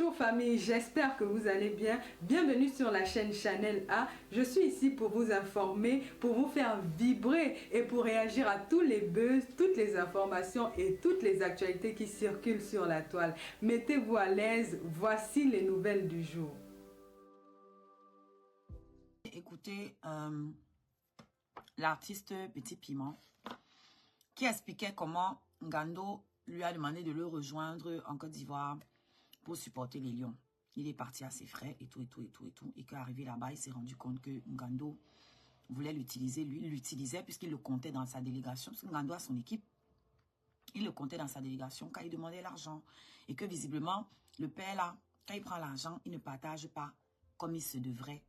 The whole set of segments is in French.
Bonjour famille, j'espère que vous allez bien. Bienvenue sur la chaîne Chanel A. Je suis ici pour vous informer, pour vous faire vibrer et pour réagir à tous les buzz, toutes les informations et toutes les actualités qui circulent sur la toile. Mettez-vous à l'aise, voici les nouvelles du jour. Écoutez l'artiste Petit Piment qui expliquait comment Ngando lui a demandé de le rejoindre en Côte d'Ivoire pour supporter les Lions. Il est parti à ses frais et tout. Et qu'arrivé là-bas, il s'est rendu compte que Ngando voulait l'utiliser. Lui, il l'utilisait puisqu'il le comptait dans sa délégation. Parce que Ngando a son équipe. Il le comptait dans sa délégation quand il demandait l'argent. Et que visiblement, le père là, quand il prend l'argent, il ne partage pas comme il se devrait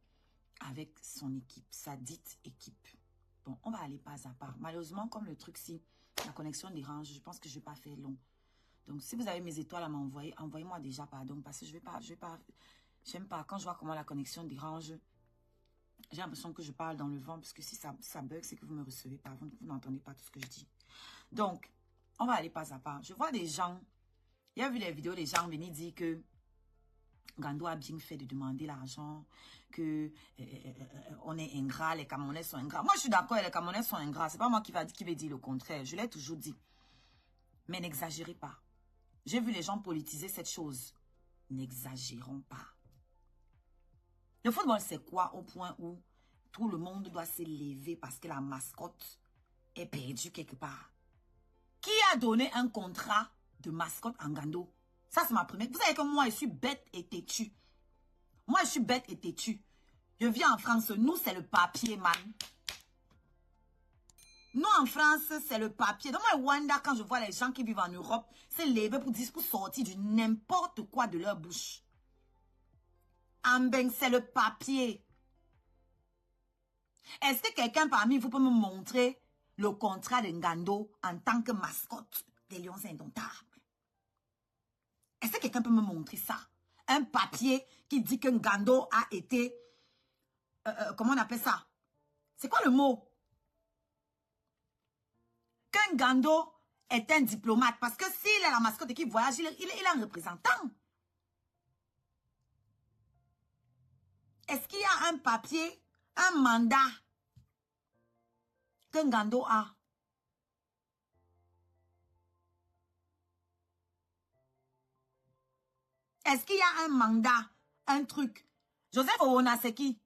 avec son équipe, sa dite équipe. Bon, on va aller pas à pas. Malheureusement, comme le truc, si la connexion dérange, je pense que je ne vais pas faire long. Donc, si vous avez mes étoiles à m'envoyer, envoyez-moi déjà, pardon, parce que j'aime pas, quand je vois comment la connexion dérange, j'ai l'impression que je parle dans le vent, parce que si ça bug, c'est que vous ne me recevez pas, vous n'entendez pas tout ce que je dis. Donc, on va aller pas à pas. Je vois des gens, il y a vu les vidéos, les gens venir dire que Ngando a bien fait de demander l'argent, que on est ingrat, les Camerounais sont ingrats. Moi, je suis d'accord, les Camerounais sont ingrats. C'est pas moi qui vais dire le contraire. Je l'ai toujours dit. Mais n'exagérez pas. J'ai vu les gens politiser cette chose. N'exagérons pas. Le football, c'est quoi au point où tout le monde doit se lever parce que la mascotte est perdue quelque part? Qui a donné un contrat de mascotte à Ngando? Ça, c'est ma première. Vous savez que moi, je suis bête et têtue. Moi, je suis bête et têtue. Je viens en France. Nous, c'est le papier, man. Nous, en France, c'est le papier. Dans moi, Rwanda, quand je vois les gens qui vivent en Europe, c'est lever pour sortir du n'importe quoi de leur bouche. En ben, c'est le papier. Est-ce que quelqu'un parmi vous peut me montrer le contrat de Ngando en tant que mascotte des Lions Indomptables? Est-ce que quelqu'un peut me montrer ça? Un papier qui dit que Ngando a été... comment on appelle ça? C'est quoi le mot? Que Ngando est un diplomate. Parce que s'il est la mascotte et qu'il voyage, il est un représentant. Est-ce qu'il y a un papier, un mandat que Ngando a? Est-ce qu'il y a un mandat, un truc? Joseph Owona, c'est qui?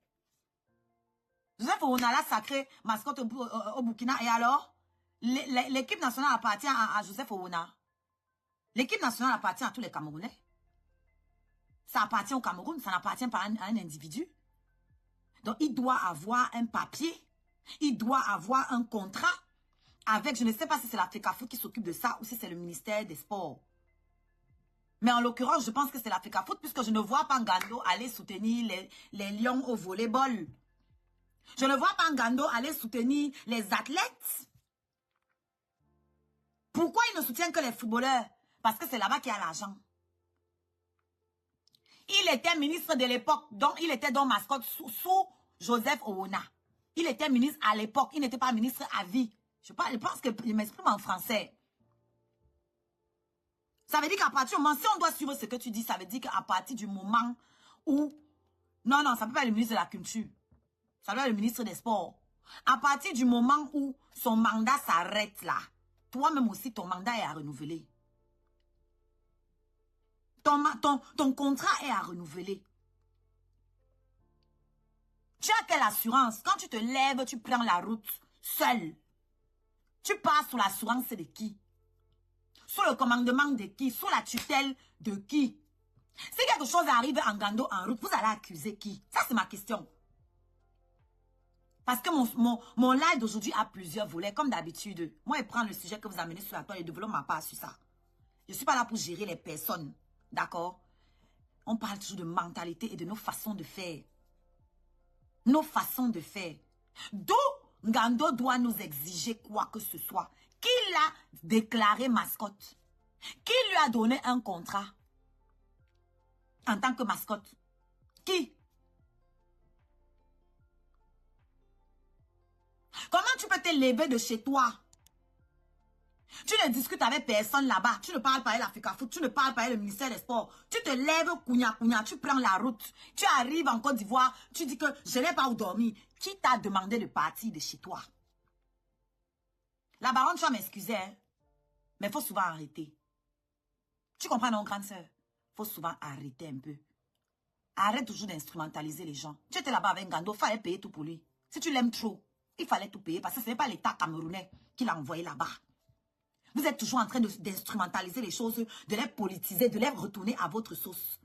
Joseph Owona, la sacrée mascotte au Burkina. Et alors? L'équipe nationale appartient à Joseph Owona. L'équipe nationale appartient à tous les Camerounais. Ça appartient au Cameroun, ça n'appartient pas à un individu. Donc, il doit avoir un papier. Il doit avoir un contrat avec, je ne sais pas si c'est la FECAFOOT qui s'occupe de ça ou si c'est le ministère des Sports. Mais en l'occurrence, je pense que c'est la FECAFOOT puisque je ne vois pas Ngando aller soutenir les Lions au volleyball. Je ne vois pas Ngando aller soutenir les athlètes. Pourquoi il ne soutient que les footballeurs? Parce que c'est là-bas qu'il y a l'argent. Il était ministre de l'époque, donc il était dans mascotte sous Joseph Owona. Il était ministre à l'époque, il n'était pas ministre à vie. Je pense que je m'exprime en français. Ça veut dire qu'à partir du moment, si on doit suivre ce que tu dis, ça veut dire qu'à partir du moment où... Non, ça ne peut pas être le ministre de la Culture. Ça doit être le ministre des Sports. À partir du moment où son mandat s'arrête là, toi-même aussi, ton mandat est à renouveler. Ton contrat est à renouveler. Tu as quelle assurance? Quand tu te lèves, tu prends la route seul. Tu pars sous l'assurance de qui? Sous le commandement de qui? Sous la tutelle de qui? Si quelque chose arrive à Ngando en route, vous allez accuser qui? Ça, c'est ma question. Parce que mon live d'aujourd'hui a plusieurs volets, comme d'habitude. Moi, je prends le sujet que vous amenez sur la toile et développe ma part sur ça. Je ne suis pas là pour gérer les personnes. D'accord? On parle toujours de mentalité et de nos façons de faire. Nos façons de faire. D'où Ngando doit nous exiger quoi que ce soit. Qui l'a déclaré mascotte? Qui lui a donné un contrat en tant que mascotte? Qui? Comment tu peux te lever de chez toi Tu ne discutes avec personne là-bas. Tu ne parles pas avec l'Africa Foot. Tu ne parles pas avec le ministère des Sports. Tu te lèves, kounya, tu prends la route. Tu arrives en Côte d'Ivoire. Tu dis que je n'ai pas où dormir. Qui t'a demandé de partir de chez toi? La baronne, tu vas m'excuser, hein? Mais il faut souvent arrêter. Tu comprends, non, grande sœur? Il faut souvent arrêter un peu. Arrête toujours d'instrumentaliser les gens. Tu étais là-bas avec Ngando, il fallait payer tout pour lui. Si tu l'aimes trop, il fallait tout payer parce que ce n'est pas l'État camerounais qui l'a envoyé là-bas. Vous êtes toujours en train d'instrumentaliser les choses, de les politiser, de les retourner à votre sauce.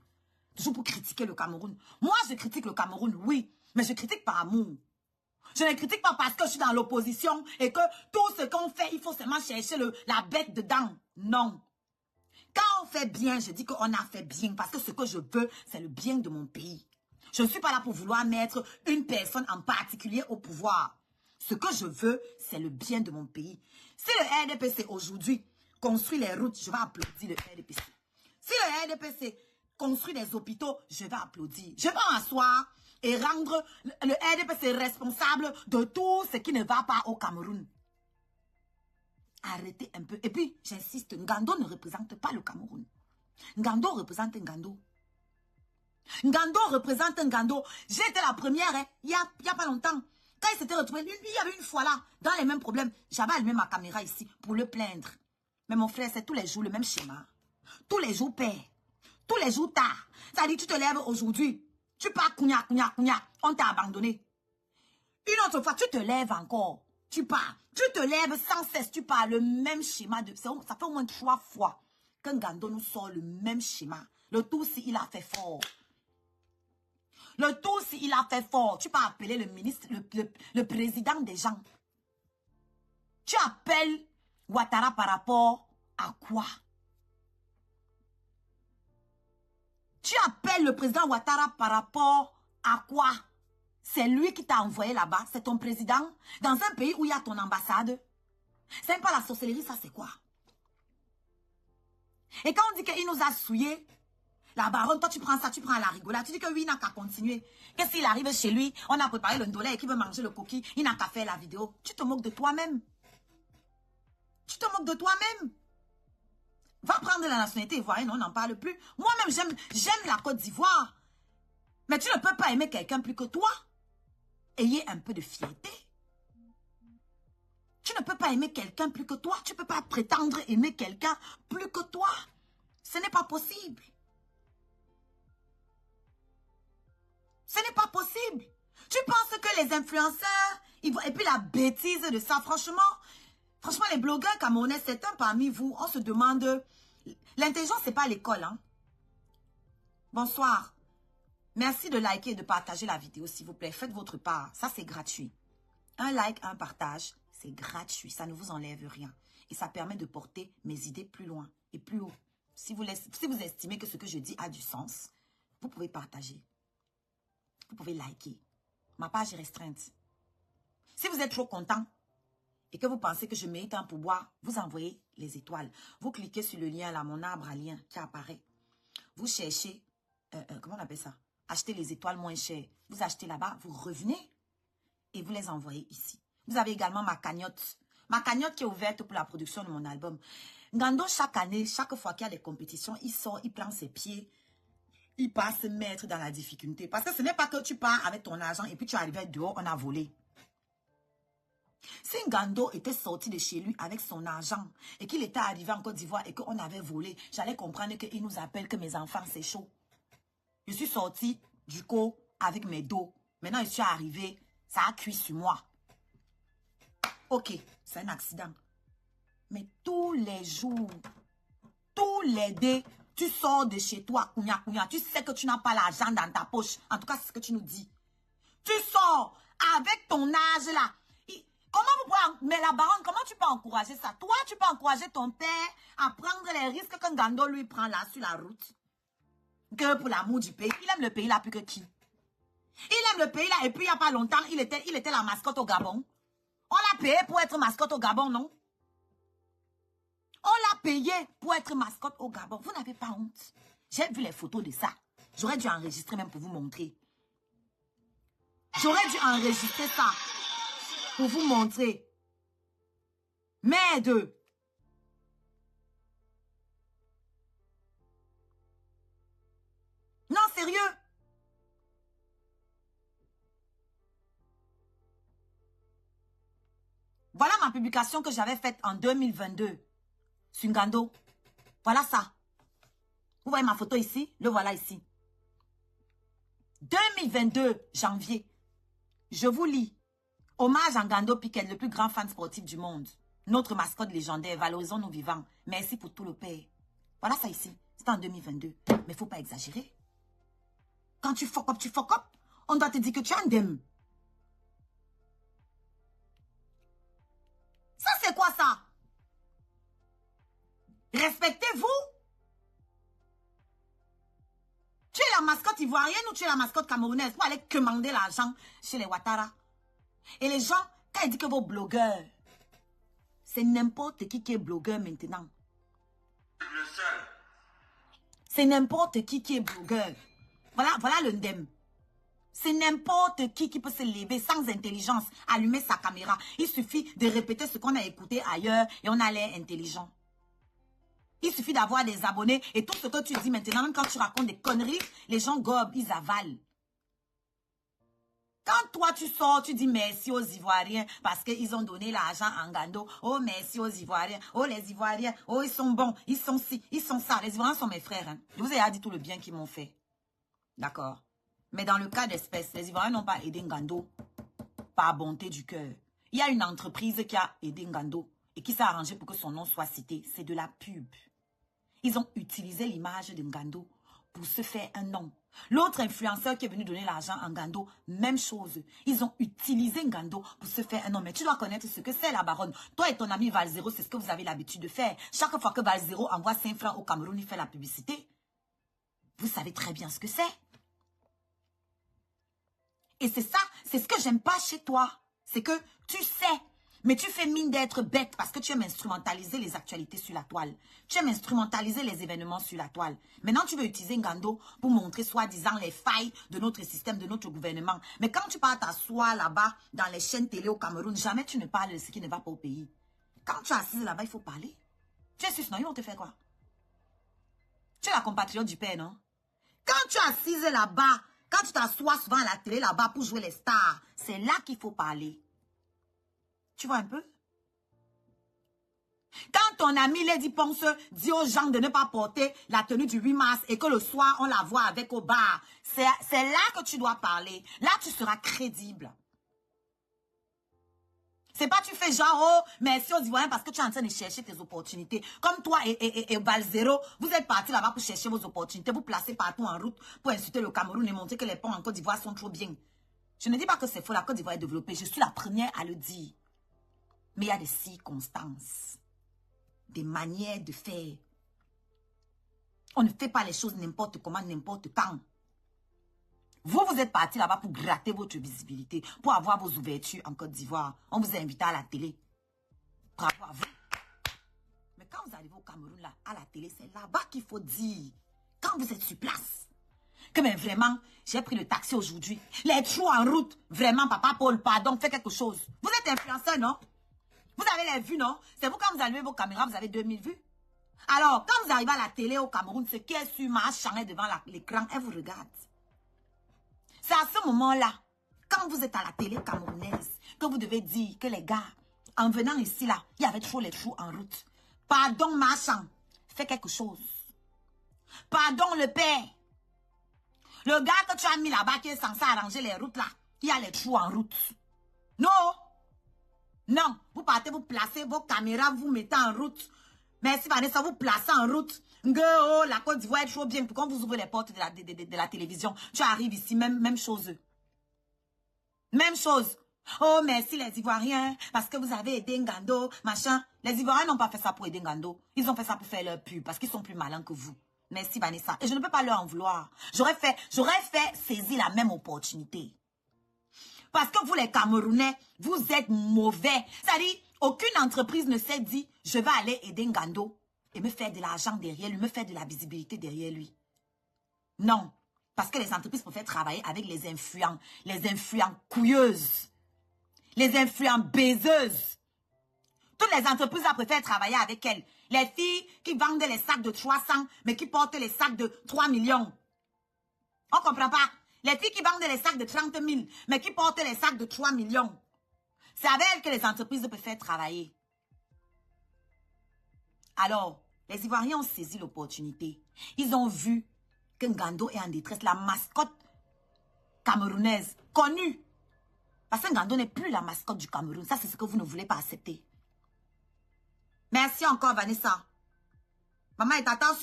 Toujours pour critiquer le Cameroun. Moi, je critique le Cameroun, oui, mais je critique par amour. Je ne critique pas parce que je suis dans l'opposition et que tout ce qu'on fait, il faut seulement chercher la bête dedans. Non. Quand on fait bien, je dis qu'on a fait bien parce que ce que je veux, c'est le bien de mon pays. Je ne suis pas là pour vouloir mettre une personne en particulier au pouvoir. Ce que je veux, c'est le bien de mon pays. Si le RDPC aujourd'hui construit les routes, je vais applaudir le RDPC. Si le RDPC construit des hôpitaux, je vais applaudir. Je vais m'asseoir et rendre le RDPC responsable de tout ce qui ne va pas au Cameroun. Arrêtez un peu. Et puis, j'insiste, Ngando ne représente pas le Cameroun. Ngando représente Ngando. Ngando représente Ngando. J'étais la première, hein, il y a pas longtemps. Quand il s'était retrouvé, il y avait une fois là, dans les mêmes problèmes, j'avais allumé ma caméra ici pour le plaindre. Mais mon frère, c'est tous les jours le même schéma. Tous les jours père. Tous les jours tard. Ça dit, tu te lèves aujourd'hui. Tu pars, kounya, on t'a abandonné. Une autre fois, tu te lèves encore. Tu pars. Tu te lèves sans cesse. Tu pars le même schéma. Ça fait au moins 3 fois que Ngando nous sort le même schéma. Le tout, si il a fait fort. Le tout, si il a fait fort. Tu peux appeler le ministre, le président des gens. Tu appelles Ouattara par rapport à quoi? Tu appelles le président Ouattara par rapport à quoi? C'est lui qui t'a envoyé là-bas. C'est ton président. Dans un pays où il y a ton ambassade. C'est même pas la sorcellerie, ça c'est quoi? Et quand on dit qu'il nous a souillés, la baronne, toi tu prends ça, tu prends la rigolade. Tu dis que oui, il n'a qu'à continuer. Qu'est-ce qu'il arrive chez lui? On a préparé le ndolé et qu'il veut manger le coquille. Il n'a qu'à faire la vidéo. Tu te moques de toi-même. Tu te moques de toi-même. Va prendre la nationalité ivoirienne, on n'en parle plus. Moi-même, j'aime la Côte d'Ivoire. Mais tu ne peux pas aimer quelqu'un plus que toi. Ayez un peu de fierté. Tu ne peux pas aimer quelqu'un plus que toi. Tu ne peux pas prétendre aimer quelqu'un plus que toi. Ce n'est pas possible. Ce n'est pas possible. Tu penses que les influenceurs, et puis la bêtise de ça, franchement, les blogueurs camerounais, certains parmi vous, on se demande, l'intelligence, c'est pas l'école, hein. Bonsoir. Merci de liker et de partager la vidéo, s'il vous plaît. Faites votre part. Ça, c'est gratuit. Un like, un partage, c'est gratuit. Ça ne vous enlève rien. Et ça permet de porter mes idées plus loin et plus haut. Si vous estimez que ce que je dis a du sens, vous pouvez partager. Vous pouvez liker. Ma page est restreinte. Si vous êtes trop content et que vous pensez que je mérite un pourboire, vous envoyez les étoiles. Vous cliquez sur le lien là, mon arbre à lien qui apparaît. Vous cherchez, comment on appelle ça? Acheter les étoiles moins chères. Vous achetez là-bas, vous revenez et vous les envoyez ici. Vous avez également ma cagnotte. Ma cagnotte qui est ouverte pour la production de mon album. Ngando, chaque année, chaque fois qu'il y a des compétitions, il sort, il prend ses pieds. Il part se mettre dans la difficulté. Parce que ce n'est pas que tu pars avec ton argent et puis tu arrives dehors, on a volé. Si Ngando était sorti de chez lui avec son argent et qu'il était arrivé en Côte d'Ivoire et qu'on avait volé, j'allais comprendre qu'il nous appelle que mes enfants, c'est chaud. Je suis sorti du coup avec mes dos. Maintenant, je suis arrivé, ça a cuit sur moi. Ok, c'est un accident. Mais tous les jours, tous les deux, tu sors de chez toi, tu sais que tu n'as pas l'argent dans ta poche. En tout cas, c'est ce que tu nous dis. Tu sors avec ton âge là. Comment vous pouvez... Mais la baronne, comment tu peux encourager ça? Toi, tu peux encourager ton père à prendre les risques que Ngando lui prend là sur la route. Que pour l'amour du pays. Il aime le pays là plus que qui? Il aime le pays là et puis il n'y a pas longtemps, il était la mascotte au Gabon. On l'a payé pour être mascotte au Gabon, non? On l'a payé pour être mascotte au Gabon. Vous n'avez pas honte. J'ai vu les photos de ça. J'aurais dû enregistrer même pour vous montrer. J'aurais dû enregistrer ça pour vous montrer. Merde. ma publication que j'avais faite en 2022 sur Ngando. Voilà ça. Vous voyez ma photo ici? Le voilà ici. 2022, janvier. Je vous lis. Hommage à Ngando Piquet, le plus grand fan sportif du monde. Notre mascotte légendaire, valorisons nos vivants. Merci pour tout le père. Voilà ça ici. C'est en 2022. Mais il ne faut pas exagérer. Quand tu fuck up, on doit te dire que tu es un dème. Ça, c'est quoi ça? Respectez-vous. Tu es la mascotte ivoirienne ou tu es la mascotte camerounaise pour aller commander l'argent chez les Ouattara. Et les gens, quand ils disent que vos blogueurs, c'est n'importe qui est blogueur maintenant. Le seul. C'est n'importe qui est blogueur. Voilà le ndem. C'est n'importe qui peut se lever sans intelligence, allumer sa caméra. Il suffit de répéter ce qu'on a écouté ailleurs et on a l'air intelligent. Il suffit d'avoir des abonnés et tout ce que tu dis maintenant, même quand tu racontes des conneries, les gens gobent, ils avalent. Quand toi tu sors, tu dis merci aux Ivoiriens parce qu'ils ont donné l'argent à Ngando. Oh merci aux Ivoiriens. Oh les Ivoiriens. Oh ils sont bons. Ils sont ci, ils sont ça. Les Ivoiriens sont mes frères. Hein. Je vous ai dit tout le bien qu'ils m'ont fait. D'accord. Mais dans le cas d'espèce, les Ivoiriens n'ont pas aidé Ngando par bonté du cœur. Il y a une entreprise qui a aidé Ngando et qui s'est arrangée pour que son nom soit cité. C'est de la pub. Ils ont utilisé l'image de Ngando pour se faire un nom. L'autre influenceur qui est venu donner l'argent à Ngando, même chose. Ils ont utilisé Ngando pour se faire un nom. Mais tu dois connaître ce que c'est la baronne. Toi et ton ami Valzero, c'est ce que vous avez l'habitude de faire. Chaque fois que Valzero envoie 5 francs au Cameroun, il fait la publicité. Vous savez très bien ce que c'est. Et c'est ça, c'est ce que j'aime pas chez toi. C'est que tu sais, mais tu fais mine d'être bête parce que tu aimes instrumentaliser les actualités sur la toile. Tu aimes instrumentaliser les événements sur la toile. Maintenant, tu veux utiliser Ngando pour montrer soi-disant les failles de notre système, de notre gouvernement. Mais quand tu pars t'asseoir là-bas dans les chaînes télé au Cameroun, jamais tu ne parles de ce qui ne va pas au pays. Quand tu es assise là-bas, il faut parler. Tu es sus, non? Ils vont te faire quoi? Tu es la compatriote du père, non? Quand tu es assise là-bas, quand tu t'assois souvent à la télé là-bas pour jouer les stars, c'est là qu'il faut parler. Tu vois un peu? Quand ton ami Lady Ponce dit aux gens de ne pas porter la tenue du 8 mars et que le soir, on la voit avec au bar, c'est là que tu dois parler. Là, tu seras crédible. C'est pas tu fais genre, oh, merci aux Ivoiriens parce que tu es en train de chercher tes opportunités. Comme toi et Valzero, vous êtes partis là-bas pour chercher vos opportunités, vous placez partout en route pour insulter le Cameroun et montrer que les ponts en Côte d'Ivoire sont trop bien. Je ne dis pas que c'est faux, la Côte d'Ivoire est développée. Je suis la première à le dire. Mais il y a des circonstances, des manières de faire. On ne fait pas les choses n'importe comment, n'importe quand. Vous êtes partis là-bas pour gratter votre visibilité, pour avoir vos ouvertures en Côte d'Ivoire. On vous a invité à la télé. Bravo à vous. Mais quand vous arrivez au Cameroun, là, à la télé, c'est là-bas qu'il faut dire. Quand vous êtes sur place. Que mais vraiment, j'ai pris le taxi aujourd'hui. Les trous en route. Vraiment, papa Paul, pardon, fais quelque chose. Vous êtes influenceur, non? Vous avez les vues, non? C'est vous, quand vous allumez vos caméras, vous avez 2000 vues. Alors, quand vous arrivez à la télé au Cameroun, ce qui est sur ma chaîne devant l'écran, elle vous regarde. C'est à ce moment-là, quand vous êtes à la télé camerounaise, que vous devez dire que les gars, en venant ici, là, il y avait trop les trous en route. Pardon, marchand, fais quelque chose. Pardon, le père. Le gars que tu as mis là-bas qui est censé arranger les routes, là, il y a les trous en route. Non. Non, vous partez, vous placez vos caméras, vous mettez en route. Merci Vanessa, vous placez en route. Oh, la Côte d'Ivoire est trop bien. Pourquoi vous ouvrez les portes de la télévision? Tu arrives ici, même chose. Même chose. Oh, merci les Ivoiriens, parce que vous avez aidé Ngando, machin. Les Ivoiriens n'ont pas fait ça pour aider Ngando. Ils ont fait ça pour faire leur pub, parce qu'ils sont plus malins que vous. Merci Vanessa. Et je ne peux pas leur en vouloir. J'aurais fait saisir la même opportunité. Parce que vous les Camerounais, vous êtes mauvais. C'est-à-dire, aucune entreprise ne s'est dit, je vais aller aider Ngando et me faire de l'argent derrière lui, me faire de la visibilité derrière lui. Non. Parce que les entreprises préfèrent travailler avec les influents couilleuses, les influents baiseuses. Toutes les entreprises préfèrent travailler avec elles. Les filles qui vendent les sacs de 300, mais qui portent les sacs de 3 millions. On ne comprend pas. Les filles qui vendent les sacs de 30 000, mais qui portent les sacs de 3 millions. C'est avec elle que les entreprises peuvent faire travailler. Alors, les Ivoiriens ont saisi l'opportunité. Ils ont vu que Ngando est en détresse, la mascotte camerounaise, connue. Parce que Ngando n'est plus la mascotte du Cameroun. Ça, c'est ce que vous ne voulez pas accepter. Merci encore, Vanessa. Maman, je t'attends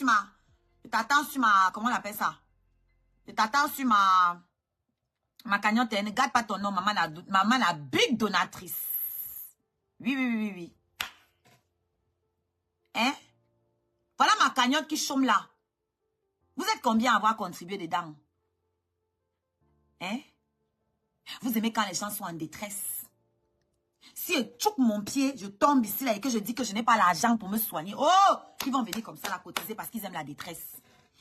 sur ma... Comment on appelle ça? Je t'attends sur ma cagnotte. Ne garde pas ton nom, maman la big donatrice. Oui. Hein? Voilà ma cagnotte qui chôme là. Vous êtes combien à avoir contribué dedans? Hein? Vous aimez quand les gens sont en détresse. Si je choque mon pied, je tombe ici là et que je dis que je n'ai pas l'argent pour me soigner. Oh! Ils vont venir comme ça la cotiser parce qu'ils aiment la détresse.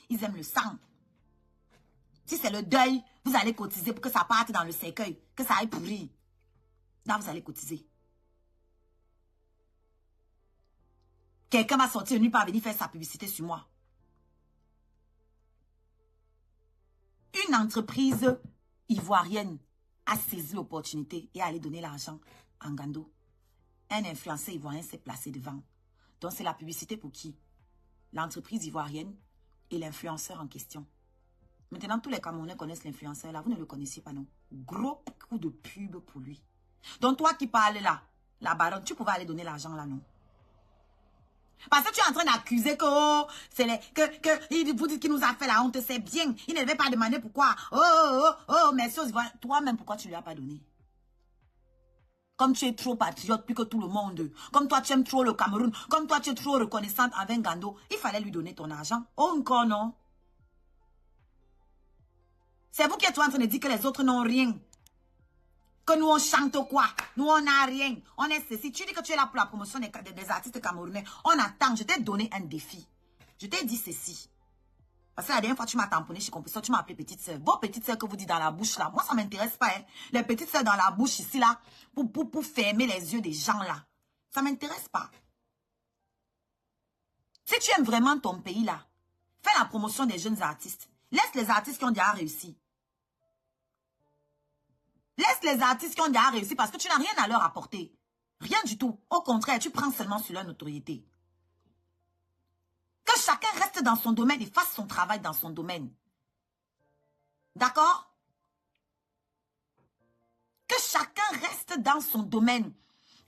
Ils aiment le sang. Si c'est le deuil, vous allez cotiser pour que ça parte dans le cercueil, que ça aille pourrir. Là, vous allez cotiser. Quelqu'un va sortir nulle part venir faire sa publicité sur moi. Une entreprise ivoirienne a saisi l'opportunité et allé donner l'argent à Ngando. Un influenceur ivoirien s'est placé devant. Donc, c'est la publicité pour qui? L'entreprise ivoirienne et l'influenceur en question. Maintenant, tous les Camerounais connaissent l'influenceur là. Vous ne le connaissiez pas, non? Gros coup de pub pour lui. Donc, toi qui parles là, la baronne, tu pouvais aller donner l'argent là, non? Parce que tu es en train d'accuser que, oh, c'est les, que, vous dites qu'il nous a fait la honte, c'est bien. Il ne devait pas demander pourquoi. Oh, merci aux Ivoiriens. Toi-même, pourquoi tu ne lui as pas donné? Comme tu es trop patriote plus que tout le monde. Comme toi, tu aimes trop le Cameroun. Comme toi, tu es trop reconnaissante avec Ngando. Il fallait lui donner ton argent. Oh, encore non. C'est vous qui êtes en train de dire que les autres n'ont rien. Que nous, on chante quoi? Nous, on n'a rien. On est ceci. Tu dis que tu es là pour la promotion des artistes camerounais. On attend. Je t'ai donné un défi. Je t'ai dit ceci. Parce que la dernière fois, tu m'as tamponné chez Compresseur, tu m'as appelé petite sœur. Vos petites sœurs que vous dites dans la bouche là, moi, ça ne m'intéresse pas. Hein. Les petites sœurs dans la bouche ici là, pour fermer les yeux des gens là. Ça ne m'intéresse pas. Si tu aimes vraiment ton pays là, fais la promotion des jeunes artistes. Laisse les artistes qui ont déjà réussi. Laisse les artistes qui ont déjà réussi parce que tu n'as rien à leur apporter. Rien du tout. Au contraire, tu prends seulement sur leur notoriété. Que chacun reste dans son domaine et fasse son travail dans son domaine. D'accord? Que chacun reste dans son domaine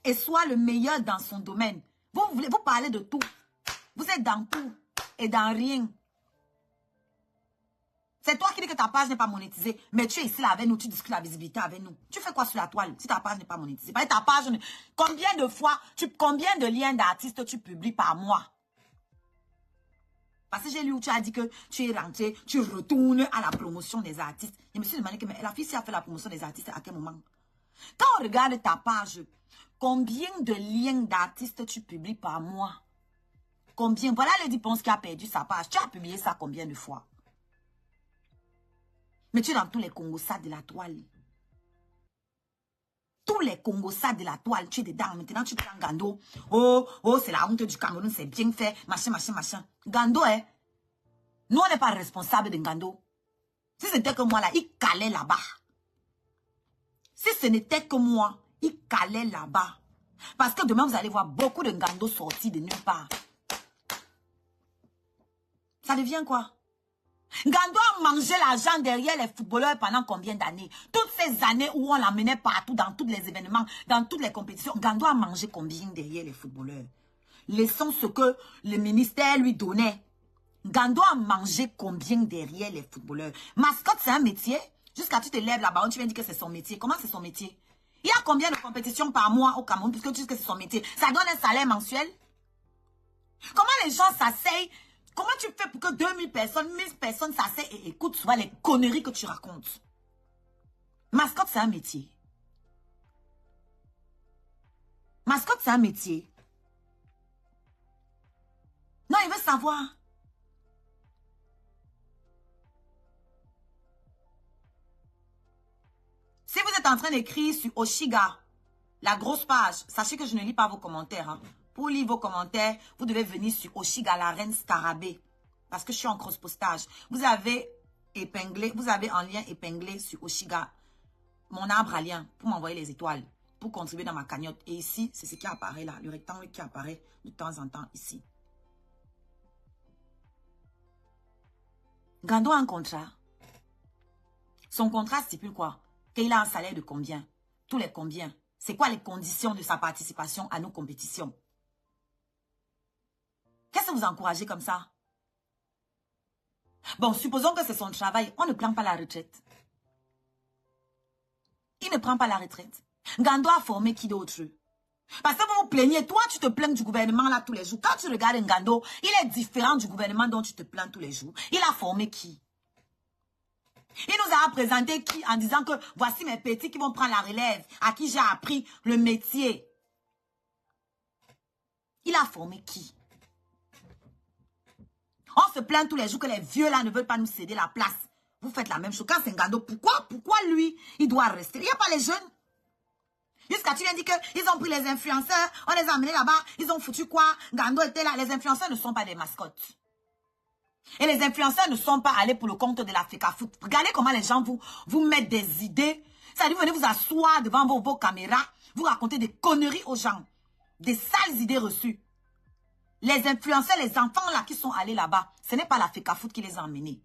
et soit le meilleur dans son domaine. Vous parlez de tout. Vous êtes dans tout et dans rien. C'est toi qui dis que ta page n'est pas monétisée, mais tu es ici là avec nous, tu discutes la visibilité avec nous. Tu fais quoi sur la toile si ta page n'est pas monétisée? Parce que ta page, combien de fois, combien de liens d'artistes tu publies par mois? Parce que j'ai lu où tu as dit que tu es rentré, tu retournes à la promotion des artistes. Je me suis demandé que mais la fille, si elle a fait la promotion des artistes, à quel moment? Quand on regarde ta page, combien de liens d'artistes tu publies par mois? Combien? Voilà le Diponce qui a perdu sa page. Tu as publié ça combien de fois? Mais tu es dans tous les Congosas de la toile. Tous les Congosas de la toile, tu es dedans. Maintenant, tu prends Ngando. Oh, c'est la honte du Cameroun, c'est bien fait. Machin. Ngando, nous, on n'est pas responsable de Ngando. Si c'était que moi, là, il calait là-bas. Si ce n'était que moi, il calait là-bas. Parce que demain, vous allez voir beaucoup de Ngando sortis de nulle part. Ça devient quoi? Ngando a mangé l'argent derrière les footballeurs pendant combien d'années? Toutes ces années où on l'amenait partout, dans tous les événements, dans toutes les compétitions. Ngando a mangé combien derrière les footballeurs? Laissons ce que le ministère lui donnait. Ngando a mangé combien derrière les footballeurs? Mascotte, c'est un métier. Jusqu'à tu te lèves là-bas, tu viens dire que c'est son métier. Comment c'est son métier? Il y a combien de compétitions par mois au Cameroun puisque tu dis que c'est son métier? Ça donne un salaire mensuel? Comment les gens s'asseyent? Comment tu fais pour que 2000 personnes, 1000 personnes s'asseyent et écoutent souvent les conneries que tu racontes? Mascotte, c'est un métier. Mascotte, c'est un métier. Non, il veut savoir. Si vous êtes en train d'écrire sur Oshiga, la grosse page, sachez que je ne lis pas vos commentaires. Hein. Pour lire vos commentaires, vous devez venir sur Oshiga, la reine Scarabée. Parce que je suis en cross-postage. Vous avez épinglé, vous avez en lien épinglé sur Oshiga mon arbre à lien pour m'envoyer les étoiles. pour contribuer dans ma cagnotte. Et ici, c'est ce qui apparaît là, le rectangle qui apparaît de temps en temps ici. Ngando a un contrat. Son contrat stipule quoi? Qu'il a un salaire de combien? Tous les combien? C'est quoi les conditions de sa participation à nos compétitions? Qu'est-ce que vous encouragez comme ça? Bon, supposons que c'est son travail. On ne prend pas la retraite. Il ne prend pas la retraite. Ngando a formé qui d'autre? Parce que vous vous plaignez. Toi, tu te plains du gouvernement là tous les jours. Quand tu regardes Ngando, il est différent du gouvernement dont tu te plains tous les jours. Il a formé qui? Il nous a présenté qui en disant que voici mes petits qui vont prendre la relève, à qui j'ai appris le métier. Il a formé qui? On se plaint tous les jours que les vieux là ne veulent pas nous céder la place. Vous faites la même chose. Quand c'est Ngando, pourquoi lui, il doit rester? Il n'y a pas les jeunes. Jusqu'à tu viens dire qu'ils ont pris les influenceurs, on les a amenés là-bas, ils ont foutu quoi? Ngando était là. Les influenceurs ne sont pas des mascottes. Et les influenceurs ne sont pas allés pour le compte de la FECAFOOT. Regardez comment les gens vous mettent des idées. Ça dit, venez vous asseoir devant vos caméras, vous racontez des conneries aux gens. Des sales idées reçues. Les influenceurs, les enfants là qui sont allés là-bas, ce n'est pas la FECAFOOT qui les a emmenés.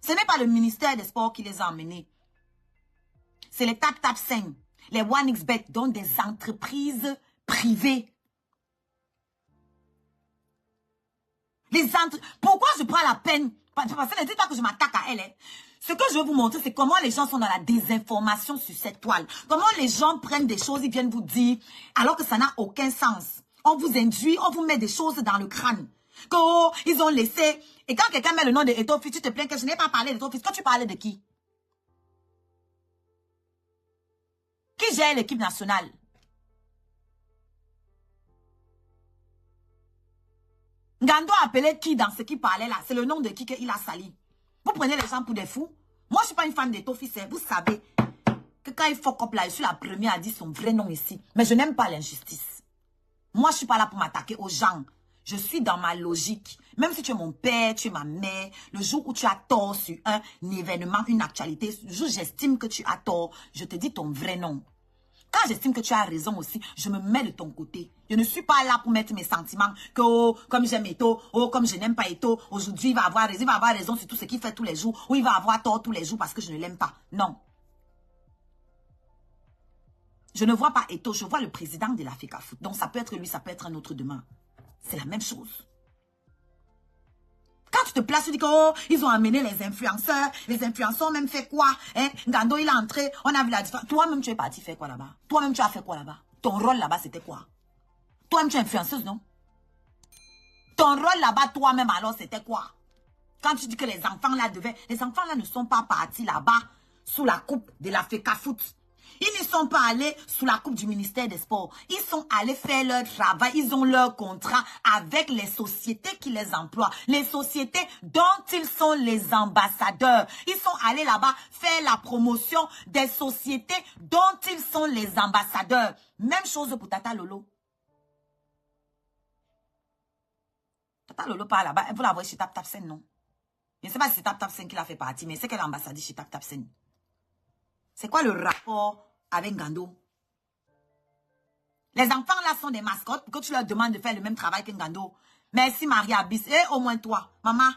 Ce n'est pas le ministère des Sports qui les a emmenés. C'est les TapTapSend, les OneXBet, donc des entreprises privées. Pourquoi je prends la peine? Parce que ne dites pas que je m'attaque à elle. Hein. Ce que je veux vous montrer, c'est comment les gens sont dans la désinformation sur cette toile. Comment les gens prennent des choses, ils viennent vous dire, alors que ça n'a aucun sens. On vous induit, on vous met des choses dans le crâne. Que, oh, ils ont laissé. Et quand quelqu'un met le nom de Eto'o-Fils, tu te plains que je n'ai pas parlé d'Eto'o-Fils. Quand tu parlais de qui? Qui gère l'équipe nationale? Ngando a appelé qui dans ce qui parlait là? C'est le nom de qui qu'il a sali. Vous prenez les gens pour des fous? Moi, je ne suis pas une fan d'Eto'o-Fils. Vous savez que quand il fuck up là, je suis la première à dire son vrai nom ici. Mais je n'aime pas l'injustice. Moi, je ne suis pas là pour m'attaquer aux gens. Je suis dans ma logique. Même si tu es mon père, tu es ma mère, le jour où tu as tort sur un événement, une actualité, le jour où j'estime que tu as tort, je te dis ton vrai nom. Quand j'estime que tu as raison aussi, je me mets de ton côté. Je ne suis pas là pour mettre mes sentiments que, oh, comme j'aime Eto'o, oh, comme je n'aime pas Eto'o, aujourd'hui il va avoir raison sur tout ce qu'il fait tous les jours, ou il va avoir tort tous les jours parce que je ne l'aime pas. Non. Je ne vois pas Eto'o, je vois le président de la FECAFOOT. Donc ça peut être lui, ça peut être un autre demain. C'est la même chose. Quand tu te places, tu dis que, oh, ils ont amené les influenceurs ont même fait quoi? Hein? Ngando, il est entré, on a vu la différence. Toi-même, tu es parti faire quoi là-bas? Toi-même, tu as fait quoi là-bas? Ton rôle là-bas, c'était quoi? Toi-même, tu es influenceuse, non? Ton rôle là-bas, toi-même, alors, c'était quoi? Quand tu dis que les enfants là devaient... Les enfants là ne sont pas partis là-bas sous la coupe de la FECAFOOT. Ils ne sont pas allés sous la coupe du ministère des Sports. Ils sont allés faire leur travail. Ils ont leur contrat avec les sociétés qui les emploient. Les sociétés dont ils sont les ambassadeurs. Ils sont allés là-bas faire la promotion des sociétés dont ils sont les ambassadeurs. Même chose pour Tata Lolo. Tata Lolo part là-bas. Vous la voyez chez TapTapSend, non? Je ne sais pas si c'est TapTapSend qui l'a fait partie, mais c'est qu'elle est ambassadrice chez TapTapSend. C'est quoi le rapport avec Ngando? Les enfants là sont des mascottes pour que tu leur demandes de faire le même travail que Ngando. Merci Maria Bis. Et au moins toi, maman.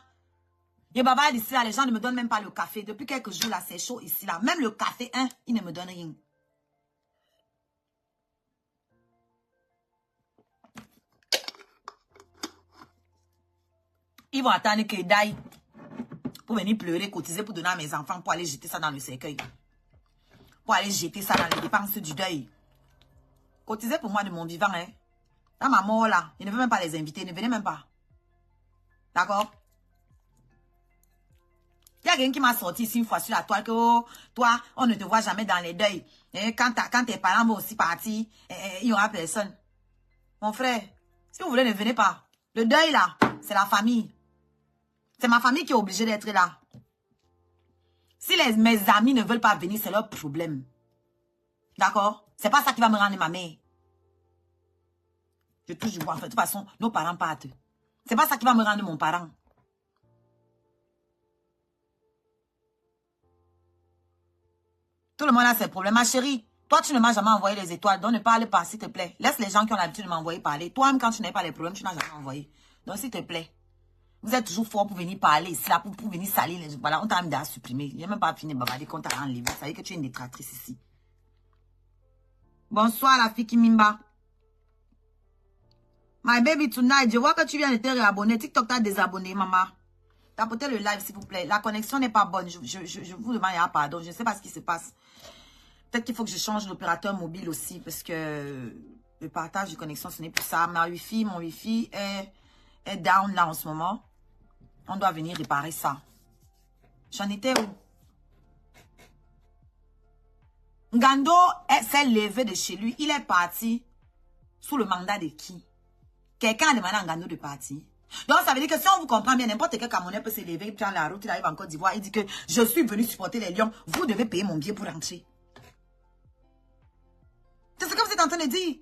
Et baba ici là, les gens ne me donnent même pas le café. Depuis quelques jours là, c'est chaud ici là. Même le café, hein, ils ne me donnent rien. Ils vont attendre que Daï pour venir pleurer, cotiser pour donner à mes enfants pour aller jeter ça dans le cercueil. Pour aller jeter ça dans les dépenses du deuil. Cotisez pour moi de mon vivant, hein. Dans ma mort, là, je ne veux même pas les inviter. Ne venez même pas. D'accord? Il y a quelqu'un qui m'a sorti ici une fois sur la toile que, oh, toi, on ne te voit jamais dans les deuils. Et quand tes parents vont aussi partir, il n'y aura personne. Mon frère, si vous voulez, ne venez pas. Le deuil, là, c'est la famille. C'est ma famille qui est obligée d'être là. Si mes amis ne veulent pas venir, c'est leur problème. D'accord? C'est pas ça qui va me rendre ma mère. Je touche du bois. En fait, de toute façon, nos parents partent. C'est pas ça qui va me rendre mon parent. Tout le monde a ses problèmes. Ma chérie, Toi, tu ne m'as jamais envoyé les étoiles. Donc, ne parle pas, s'il te plaît. Laisse les gens qui ont l'habitude de m'envoyer parler. Toi-même, quand tu n'as pas les problèmes, tu n'as jamais envoyé. Donc, s'il te plaît. Vous êtes toujours fort pour venir parler ici, là, pour venir salir les... Voilà, on t'a même déjà supprimé. Il n'y a même pas fini de bavarder qu'on t'a enlevé. Ça veut dire que tu es une détractrice ici. Bonsoir, la fille Kimimba. My baby tonight, je vois que tu viens de te réabonner. TikTok t'a désabonné, maman. Tapotez le live, s'il vous plaît. La connexion n'est pas bonne. Je vous demande pardon. Je ne sais pas ce qui se passe. Peut-être qu'il faut que je change l'opérateur mobile aussi, parce que le partage de connexion, ce n'est plus ça. Mon Wi-Fi est down là en ce moment. On doit venir réparer ça. J'en étais où? Ngando s'est levé de chez lui. Il est parti sous le mandat de qui? Quelqu'un a demandé à Ngando de partir. Donc, ça veut dire que si on vous comprend bien, n'importe quel Camerounais peut se lever, prendre la route, il arrive en Côte d'Ivoire, il dit que je suis venu supporter les Lions. Vous devez payer mon billet pour rentrer. C'est ce que vous êtes en train de dire.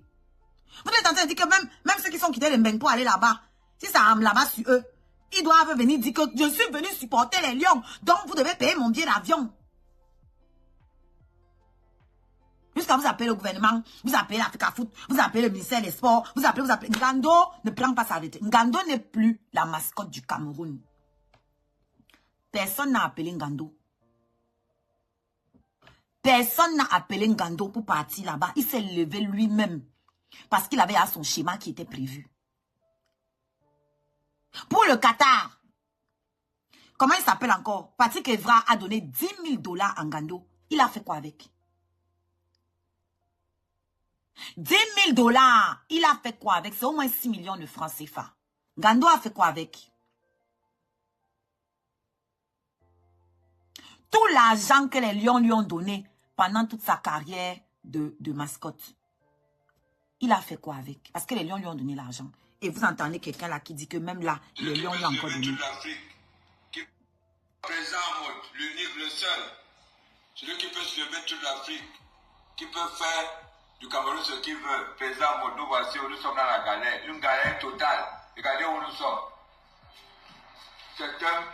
Vous êtes en train de dire que même ceux qui sont quittés le Mbeng pour aller là-bas, si ça ame là-bas sur eux, ils doivent venir dire que je suis venu supporter les Lions. Donc, vous devez payer mon billet d'avion. Jusqu'à vous appeler le gouvernement, vous appelez l'Africa Foot, vous appelez le ministère des Sports, vous appelez. Ngando ne prend pas sa retraite. Ngando n'est plus la mascotte du Cameroun. Personne n'a appelé Ngando. Personne n'a appelé Ngando pour partir là-bas. Il s'est levé lui-même. Parce qu'il avait son schéma qui était prévu. Pour le Qatar, comment il s'appelle encore? Patrick Evra a donné 10 000 $ à Ngando. Il a fait quoi avec? 10 000 $. Il a fait quoi avec? C'est au moins 6 millions de francs CFA. Ngando a fait quoi avec? Tout l'argent que les Lions lui ont donné pendant toute sa carrière de mascotte. Il a fait quoi avec? Parce que les Lions lui ont donné l'argent. Et vous entendez quelqu'un là qui dit que même là, les Lions lui ont encore donné. Présent en mode, l'unique, le seul. Celui qui peut se lever toute l'Afrique, qui peut faire du Cameroun ce qu'il veut. Présent en mode, nous voici où nous sommes dans la galère. Une galère totale. Regardez où nous sommes. C'est un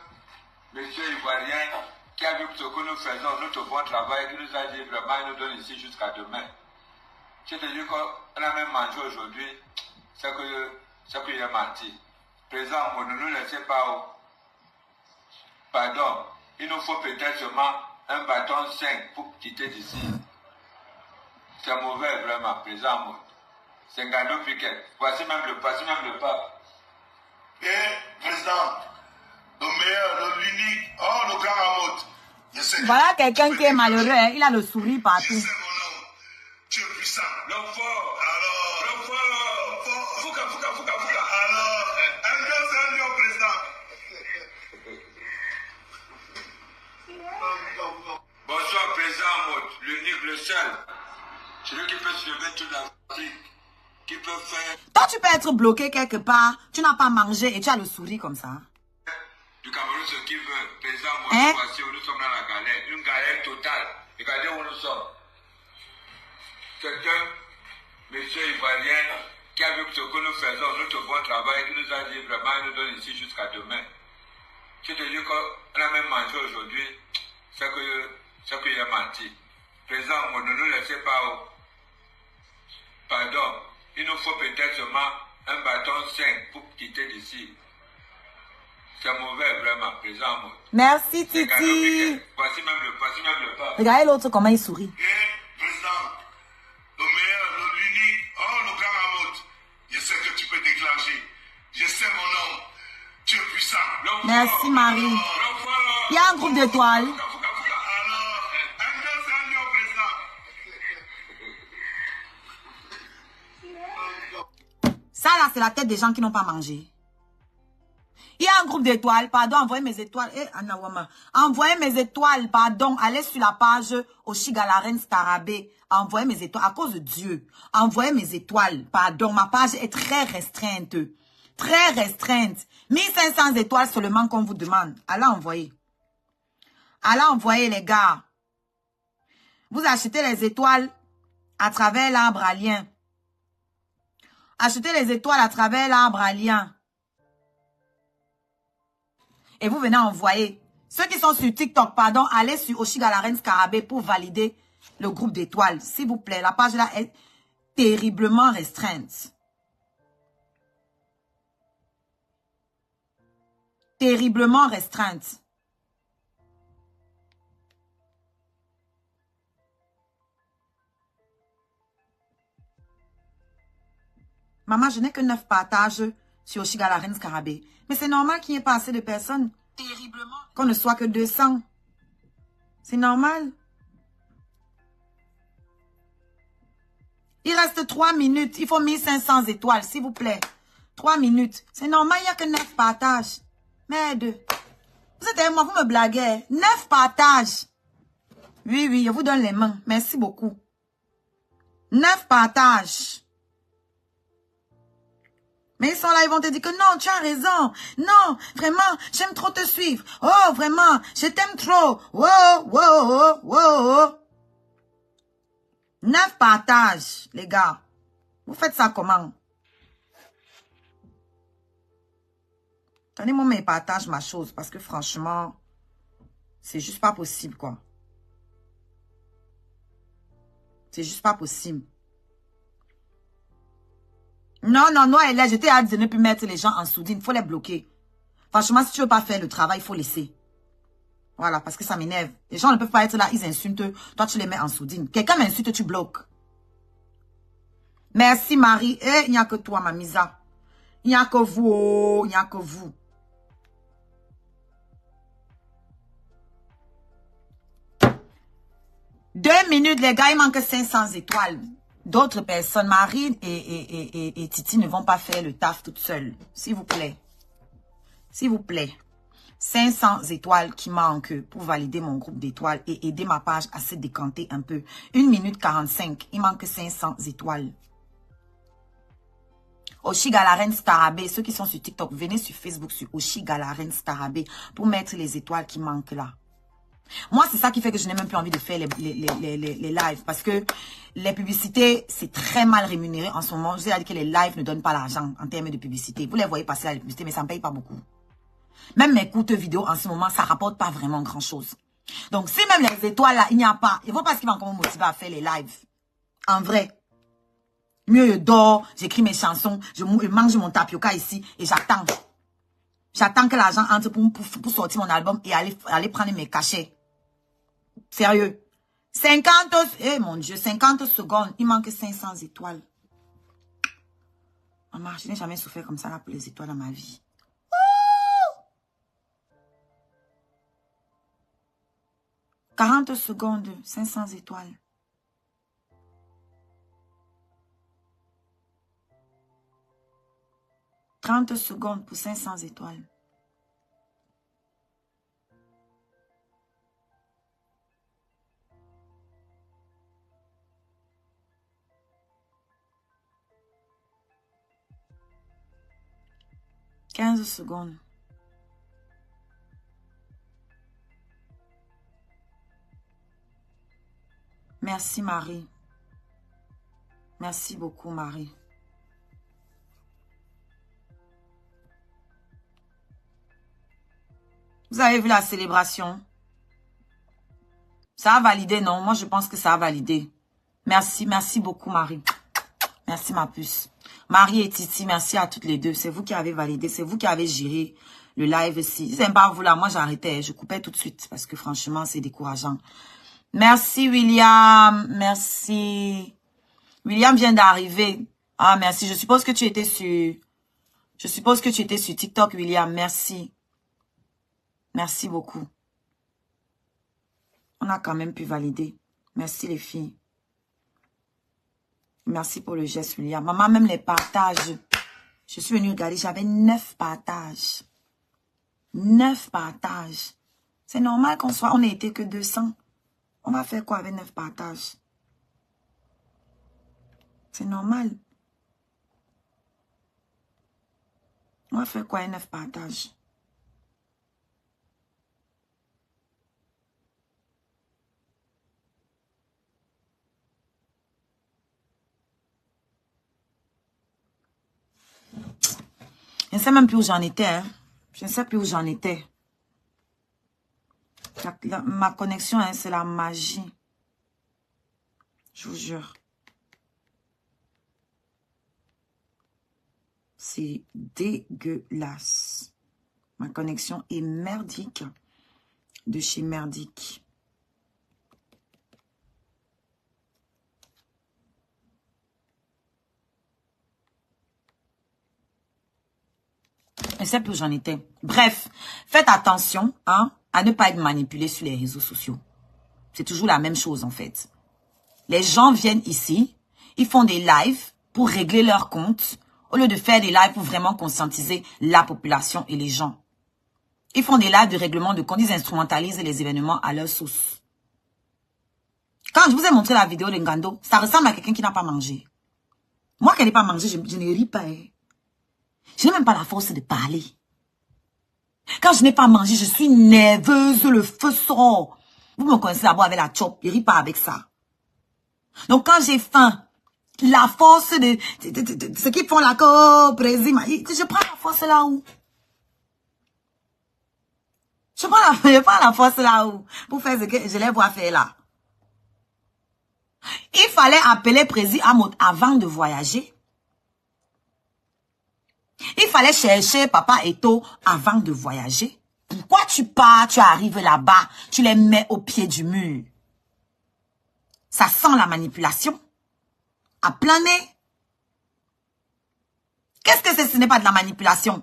monsieur ivoirien qui a vu ce que nous faisons, notre bon travail, qui nous a dit vraiment, il nous donne ici jusqu'à demain. Je te dis qu'on a même mangé aujourd'hui, c'est qu'il a menti. Présent, ne nous laissez pas où. Pardon, il nous faut peut-être seulement un bâton 5 pour quitter d'ici. C'est mauvais vraiment, présent. C'est Ngando Piquet. Voici même le pape. Et président, le meilleur, l'unique, oh le grand Amout. Voilà quelqu'un qui est malheureux, hein. Il a le sourire partout. Je sais mon nom. Tu es puissant. L'homme fort. Alors. L'homme fort. Fouka. Alors. Un lion, c'est un lion, président. Bonsoir, président Mout, l'unique, le seul. Celui qui peut se lever toute l'Afrique. Qui peut faire. Toi, tu peux être bloqué quelque part, tu n'as pas mangé et tu as le sourire comme ça. Du Cameroun, ce qu'il veut. Président Mout, Hein? voici où nous sommes dans la galère. Une galère totale. Regardez où nous sommes. C'est un monsieur ivoirien qui a vu ce que nous faisons, notre bon travail, qui nous a dit vraiment, il nous donne ici jusqu'à demain. Je te dis qu'on a même mangé aujourd'hui, c'est qu'il a menti. Président, ne nous laissez pas où. Pardon, il nous faut peut-être seulement un bâton 5 pour quitter d'ici. C'est mauvais vraiment, président. Merci Titi. Voici même le pape. Regardez l'autre comment il sourit. Et président, le meilleur, l'unique, oh le grand Amout. Je sais que tu peux déclencher. Je sais mon nom. Tu es puissant. Merci Marie. Il y a un groupe d'étoiles. Alors, un lion, c'est un lion, président. Ça là, c'est la tête des gens qui n'ont pas mangé. Il y a un groupe d'étoiles, pardon, envoyez mes étoiles. Eh, Anna Wama. Envoyez mes étoiles, pardon. Allez sur la page Oshigalarens Scarabée. Envoyez mes étoiles, à cause de Dieu. Envoyez mes étoiles, pardon. Ma page est très restreinte. Très restreinte. 1500 étoiles seulement qu'on vous demande. Allez envoyer. Allez envoyer, les gars. Vous achetez les étoiles à travers l'arbre à lien. Achetez les étoiles à travers l'arbre à lien. Et vous venez envoyer. Ceux qui sont sur TikTok, pardon, allez sur Oshigalarens Scarabée pour valider le groupe d'étoiles. S'il vous plaît, la page là est terriblement restreinte. Terriblement restreinte. Maman, je n'ai que 9 partages sur Oshiga la reine Scarabée. Mais c'est normal qu'il n'y ait pas assez de personnes. Terriblement. Qu'on ne soit que 200. C'est normal. Il reste 3 minutes. Il faut 1500 étoiles, s'il vous plaît. 3 minutes. C'est normal, il n'y a que 9 partages. Merde. Vous êtes avec moi, vous me blaguez. 9 partages. Oui, oui, je vous donne les mains. Merci beaucoup. 9 partages. Mais ils sont là, ils vont te dire que non, tu as raison. Non, vraiment, j'aime trop te suivre. Oh, vraiment, je t'aime trop. Wow, wow, wow, wow. 9 partages, les gars. Vous faites ça comment? Donnez-moi mes partages, ma chose, parce que franchement, c'est juste pas possible, quoi. C'est juste pas possible. Non, non, non, elle est, j'étais hâte de ne plus mettre les gens en soudine. Il faut les bloquer. Franchement, si tu veux pas faire le travail, il faut laisser. Voilà, parce que ça m'énerve. Les gens ne peuvent pas être là, ils insultent. Toi, tu les mets en soudine. Quelqu'un m'insulte, tu bloques. Merci, Marie. Eh, il n'y a que toi, Mamisa. Il n'y a que vous, oh, il n'y a que vous. Deux minutes, les gars, il manque 500 étoiles. D'autres personnes, Marine et Titi ne vont pas faire le taf toute seule. S'il vous plaît. S'il vous plaît. 500 étoiles qui manquent pour valider mon groupe d'étoiles et aider ma page à se décanter un peu. 1 minute 45. Il manque 500 étoiles. Oshiga la reine Scarabée. Ceux qui sont sur TikTok, venez sur Facebook sur Oshiga la reine Scarabée pour mettre les étoiles qui manquent là. Moi, c'est ça qui fait que je n'ai même plus envie de faire les lives. Parce que les publicités, c'est très mal rémunéré en ce moment. Je vous ai dit que les lives ne donnent pas l'argent en termes de publicité. Vous les voyez passer à la publicité, mais ça ne me paye pas beaucoup. Même mes courtes vidéos en ce moment, ça ne rapporte pas vraiment grand-chose. Donc, si même les étoiles là, il n'y a pas, il ne faut pas ce qui va encore me motiver à faire les lives. En vrai. Mieux je dors, j'écris mes chansons, je mange mon tapioca ici et j'attends. J'attends que l'argent entre pour sortir mon album et aller prendre mes cachets. Sérieux. 50, eh mon Dieu, 50 secondes. Il manque 500 étoiles. Maman, je n'ai jamais souffert comme ça là pour les étoiles dans ma vie. Ouh! 40 secondes, 500 étoiles. « 30 secondes pour 500 étoiles. « 15 secondes. » Merci Marie. Merci beaucoup Marie. Vous avez vu la célébration? Ça a validé, non? Moi, je pense que ça a validé. Merci, merci beaucoup, Marie. Merci, ma puce. Marie et Titi, merci à toutes les deux. C'est vous qui avez validé, c'est vous qui avez géré le live ici. Si c'est pas vous là, moi, j'arrêtais. Je coupais tout de suite parce que franchement, c'est décourageant. Merci, William. Merci. William vient d'arriver. Ah, merci. Je suppose que tu étais sur TikTok, William. Merci. Merci beaucoup. On a quand même pu valider. Merci les filles. Merci pour le geste, William. Maman, même les partages. Je suis venue regarder, j'avais 9 partages. 9 partages. C'est normal on n'ait été que 200. On va faire quoi avec 9 partages? C'est normal. On va faire quoi avec 9 partages? Je ne sais même plus où j'en étais. Hein. Je ne sais plus où j'en étais. Ma connexion, hein, c'est la magie. Je vous jure. C'est dégueulasse. Ma connexion est merdique. De chez merdique. Je ne sais plus où j'en étais. Bref, faites attention hein, à ne pas être manipulé sur les réseaux sociaux. C'est toujours la même chose en fait. Les gens viennent ici, ils font des lives pour régler leurs comptes, au lieu de faire des lives pour vraiment conscientiser la population et les gens. Ils font des lives de règlement de compte, ils instrumentalisent les événements à leur sauce. Quand je vous ai montré la vidéo de Ngando, ça ressemble à quelqu'un qui n'a pas mangé. Moi qui n'ai pas mangé, je ne ris pas. Hein. Je n'ai même pas la force de parler. Quand je n'ai pas mangé, je suis nerveuse, le feu sort. Vous me connaissez d'abord avec la chop, je ne ris pas avec ça. Donc quand j'ai faim, la force de ceux qui font la cope, je prends la force là où? Je prends la force là où? Pour faire ce que je les vois faire là. Il fallait appeler Prési Amot avant de voyager. Il fallait chercher Papa Eto avant de voyager. Pourquoi tu pars, tu arrives là-bas, tu les mets au pied du mur? Ça sent la manipulation. À plein nez. Qu'est-ce que c'est si ce n'est pas de la manipulation?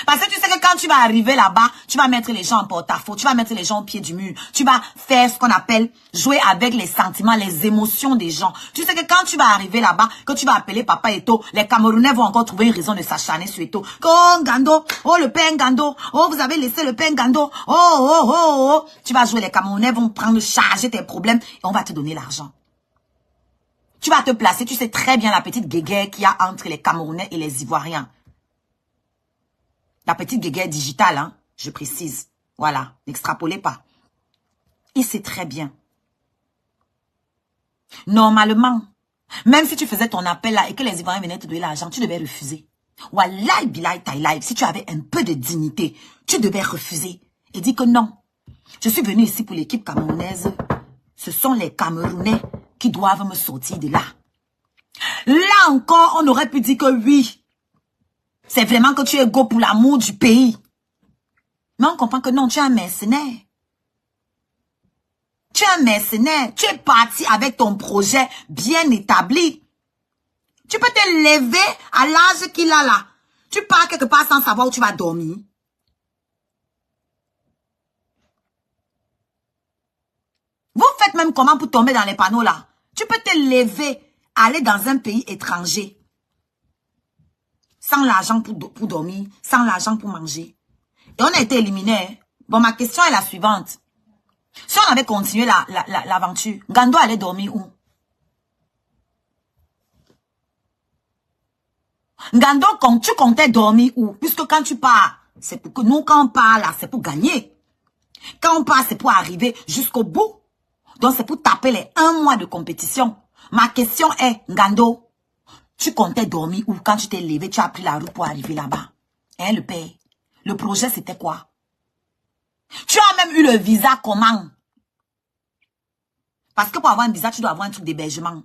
Parce que tu sais que quand tu vas arriver là-bas, tu vas mettre les gens en porte-à-faux, tu vas mettre les gens au pied du mur, tu vas faire ce qu'on appelle jouer avec les sentiments, les émotions des gens. Tu sais que quand tu vas arriver là-bas, que tu vas appeler Papa Eto, les Camerounais vont encore trouver une raison de s'acharner sur Eto. Oh Ngando, oh le père Ngando, oh vous avez laissé le père Ngando, oh. Tu vas jouer, les Camerounais vont prendre, charger tes problèmes et on va te donner l'argent. Tu vas te placer, tu sais très bien la petite guéguerre qu'il y a entre les Camerounais et les Ivoiriens. La petite guéguerre digitale, hein, je précise. Voilà, n'extrapolez pas. Il sait très bien. Normalement, même si tu faisais ton appel là et que les Ivoiriens venaient te donner l'argent, tu devais refuser. Wallahi billahi taïlaï, si tu avais un peu de dignité, tu devais refuser et dire que non. Je suis venu ici pour l'équipe camerounaise. Ce sont les Camerounais qui doivent me sortir de là. Là encore, on aurait pu dire que oui. C'est vraiment que tu es go pour l'amour du pays. Mais on comprend que non, tu es un mercenaire. Tu es un mercenaire. Tu es parti avec ton projet bien établi. Tu peux te lever à l'âge qu'il a là. Tu pars quelque part sans savoir où tu vas dormir. Vous faites même comment pour tomber dans les panneaux là? Tu peux te lever, aller dans un pays étranger. Sans l'argent pour dormir, sans l'argent pour manger. Et on a été éliminés. Bon, ma question est la suivante. Si on avait continué l'aventure, Ngando allait dormir où? Ngando, tu comptais dormir où? Puisque quand tu pars, c'est pour que nous, quand on part là, c'est pour gagner. Quand on part, c'est pour arriver jusqu'au bout. Donc, c'est pour taper les 1 mois de compétition. Ma question est, Ngando, tu comptais dormir où? Quand tu t'es levé, tu as pris la route pour arriver là-bas. Hein, le père? Le projet, c'était quoi? Tu as même eu le visa comment? Parce que pour avoir un visa, tu dois avoir un truc d'hébergement.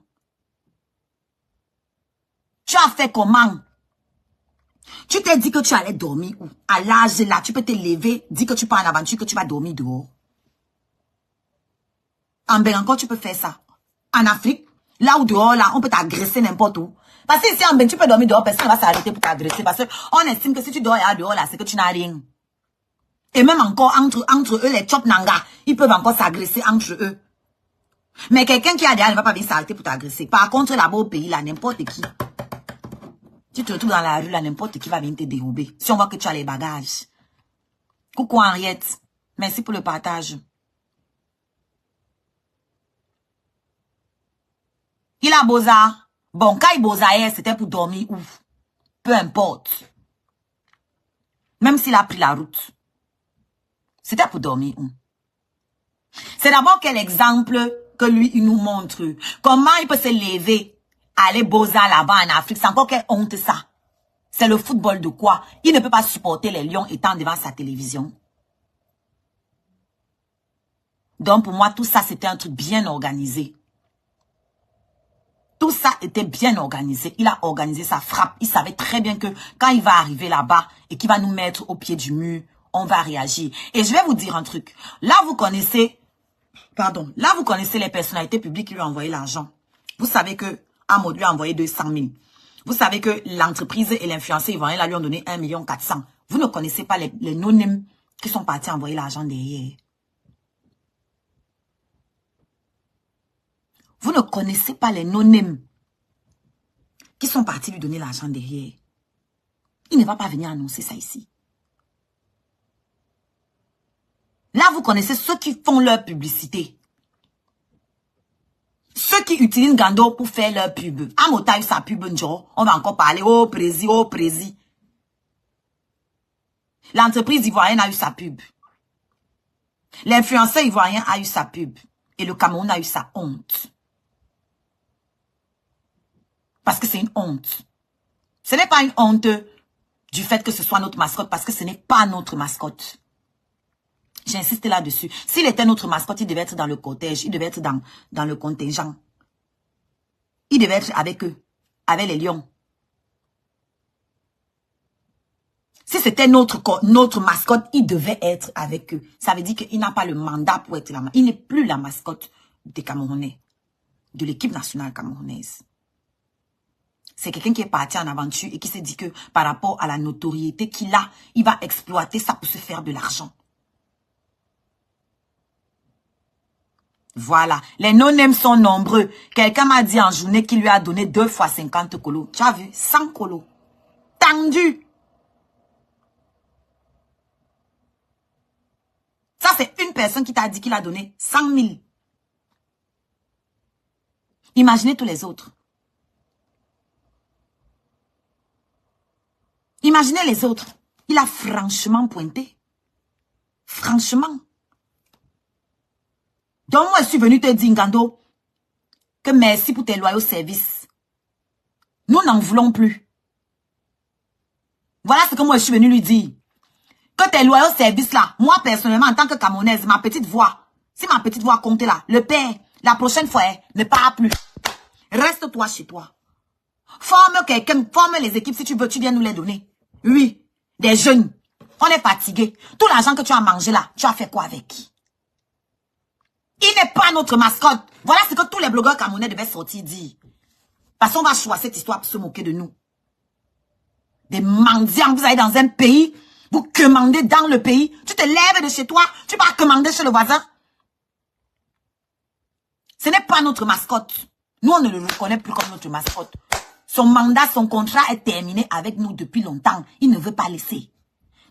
Tu as fait comment? Tu t'es dit que tu allais dormir où? À l'âge là, tu peux te lever, dire que tu pars en aventure, que tu vas dormir dehors. En Bénin, tu peux faire ça. En Afrique, là où dehors, là, on peut t'agresser n'importe où. Parce que ici en Bénin, tu peux dormir dehors, personne ne va s'arrêter pour t'agresser. Parce qu'on estime que si tu dors dehors, là, c'est que tu n'as rien. Et même encore, entre eux, les Chop Nanga, ils peuvent encore s'agresser entre eux. Mais quelqu'un qui a derrière ne va pas venir s'arrêter pour t'agresser. Par contre, là-bas au pays, là, n'importe qui. Tu te retrouves dans la rue, là, n'importe qui va venir te dérober. Si on voit que tu as les bagages. Coucou Henriette. Merci pour le partage. Il a Boza. Bon, quand il bosaillait, c'était pour dormir où? Peu importe. Même s'il a pris la route. C'était pour dormir où? C'est d'abord quel exemple que lui, il nous montre. Comment il peut se lever, aller bosa là-bas en Afrique. C'est encore quelle honte ça? C'est le football de quoi? Il ne peut pas supporter les lions étant devant sa télévision. Donc pour moi, tout ça, c'était un truc bien organisé. Tout ça était bien organisé. Il a organisé sa frappe. Il savait très bien que quand il va arriver là-bas et qu'il va nous mettre au pied du mur, on va réagir. Et je vais vous dire un truc. Là, vous connaissez les personnalités publiques qui lui ont envoyé l'argent. Vous savez que Amod lui a envoyé 200 000. Vous savez que l'entreprise et l'influenceur ivoirien là lui ont donné 1 400 000. Vous ne connaissez pas les non-name qui sont partis envoyer l'argent derrière. Vous ne connaissez pas les non-name qui sont partis lui donner l'argent derrière. Il ne va pas venir annoncer ça ici. Là, vous connaissez ceux qui font leur publicité. Ceux qui utilisent Ngando pour faire leur pub. Amota a eu sa pub, on va encore parler. Oh, prési, oh, prési. L'entreprise ivoirienne a eu sa pub. L'influenceur ivoirien a eu sa pub. Et le Cameroun a eu sa honte. Parce que c'est une honte. Ce n'est pas une honte du fait que ce soit notre mascotte, parce que ce n'est pas notre mascotte. J'insiste là-dessus. S'il était notre mascotte, il devait être dans le cortège, il devait être dans le contingent. Il devait être avec eux, avec les lions. Si c'était notre mascotte, il devait être avec eux. Ça veut dire qu'il n'a pas le mandat pour être la mascotte. Il n'est plus la mascotte des Camerounais, de l'équipe nationale camerounaise. C'est quelqu'un qui est parti en aventure et qui s'est dit que par rapport à la notoriété qu'il a, il va exploiter ça pour se faire de l'argent. Voilà. Les non-name sont nombreux. Quelqu'un m'a dit en journée qu'il lui a donné 2 fois 50 colos. Tu as vu? 100 colos. Tendu. Ça, c'est une personne qui t'a dit qu'il a donné 100 000. Imaginez tous les autres. Imaginez les autres. Il a franchement pointé. Franchement. Donc moi, je suis venu te dire, Ngando, que merci pour tes loyaux services. Nous n'en voulons plus. Voilà ce que moi, je suis venu lui dire. Que tes loyaux services là, moi, personnellement, en tant que Camerounaise, ma petite voix, si ma petite voix compte là, le père, la prochaine fois, ne part plus. Reste-toi chez toi. Forme quelqu'un, forme les équipes si tu veux, tu viens nous les donner. Oui, des jeunes. On est fatigué. Tout l'argent que tu as mangé là, tu as fait quoi avec? Il n'est pas notre mascotte. Voilà ce que tous les blogueurs camerounais devaient sortir dire. Parce qu'on va choisir cette histoire pour se moquer de nous. Des mendiants, vous allez dans un pays, vous commandez dans le pays, tu te lèves de chez toi, tu vas commander chez le voisin. Ce n'est pas notre mascotte. Nous, on ne le reconnaît plus comme notre mascotte. Son mandat, son contrat est terminé avec nous depuis longtemps. Il ne veut pas laisser.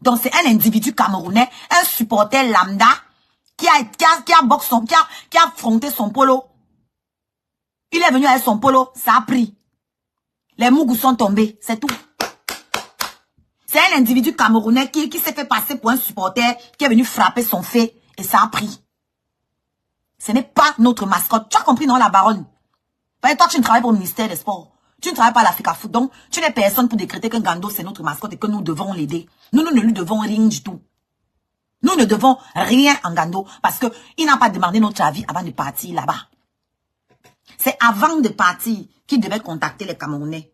Donc, c'est un individu camerounais, un supporter lambda, qui a affronté son polo. Il est venu avec son polo, ça a pris. Les mougous sont tombés, c'est tout. C'est un individu camerounais qui s'est fait passer pour un supporter, qui est venu frapper son fait, et ça a pris. Ce n'est pas notre mascotte. Tu as compris, non, la baronne? Toi, tu ne travailles pas au ministère des Sports. Tu ne travailles pas à l'Africa Foot. Donc, tu n'es personne pour décréter que Ngando, c'est notre mascotte et que nous devons l'aider. Nous ne lui devons rien du tout. Nous ne devons rien à Ngando parce que il n'a pas demandé notre avis avant de partir là-bas. C'est avant de partir qu'il devait contacter les Camerounais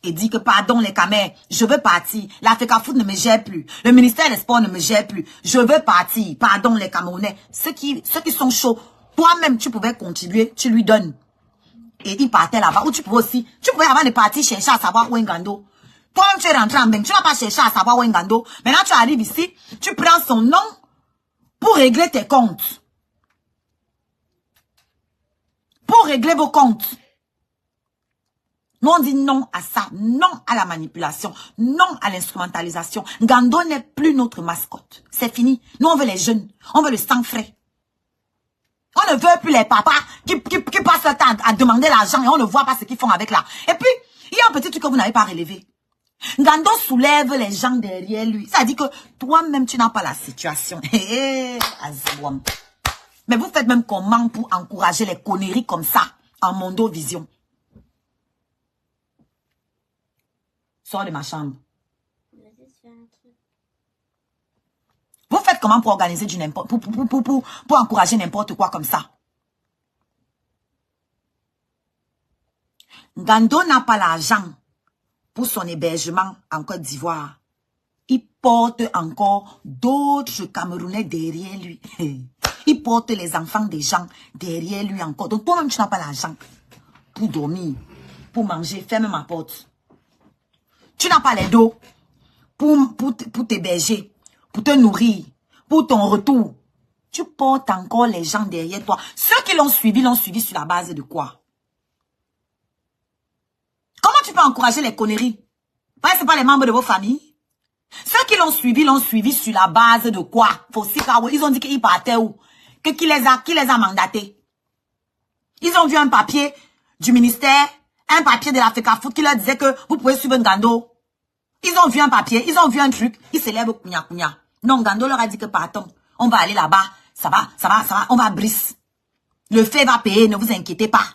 et dire que pardon les Camers, je veux partir. L'Africa Foot ne me gère plus. Le ministère des Sports ne me gère plus. Je veux partir. Pardon les Camerounais. Ceux qui sont chauds, toi-même tu pouvais contribuer, tu lui donnes. Et il partait là-bas. Ou tu pouvais avant de partir chercher à savoir où est Ngando. Toi, tu es rentré en banque, tu n'as pas cherché à savoir où est Ngando. Maintenant, tu arrives ici, tu prends son nom pour régler tes comptes. Pour régler vos comptes. Nous, on dit non à ça, non à la manipulation, non à l'instrumentalisation. Ngando n'est plus notre mascotte. C'est fini. Nous, on veut les jeunes. On veut le sang frais. On ne veut plus les papas qui passent leur temps à demander l'argent et on ne voit pas ce qu'ils font avec là. Et puis, il y a un petit truc que vous n'avez pas relevé. Ngando soulève les gens derrière lui. Ça dit que toi-même, tu n'as pas la situation. Mais vous faites même comment pour encourager les conneries comme ça en Mondo Vision? Sors de ma chambre. Vous faites comment pour organiser du n'importe, pour encourager n'importe quoi comme ça? Ngando n'a pas l'argent pour son hébergement en Côte d'Ivoire. Il porte encore d'autres Camerounais derrière lui. Il porte les enfants des gens derrière lui encore. Donc toi-même, tu n'as pas l'argent pour dormir, pour manger. Ferme ma porte. Tu n'as pas les dos pour t'héberger, pour te nourrir, pour ton retour. Tu portes encore les gens derrière toi. Ceux qui l'ont suivi sur la base de quoi? Comment tu peux encourager les conneries? Parce que ce pas les membres de vos familles. Ceux qui l'ont suivi sur la base de quoi? Ils ont dit qu'ils partaient où? Qui les a mandatés? Ils ont vu un papier du ministère, un papier de la FECAFOOT qui leur disait que vous pouvez suivre Ngando. Ils ont vu un papier, ils ont vu un truc, ils s'élèvent au kounya. Non, Ngando leur a dit que partons. On va aller là-bas, ça va, on va briser. Le fait va payer, ne vous inquiétez pas.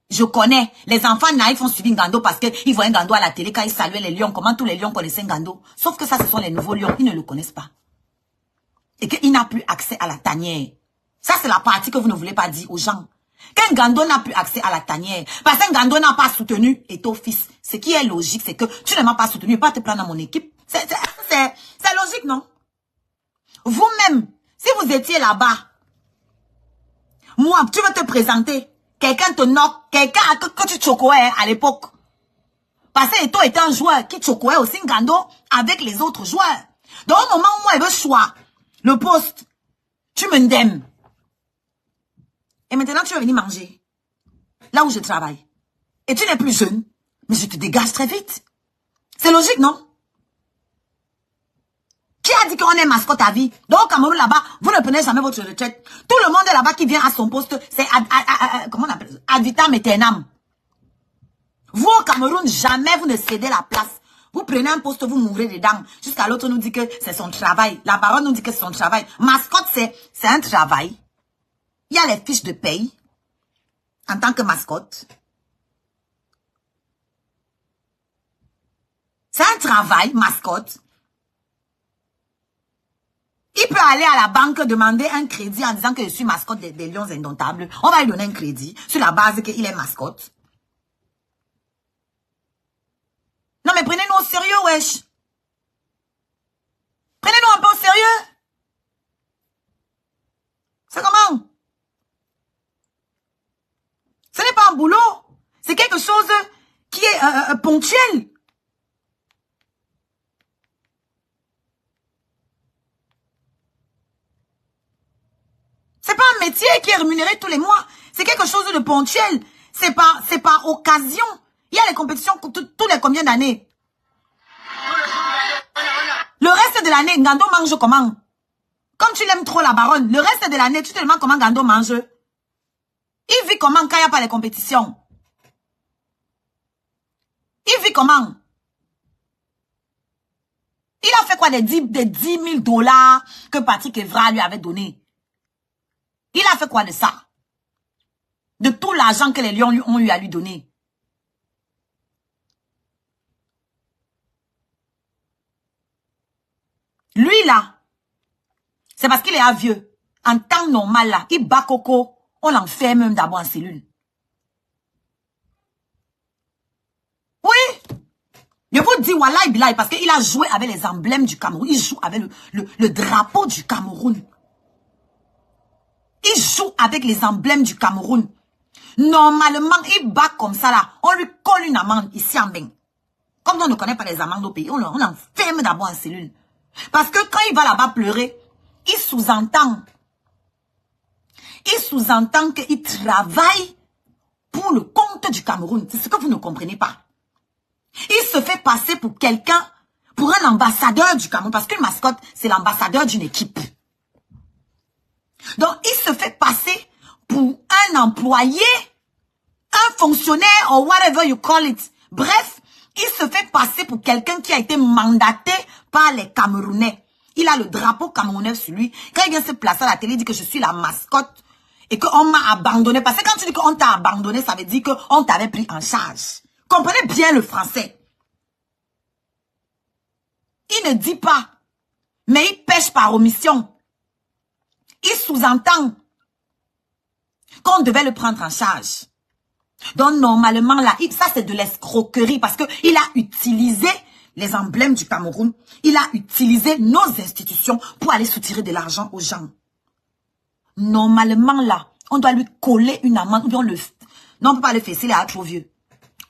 Je connais, les enfants naïfs ont suivi Ngando parce qu'ils voyaient Ngando à la télé quand ils saluaient les lions, comment tous les lions connaissaient Ngando. Sauf que ça, ce sont les nouveaux lions, ils ne le connaissent pas. Et qu'il n'a plus accès à la tanière. Ça, c'est la partie que vous ne voulez pas dire aux gens. Quand Ngando n'a plus accès à la tanière, parce que Ngando n'a pas soutenu Eto fils, ce qui est logique, c'est que tu ne m'as pas soutenu, pas te prendre dans mon équipe. C'est logique, non? Vous-même, si vous étiez là-bas, moi, tu veux te présenter, quelqu'un te knock, quelqu'un que tu chocoais à l'époque. Parce que Eto était un joueur qui chocoait aussi Ngando avec les autres joueurs. Donc, au moment où moi, il veut choisir le poste, tu me ndèmes. Et maintenant, tu vas venir manger. Là où je travaille. Et tu n'es plus jeune. Mais je te dégage très vite. C'est logique, non? Qui a dit qu'on est mascotte à vie? Donc, au Cameroun, là-bas, vous ne prenez jamais votre retraite. Tout le monde est là-bas qui vient à son poste. C'est, comment on appelle ça? Ad vitam aeternam. Vous, au Cameroun, jamais vous ne cédez la place. Vous prenez un poste, vous mourrez dedans. Jusqu'à l'autre nous dit que c'est son travail. La baronne nous dit que c'est son travail. Mascotte, c'est un travail. Il y a les fiches de paye en tant que mascotte. C'est un travail, mascotte. Il peut aller à la banque demander un crédit en disant que je suis mascotte des Lions Indomptables. On va lui donner un crédit sur la base qu'il est mascotte. Non mais prenez-nous au sérieux, wesh. Prenez-nous un peu au sérieux. C'est comment? Ce n'est pas un boulot. C'est quelque chose qui est ponctuel. C'est pas un métier qui est rémunéré tous les mois. C'est quelque chose de ponctuel. C'est pas occasion. Il y a les compétitions tous les combien d'années? Le reste de l'année, Ngando mange comment? Comme tu l'aimes trop la baronne, le reste de l'année, tu te demandes comment Ngando mange. Il vit comment quand il n'y a pas les compétitions? Il vit comment? Il a fait quoi des 10 000 dollars que Patrick Evra lui avait donné? Il a fait quoi de ça? De tout l'argent que les Lions ont eu à lui donner. Lui là, c'est parce qu'il est vieux. En temps normal là, il bat coco, on l'enferme même d'abord en cellule. Oui. Je vous dis wallahi billahi parce qu'il a joué avec les emblèmes du Cameroun. Il joue avec le drapeau du Cameroun. Il joue avec les emblèmes du Cameroun. Normalement, il bat comme ça là. On lui colle une amende ici en Beng. Comme on ne connaît pas les amendes au pays, on l'enferme d'abord en cellule. Parce que quand il va là-bas pleurer, il sous-entend qu'il travaille pour le compte du Cameroun. C'est ce que vous ne comprenez pas. Il se fait passer pour quelqu'un, pour un ambassadeur du Cameroun. Parce qu'une mascotte, c'est l'ambassadeur d'une équipe. Donc, il se fait passer pour un employé, un fonctionnaire, or whatever you call it. Bref, il se fait passer pour quelqu'un qui a été mandaté par les Camerounais. Il a le drapeau camerounais sur lui. Quand il vient se placer à la télé, il dit que je suis la mascotte et qu'on m'a abandonné. Parce que quand tu dis qu'on t'a abandonné, ça veut dire qu'on t'avait pris en charge. Comprenez bien le français. Il ne dit pas, mais il pêche par omission. Il sous-entend qu'on devait le prendre en charge. Donc, normalement, là, ça, c'est de l'escroquerie parce qu'il a utilisé les emblèmes du Cameroun. Il a utilisé nos institutions pour aller soutirer de l'argent aux gens. Normalement, là, on doit lui coller une amende. Ou bien non, on ne peut pas le fesser, il est trop vieux.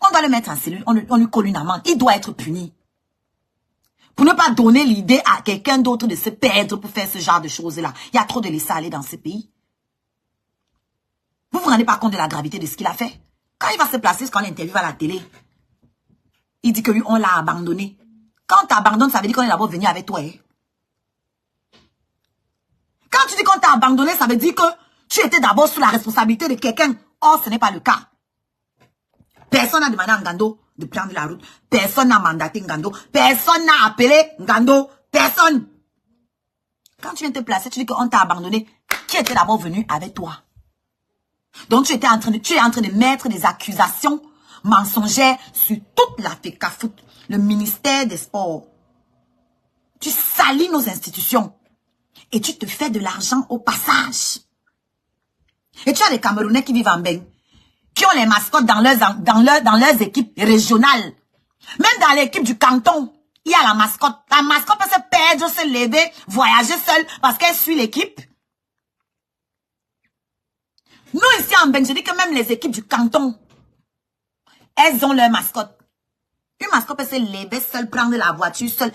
On doit le mettre en cellule, on lui colle une amende. Il doit être puni. Pour ne pas donner l'idée à quelqu'un d'autre de se perdre pour faire ce genre de choses-là. Il y a trop de laisser aller dans ce pays. Vous vous rendez pas compte de la gravité de ce qu'il a fait? Quand il va se placer, quand l'interview à la télé, il dit que lui, on l'a abandonné. Quand tu abandonnes, ça veut dire qu'on est d'abord venu avec toi. Hein? Quand tu dis qu'on t'a abandonné, ça veut dire que tu étais d'abord sous la responsabilité de quelqu'un. Or, ce n'est pas le cas. Personne n'a demandé à Ngando de prendre la route. Personne n'a mandaté Ngando. Personne n'a appelé Ngando. Personne. Quand tu viens te placer, tu dis qu'on t'a abandonné. Qui était d'abord venu avec toi? Donc, tu es en train de mettre des accusations mensongères sur toute la FECAFOOT, le ministère des Sports. Tu salis nos institutions. Et tu te fais de l'argent au passage. Et tu as des Camerounais qui vivent en Beng, qui ont les mascottes dans leurs équipes régionales. Même dans l'équipe du canton, il y a la mascotte. La mascotte peut se perdre, se lever, voyager seule parce qu'elle suit l'équipe. Nous, ici en Beng, je dis que même les équipes du canton, elles ont leur mascotte. Une mascotte peut se lever seule, prendre la voiture seule.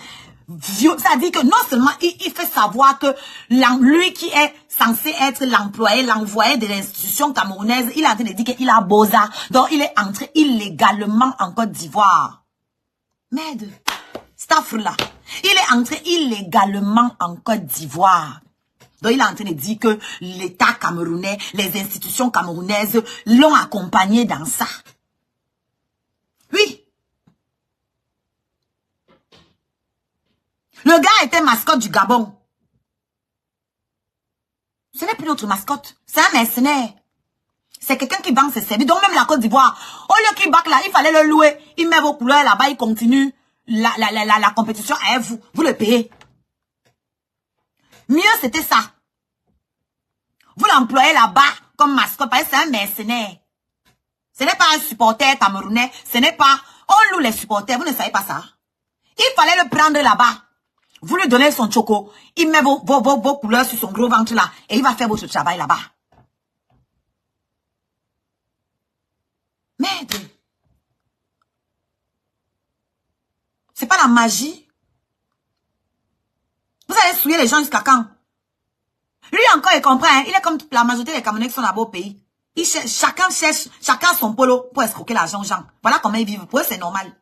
Ça dit que non seulement il fait savoir que lui qui est censé être l'employé, l'envoyé de l'institution camerounaise, il est en train de dire qu'il a Boza. Donc il est entré illégalement en Côte d'Ivoire. Merde. Staffrela. Il est entré illégalement en Côte d'Ivoire. Donc il est en train de dire que l'État camerounais, les institutions camerounaises l'ont accompagné dans ça. Oui. Le gars était mascotte du Gabon. Ce n'est plus notre mascotte. C'est un mercenaire. C'est quelqu'un qui vend ses services. Donc même la Côte d'Ivoire, au lieu qu'il back là, il fallait le louer. Il met vos couleurs là-bas, il continue la compétition avec vous. Vous le payez. Mieux c'était ça. Vous l'employez là-bas comme mascotte parce que c'est un mercenaire. Ce n'est pas un supporter camerounais. Ce n'est pas... On loue les supporters. Vous ne savez pas ça. Il fallait le prendre là-bas. Vous lui donnez son choco, il met vos couleurs sur son gros ventre là, et il va faire votre travail là-bas. Merde. C'est pas la magie. Vous allez souiller les gens jusqu'à quand? Lui encore, il comprend, hein? Il est comme la majorité des Camerounais qui sont là-bas au pays. Chacun son polo pour escroquer l'argent aux gens. Voilà comment ils vivent. Pour eux, c'est normal.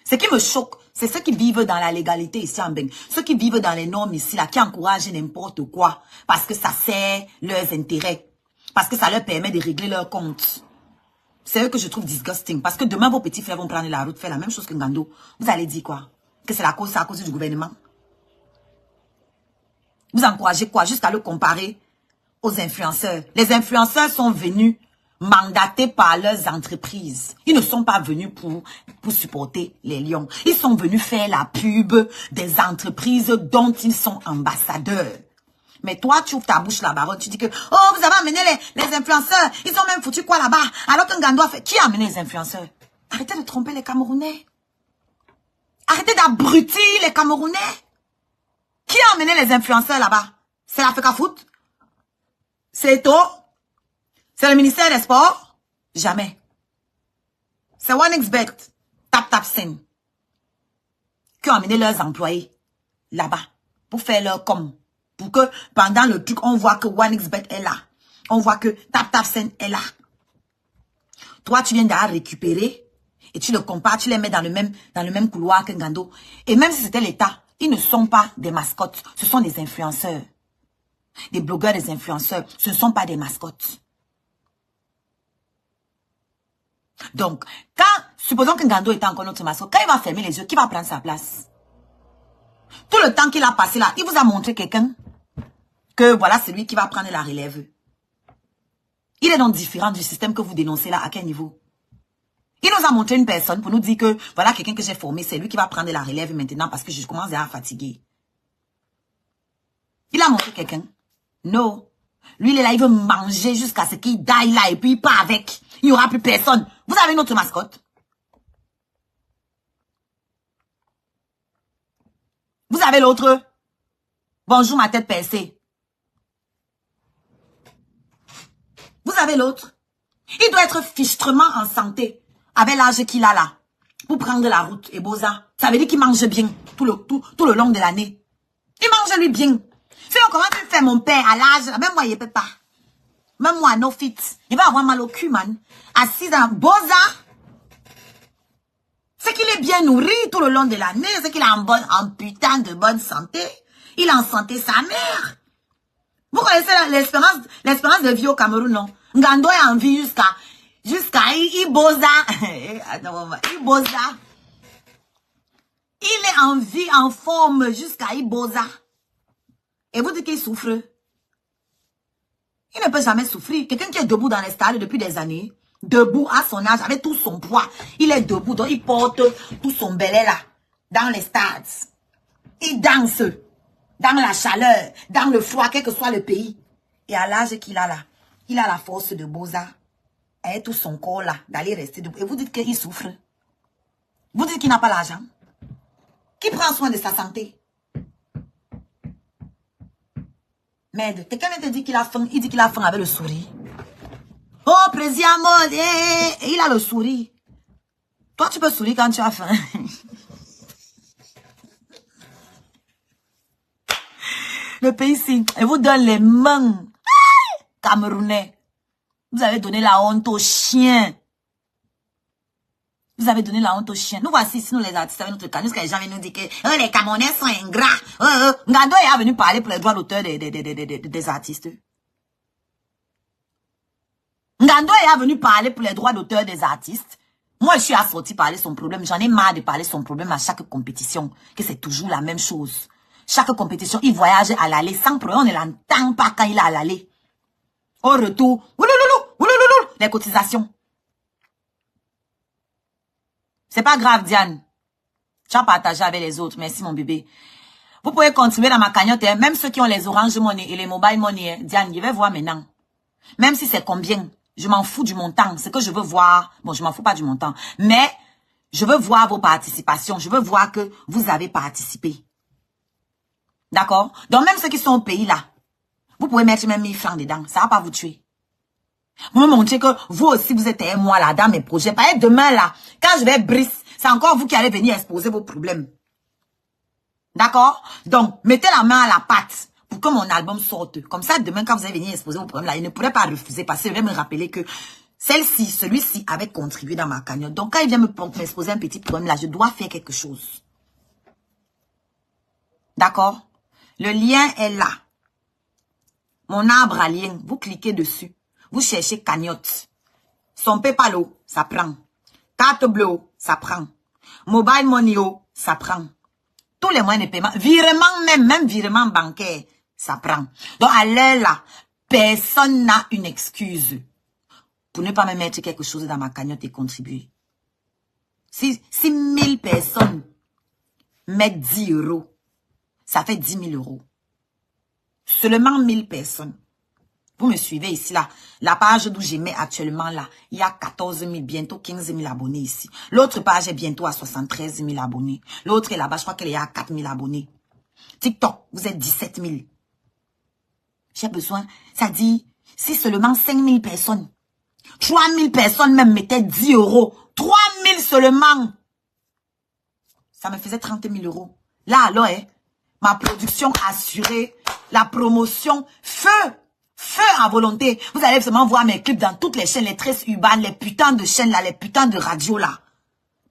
Ce qui me choque, c'est ceux qui vivent dans la légalité ici en Beng. Ceux qui vivent dans les normes ici, là, qui encouragent n'importe quoi. Parce que ça sert leurs intérêts. Parce que ça leur permet de régler leurs comptes. C'est eux que je trouve disgusting. Parce que demain, vos petits frères vont prendre la route, faire la même chose que Ngando. Vous allez dire quoi? Que c'est à cause du gouvernement? Vous encouragez quoi? Jusqu'à le comparer aux influenceurs. Les influenceurs sont venus mandatés par leurs entreprises. Ils ne sont pas venus pour supporter les lions. Ils sont venus faire la pub des entreprises dont ils sont ambassadeurs. Mais toi, tu ouvres ta bouche là-bas, tu dis que, oh, vous avez amené les influenceurs. Ils ont même foutu quoi là-bas? Alors que Ngando a fait... Qui a amené les influenceurs? Arrêtez de tromper les Camerounais. Arrêtez d'abrutir les Camerounais. Qui a amené les influenceurs là-bas? C'est la FECAFOOT? C'est Eto? C'est le ministère des Sports? Jamais. C'est OneXBet, TapTapSend, qui ont amené leurs employés là-bas pour faire leur com. Pour que pendant le truc, on voit que OneXBet est là. On voit que TapTapSend est là. Toi, tu viens d'aller récupérer et tu le compares, tu les mets dans le même couloir que Ngando. Et même si c'était l'État, ils ne sont pas des mascottes, ce sont des influenceurs. Des blogueurs, des influenceurs, ce ne sont pas des mascottes. Donc, supposons que Ngando était encore notre mascotte, quand il va fermer les yeux, qui va prendre sa place? Tout le temps qu'il a passé là, il vous a montré quelqu'un que voilà, c'est lui qui va prendre la relève. Il est donc différent du système que vous dénoncez là, à quel niveau? Il nous a montré une personne pour nous dire que voilà, quelqu'un que j'ai formé, c'est lui qui va prendre la relève maintenant parce que je commence à fatiguer. Il a montré quelqu'un? Non. Lui, il est là, il veut manger jusqu'à ce qu'il die là et puis il part avec. Il n'y aura plus personne. Vous avez une autre mascotte? Vous avez l'autre? Bonjour ma tête percée. Vous avez l'autre? Il doit être fichtrement en santé avec l'âge qu'il a là pour prendre la route. Et Boza, ça veut dire qu'il mange bien tout le long de l'année. Il mange lui bien. Sinon, comment tu fais mon père à l'âge? Même moi, il ne peut pas. Même moi, no fit. Il va avoir mal au cul, man. Assis dans Boza. C'est qu'il est bien nourri tout le long de l'année. C'est qu'il est en putain de bonne santé. Il est en santé sa mère. Vous connaissez l'espérance de vie au Cameroun, non? Ngando est en vie jusqu'à Iboza. Iboza. Il est en vie, en forme jusqu'à Iboza. Et vous dites qu'il souffre. Il ne peut jamais souffrir. Quelqu'un qui est debout dans les stades depuis des années, debout à son âge, avec tout son poids, il est debout, donc il porte tout son belé là, dans les stades. Il danse, dans la chaleur, dans le froid, quel que soit le pays. Et à l'âge qu'il a là, il a la force de Boza, et tout son corps là, d'aller rester debout. Et vous dites qu'il souffre. Vous dites qu'il n'a pas l'argent. Qui prend soin de sa santé? Merde, quelqu'un vient te dire qu'il a faim, il dit qu'il a faim avec le sourire. Oh, président mode, et il a le sourire. Toi, tu peux sourire quand tu as faim. Le pays ici, il vous donne les mains. Camerounais. Vous avez donné la honte aux chiens. Vous avez donné la honte aux chiens. Nous voici ici, nous les artistes, avec notre canal, parce que les gens viennent nous dire que les Camerounais sont ingrats. Ngando est venu parler pour les droits d'auteur des artistes. Ngando est venu parler pour les droits d'auteur des artistes. Moi, je suis assorti parler son problème. J'en ai marre de parler son problème à chaque compétition. Que c'est toujours la même chose. Chaque compétition, il voyage à l'aller sans problème. On ne l'entend pas quand il est à l'aller. Au retour, les cotisations. C'est pas grave, Diane. Tu as partagé avec les autres. Merci, mon bébé. Vous pouvez contribuer dans ma cagnotte. Hein. Même ceux qui ont les Orange Money et les Mobile Money. Hein. Diane, je vais voir maintenant. Même si c'est combien. Je m'en fous du montant. Ce que je veux voir. Bon, je m'en fous pas du montant. Mais, je veux voir vos participations. Je veux voir que vous avez participé. D'accord? Donc, même ceux qui sont au pays là. Vous pouvez mettre même 1000 francs dedans. Ça va pas vous tuer. Vous me montrez que vous aussi, vous êtes moi là dans mes projets. Par exemple, demain là, quand je vais briser, c'est encore vous qui allez venir exposer vos problèmes. D'accord? Donc, mettez la main à la pâte pour que mon album sorte. Comme ça, demain, quand vous allez venir exposer vos problèmes là, il ne pourrait pas refuser parce qu'il va me rappeler que celui-ci avait contribué dans ma cagnotte. Donc, quand il vient m'exposer un petit problème là, je dois faire quelque chose. D'accord? Le lien est là. Mon arbre à lien, vous cliquez dessus. Vous cherchez cagnotte. Son PayPal, ça prend. Carte bleue, ça prend. Mobile Money, ça prend. Tous les moyens de paiement. Virement même virement bancaire, ça prend. Donc, à l'heure là, personne n'a une excuse pour ne pas me mettre quelque chose dans ma cagnotte et contribuer. Si 1000 personnes mettent 10 €, ça fait 10 000 €. Seulement 1000 personnes. Vous me suivez ici, là. La page d'où je mets actuellement, là, il y a 14 000, bientôt 15 000 abonnés ici. L'autre page est bientôt à 73 000 abonnés. L'autre est là-bas, je crois qu'elle est à 4 000 abonnés. TikTok, vous êtes 17 000. J'ai besoin, ça dit, si seulement 5 000 personnes, 3 000 personnes même mettaient 10 €, 3 000 seulement, ça me faisait 30 000 €. Là, alors, hein, ma production assurée, la promotion, feu à volonté. Vous allez seulement voir mes clips dans toutes les chaînes, les 13 urbaines, les putains de chaînes là, les putains de radios là.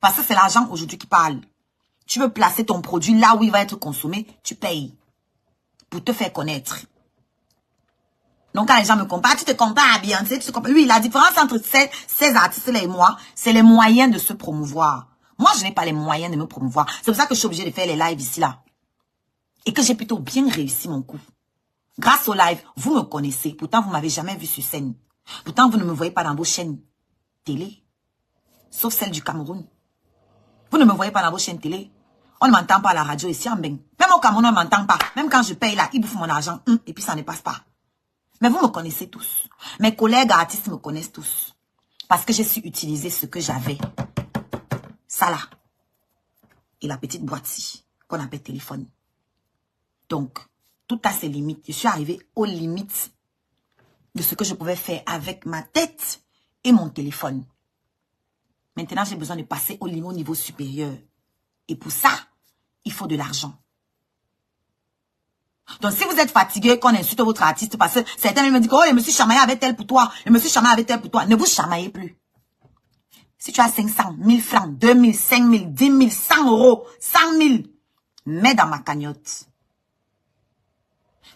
Parce que c'est l'argent aujourd'hui qui parle. Tu veux placer ton produit là où il va être consommé, tu payes. Pour te faire connaître. Donc quand les gens me comparent, tu te compares à Beyoncé, tu te compares. Oui, la différence entre ces artistes-là et moi, c'est les moyens de se promouvoir. Moi, je n'ai pas les moyens de me promouvoir. C'est pour ça que je suis obligée de faire les lives ici là. Et que j'ai plutôt bien réussi mon coup. Grâce au live, vous me connaissez. Pourtant, vous ne m'avez jamais vu sur scène. Pourtant, vous ne me voyez pas dans vos chaînes télé. Sauf celle du Cameroun. Vous ne me voyez pas dans vos chaînes télé. On ne m'entend pas à la radio ici en Beng. Même au Cameroun, on ne m'entend pas. Même quand je paye là, ils bouffent mon argent. Et puis ça ne passe pas. Mais vous me connaissez tous. Mes collègues artistes me connaissent tous. Parce que j'ai su utiliser ce que j'avais. Ça là. Et la petite boîte-ci, qu'on appelle téléphone. Donc, tout a ses limites. Je suis arrivée aux limites de ce que je pouvais faire avec ma tête et mon téléphone. Maintenant, j'ai besoin de passer au niveau supérieur. Et pour ça, il faut de l'argent. Donc, si vous êtes fatigué, qu'on insulte votre artiste, parce que certains me disent, oh, je me suis chamaillé avec tel pour toi, je me suis chamaillé avec tel pour toi. Ne vous chamaillez plus. Si tu as 500, 1000 francs, 2000, 5000, 10 000, 100 euros, 100 000, mets dans ma cagnotte.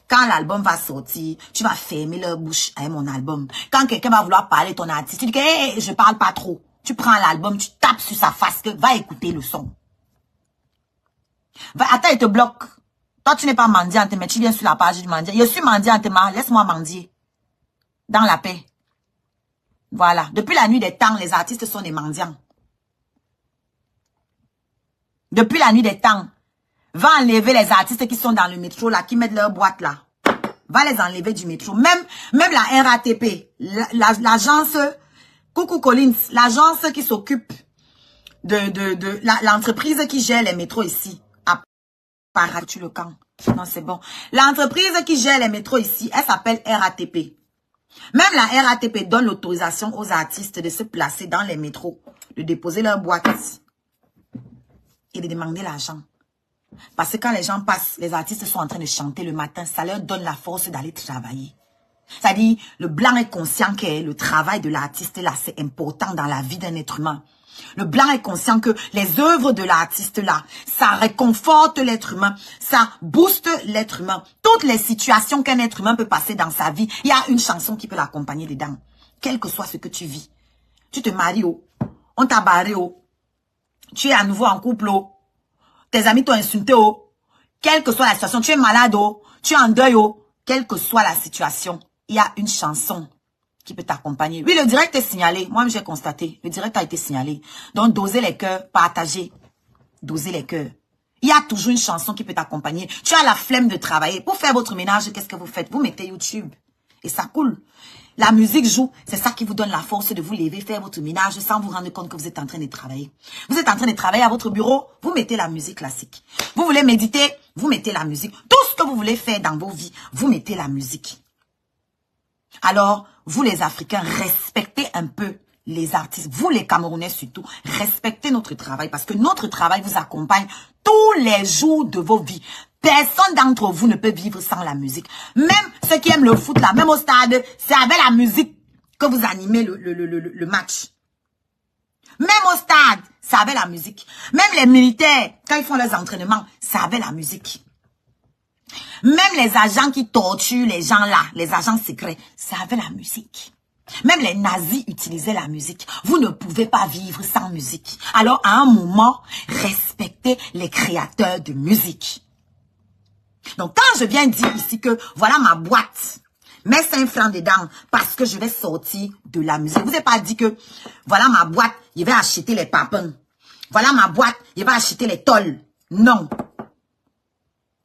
Quand l'album va sortir, tu vas fermer leur bouche avec mon album. Quand quelqu'un va vouloir parler de ton artiste, tu dis que hey, je parle pas trop. Tu prends l'album, tu tapes sur sa face, que va écouter le son. Attends, il te bloque. Toi, tu n'es pas mendiante, mais tu viens sur la page du mendiant. Je suis mendiante, laisse-moi mendier. Dans la paix. Voilà. Depuis la nuit des temps, les artistes sont des mendiants. Depuis la nuit des temps, va enlever les artistes qui sont dans le métro, là, qui mettent leur boîte, là. Va les enlever du métro. Même la RATP, l'agence, Coucou Collins, l'agence qui s'occupe de l'entreprise qui gère les métros ici. Tu le camp. Non, c'est bon. L'entreprise qui gère les métros ici, elle s'appelle RATP. Même la RATP donne l'autorisation aux artistes de se placer dans les métros, de déposer leur boîte et de demander l'argent. Parce que quand les gens passent, les artistes sont en train de chanter le matin, ça leur donne la force d'aller travailler. C'est-à-dire, le blanc est conscient que le travail de l'artiste là, c'est important dans la vie d'un être humain. Le blanc est conscient que les œuvres de l'artiste là, ça réconforte l'être humain, ça booste l'être humain. Toutes les situations qu'un être humain peut passer dans sa vie, il y a une chanson qui peut l'accompagner dedans. Quel que soit ce que tu vis. Tu te maries, oh, on t'a barré, oh, tu es à nouveau en couple, oh, tes amis t'ont insulté, oh, quelle que soit la situation, tu es malade, oh, tu es en deuil, oh, quelle que soit la situation, il y a une chanson qui peut t'accompagner. Oui, le direct est signalé. Moi, j'ai constaté. Le direct a été signalé. Donc, dosez les cœurs, partagez. Dosez les cœurs. Il y a toujours une chanson qui peut t'accompagner. Tu as la flemme de travailler. Pour faire votre ménage, qu'est-ce que vous faites? Vous mettez YouTube. Et ça coule. La musique joue. C'est ça qui vous donne la force de vous lever, faire votre ménage sans vous rendre compte que vous êtes en train de travailler. Vous êtes en train de travailler à votre bureau. Vous mettez la musique classique. Vous voulez méditer? Vous mettez la musique. Tout ce que vous voulez faire dans vos vies, vous mettez la musique. Alors, vous les Africains, respectez un peu les artistes. Vous les Camerounais surtout, respectez notre travail parce que notre travail vous accompagne tous les jours de vos vies. Personne d'entre vous ne peut vivre sans la musique. Même ceux qui aiment le foot là, même au stade, c'est avec la musique que vous animez le match. Même au stade, c'est avec la musique. Même les militaires, quand ils font leurs entraînements, c'est avec la musique. Même les agents qui torturent les gens là, les agents secrets, c'est avec la musique. Même les nazis utilisaient la musique. Vous ne pouvez pas vivre sans musique. Alors, à un moment, respectez les créateurs de musique. Donc, quand je viens dire ici que voilà ma boîte, mets 5 francs dedans parce que je vais sortir de la musique. Je vous ai pas dit que voilà ma boîte, je vais acheter les papins. Voilà ma boîte, je vais acheter les tolls. Non.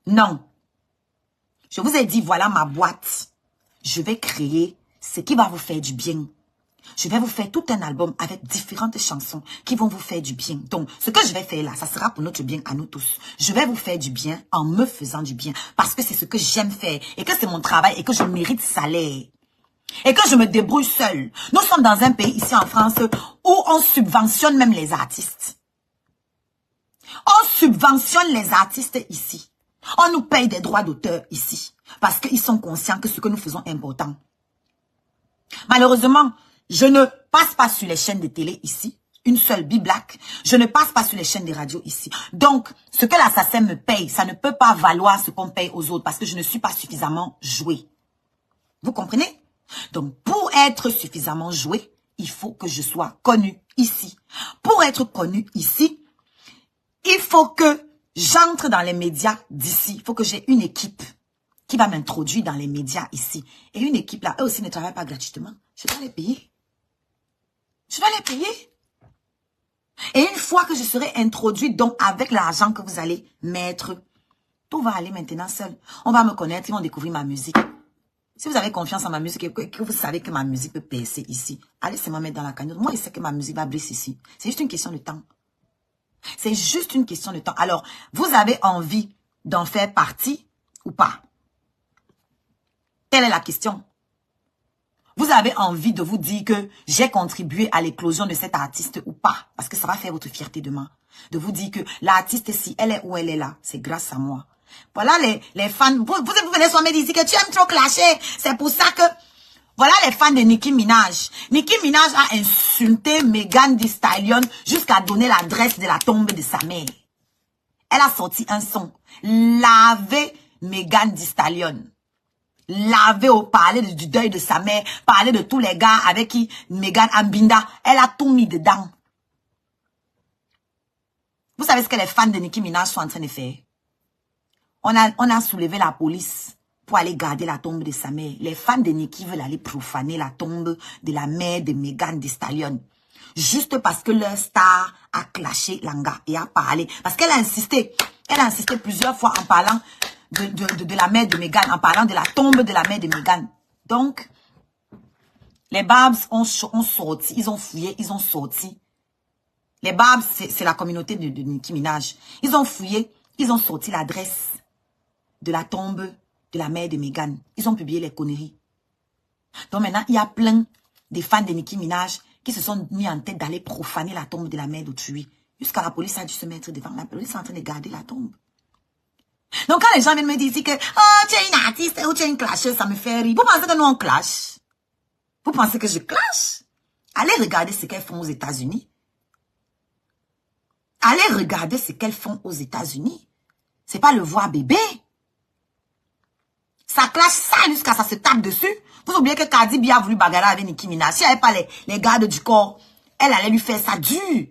Non. Je vous ai dit, voilà ma boîte. Je vais créer ce qui va vous faire du bien. Je vais vous faire tout un album avec différentes chansons qui vont vous faire du bien. Donc, ce que je vais faire là, ça sera pour notre bien à nous tous. Je vais vous faire du bien en me faisant du bien. Parce que c'est ce que j'aime faire. Et que c'est mon travail et que je mérite salaire. Et que je me débrouille seule. Nous sommes dans un pays ici en France où on subventionne même les artistes. On subventionne les artistes ici. On nous paye des droits d'auteur ici. Parce qu'ils sont conscients que ce que nous faisons est important. Malheureusement, je ne passe pas sur les chaînes de télé ici. Une seule Biblac. Je ne passe pas sur les chaînes de radio ici. Donc, ce que l'assassin me paye, ça ne peut pas valoir ce qu'on paye aux autres. Parce que je ne suis pas suffisamment joué. Vous comprenez? Donc, pour être suffisamment joué, il faut que je sois connu ici. Pour être connu ici, il faut que j'entre dans les médias d'ici. Il faut que j'ai une équipe qui va m'introduire dans les médias ici. Et une équipe là, eux aussi ne travaillent pas gratuitement. Je dois les payer. Je dois les payer. Et une fois que je serai introduite, donc avec l'argent que vous allez mettre, tout va aller maintenant seul. On va me connaître, ils vont découvrir ma musique. Si vous avez confiance en ma musique et que vous savez que ma musique peut percer ici, allez seulement mettre dans la cagnotte. Moi, je sais que ma musique va briser ici. C'est juste une question de temps. C'est juste une question de temps. Alors, vous avez envie d'en faire partie ou pas? Telle est la question. Vous avez envie de vous dire que j'ai contribué à l'éclosion de cet artiste ou pas? Parce que ça va faire votre fierté demain. De vous dire que l'artiste, si elle est où elle est là, c'est grâce à moi. Voilà les fans. Vous venez sur me dire que tu aimes trop clasher. C'est pour ça que... Voilà les fans de Nicki Minaj. Nicki Minaj a insulté Megan Thee Stallion jusqu'à donner l'adresse de la tombe de sa mère. Elle a sorti un son. Laver Megan Thee Stallion. Laver au parler du deuil de sa mère. Parler de tous les gars avec qui Megan Ambinda. Elle a tout mis dedans. Vous savez ce que les fans de Nicki Minaj sont en train de faire? On a soulevé la police pour aller garder la tombe de sa mère. Les fans de Nicki veulent aller profaner la tombe de la mère de Megan Thee Stallion. Juste parce que leur star a clashé Langa et a parlé. Parce qu'elle a insisté. Elle a insisté plusieurs fois en parlant de la mère de Megan. En parlant de la tombe de la mère de Megan. Donc, les Babs ont sorti. Ils ont fouillé. Ils ont sorti. Les Babs, c'est la communauté de Nicki Minaj. Ils ont fouillé. Ils ont sorti l'adresse de la tombe de la mère de Megan. Ils ont publié les conneries. Donc maintenant, il y a plein de fans de Nicki Minaj qui se sont mis en tête d'aller profaner la tombe de la mère d'autrui. Jusqu'à la police a dû se mettre devant. La police est en train de garder la tombe. Donc quand les gens viennent me dire que « Oh, tu es une artiste ou tu es une clasheuse », ça me fait rire. Vous pensez que nous on clash? Vous pensez que je clash? Allez regarder ce qu'elles font aux États-Unis. Allez regarder ce qu'elles font aux États-Unis. C'est pas le voir bébé. Ça clash ça jusqu'à ça se tape dessus. Vous oubliez que Cardi B a voulu bagarrer avec Nicki Minaj. Si elle n'avait pas les gardes du corps, elle allait lui faire ça dur.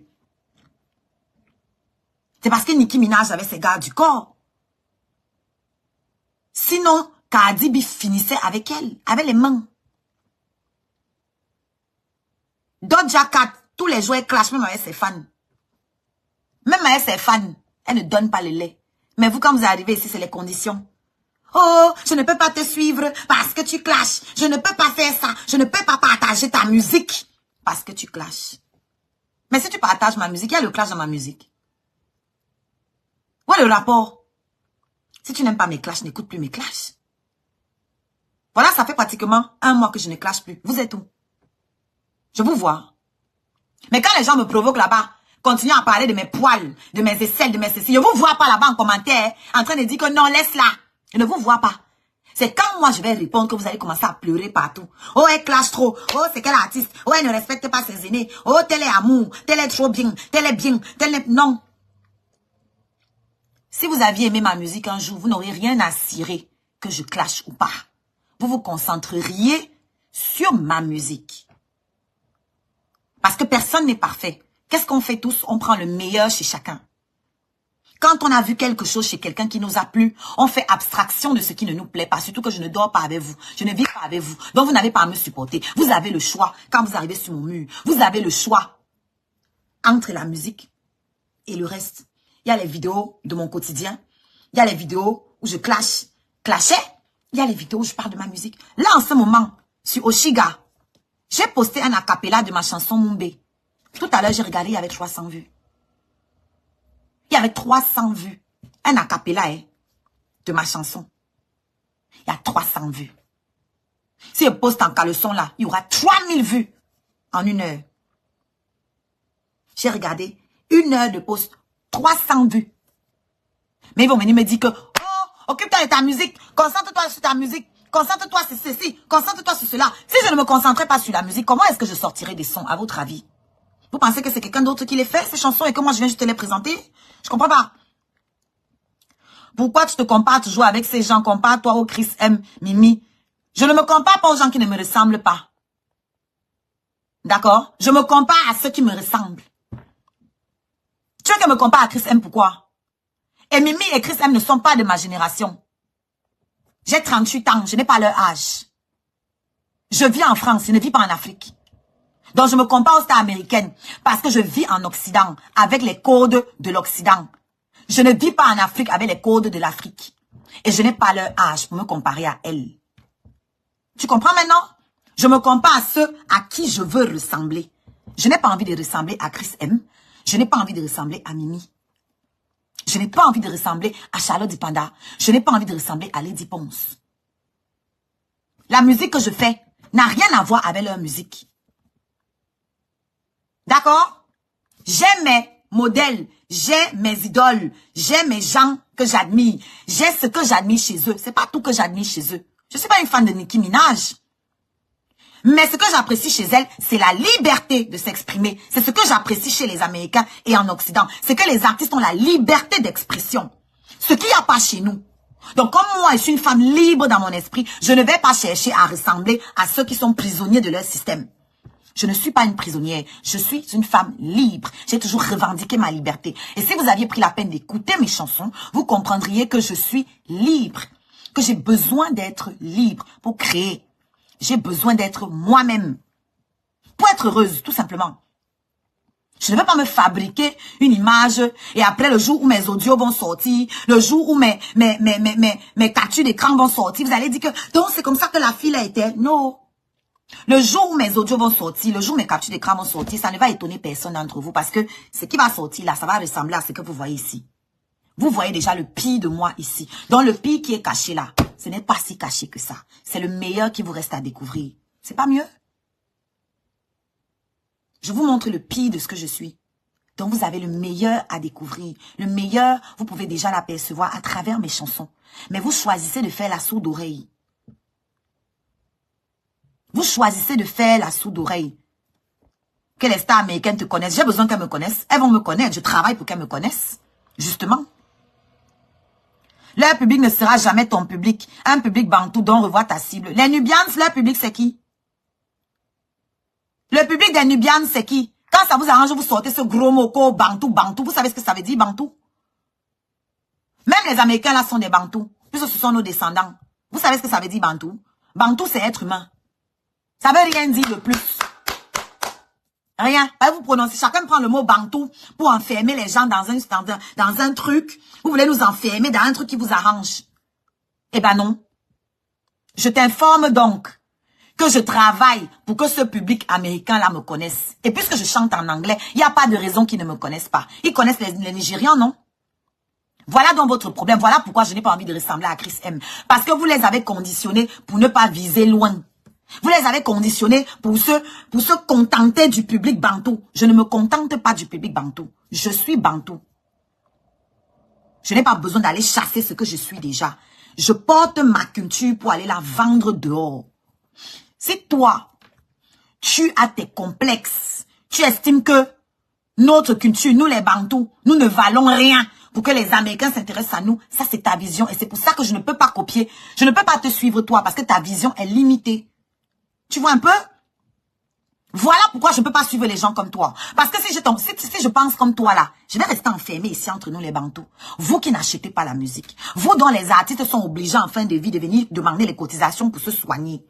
C'est parce que Nicki Minaj avait ses gardes du corps. Sinon, Cardi B finissait avec elle, avec les mains. Doja Cat, tous les jours, elle clash même avec ses fans. Même avec ses fans, elle ne donne pas le lait. Mais vous, quand vous arrivez ici, c'est les conditions. Oh, je ne peux pas te suivre parce que tu clashes. Je ne peux pas faire ça. Je ne peux pas partager ta musique parce que tu clashes. Mais si tu partages ma musique, il y a le clash dans ma musique. Où est le rapport? Si tu n'aimes pas mes clashs, n'écoute plus mes clashs. Voilà, ça fait pratiquement 1 mois que je ne clash plus. Vous êtes où? Je vous vois. Mais quand les gens me provoquent là-bas, continuez à parler de mes poils, de mes aisselles, de mes ceci. Je ne vous vois pas là-bas en commentaire, en train de dire que non, laisse-la. Je ne vous vois pas. C'est quand moi je vais répondre que vous allez commencer à pleurer partout. Oh, elle clash trop. Oh, c'est quel artiste. Oh, elle ne respecte pas ses aînés. Oh, tel est amour. Tel est trop bien. Tel est bien. Tel est... Non. Si vous aviez aimé ma musique un jour, vous n'auriez rien à cirer que je clash ou pas. Vous vous concentreriez sur ma musique. Parce que personne n'est parfait. Qu'est-ce qu'on fait tous? On prend le meilleur chez chacun. Quand on a vu quelque chose chez quelqu'un qui nous a plu, on fait abstraction de ce qui ne nous plaît pas. Surtout que je ne dors pas avec vous. Je ne vis pas avec vous. Donc vous n'avez pas à me supporter. Vous avez le choix. Quand vous arrivez sur mon mur, vous avez le choix entre la musique et le reste. Il y a les vidéos de mon quotidien. Il y a les vidéos où je clashais. Il y a les vidéos où je parle de ma musique. Là, en ce moment, sur Oshiga, j'ai posté un acapella de ma chanson Mumbe. Tout à l'heure, j'ai regardé, il y avait 300 vues. Il y avait 300 vues. Un acapella de ma chanson. Il y a 300 vues. Si je poste en caleçon là, il y aura 3000 vues en 1 heure. J'ai regardé 1 heure de post, 300 vues. Mais ils vont venir me dire que, oh, occupe-toi de ta musique, concentre-toi sur ta musique, concentre-toi sur ceci, concentre-toi sur cela. Si je ne me concentrais pas sur la musique, comment est-ce que je sortirais des sons, à votre avis? Vous pensez que c'est quelqu'un d'autre qui les fait, ces chansons, et que moi je viens juste te les présenter? Je comprends pas. Pourquoi tu te compares toujours avec ces gens? Compare-toi au Chris M, Mimi. Je ne me compare pas aux gens qui ne me ressemblent pas. D'accord? Je me compare à ceux qui me ressemblent. Tu veux que je me compare à Chris M, pourquoi? Et Mimi et Chris M ne sont pas de ma génération. J'ai 38 ans, je n'ai pas leur âge. Je vis en France, je ne vis pas en Afrique. Donc, je me compare aux stars américaines parce que je vis en Occident avec les codes de l'Occident. Je ne vis pas en Afrique avec les codes de l'Afrique. Et je n'ai pas leur âge pour me comparer à elles. Tu comprends maintenant? Je me compare à ceux à qui je veux ressembler. Je n'ai pas envie de ressembler à Chris M. Je n'ai pas envie de ressembler à Mimi. Je n'ai pas envie de ressembler à Charlotte Dipanda. Je n'ai pas envie de ressembler à Lady Ponce. La musique que je fais n'a rien à voir avec leur musique. D'accord? J'ai mes modèles, j'ai mes idoles, j'ai mes gens que j'admire. J'ai ce que j'admire chez eux. C'est pas tout que j'admire chez eux. Je suis pas une fan de Nicki Minaj. Mais ce que j'apprécie chez elle, c'est la liberté de s'exprimer. C'est ce que j'apprécie chez les Américains et en Occident. C'est que les artistes ont la liberté d'expression. Ce qu'il n'y a pas chez nous. Donc, comme moi, je suis une femme libre dans mon esprit, je ne vais pas chercher à ressembler à ceux qui sont prisonniers de leur système. Je ne suis pas une prisonnière. Je suis une femme libre. J'ai toujours revendiqué ma liberté. Et si vous aviez pris la peine d'écouter mes chansons, vous comprendriez que je suis libre. Que j'ai besoin d'être libre pour créer. J'ai besoin d'être moi-même. Pour être heureuse, tout simplement. Je ne vais pas me fabriquer une image et après le jour où mes audios vont sortir, le jour où mes captures d'écran vont sortir, vous allez dire que donc c'est comme ça que la fille a été. Non. Le jour où mes audios vont sortir, le jour où mes captures d'écran vont sortir, ça ne va étonner personne d'entre vous parce que ce qui va sortir là, ça va ressembler à ce que vous voyez ici. Vous voyez déjà le pire de moi ici. Donc le pire qui est caché là, ce n'est pas si caché que ça. C'est le meilleur qui vous reste à découvrir. C'est pas mieux? Je vous montre le pire de ce que je suis. Donc vous avez le meilleur à découvrir. Le meilleur, vous pouvez déjà l'apercevoir à travers mes chansons. Mais vous choisissez de faire la sourde oreille. Vous choisissez de faire la sourde oreille. Que les stars américaines te connaissent. J'ai besoin qu'elles me connaissent. Elles vont me connaître. Je travaille pour qu'elles me connaissent. Justement. Leur public ne sera jamais ton public. Un public bantou dont revoit ta cible. Les Nubians, leur public, c'est qui? Le public des Nubians, c'est qui? Quand ça vous arrange, vous sortez ce gros mot bantou, bantou. Vous savez ce que ça veut dire, bantou? Même les Américains, là, sont des bantous. Puisque ce sont nos descendants. Vous savez ce que ça veut dire, bantou? Bantou, c'est être humain. Ça veut rien dire de plus. Rien. Vous prononcez, chacun prend le mot bantou pour enfermer les gens dans un truc. Vous voulez nous enfermer dans un truc qui vous arrange. Eh ben non. Je t'informe donc que je travaille pour que ce public américain-là me connaisse. Et puisque je chante en anglais, il n'y a pas de raison qu'ils ne me connaissent pas. Ils connaissent les Nigérians, non? Voilà donc votre problème. Voilà pourquoi je n'ai pas envie de ressembler à Chris M. Parce que vous les avez conditionnés pour ne pas viser loin. Vous les avez conditionnés pour se contenter du public bantou. Je ne me contente pas du public bantou. Je suis bantou. Je n'ai pas besoin d'aller chasser ce que je suis déjà. Je porte ma culture pour aller la vendre dehors. Si toi, tu as tes complexes, tu estimes que notre culture, nous les bantous, nous ne valons rien pour que les Américains s'intéressent à nous, ça c'est ta vision. Et c'est pour ça que je ne peux pas copier. Je ne peux pas te suivre toi parce que ta vision est limitée. Tu vois un peu? Voilà pourquoi je ne peux pas suivre les gens comme toi. Parce que si je pense comme toi là, je vais rester enfermé ici entre nous les bantous. Vous qui n'achetez pas la musique. Vous dont les artistes sont obligés en fin de vie de venir demander les cotisations pour se soigner.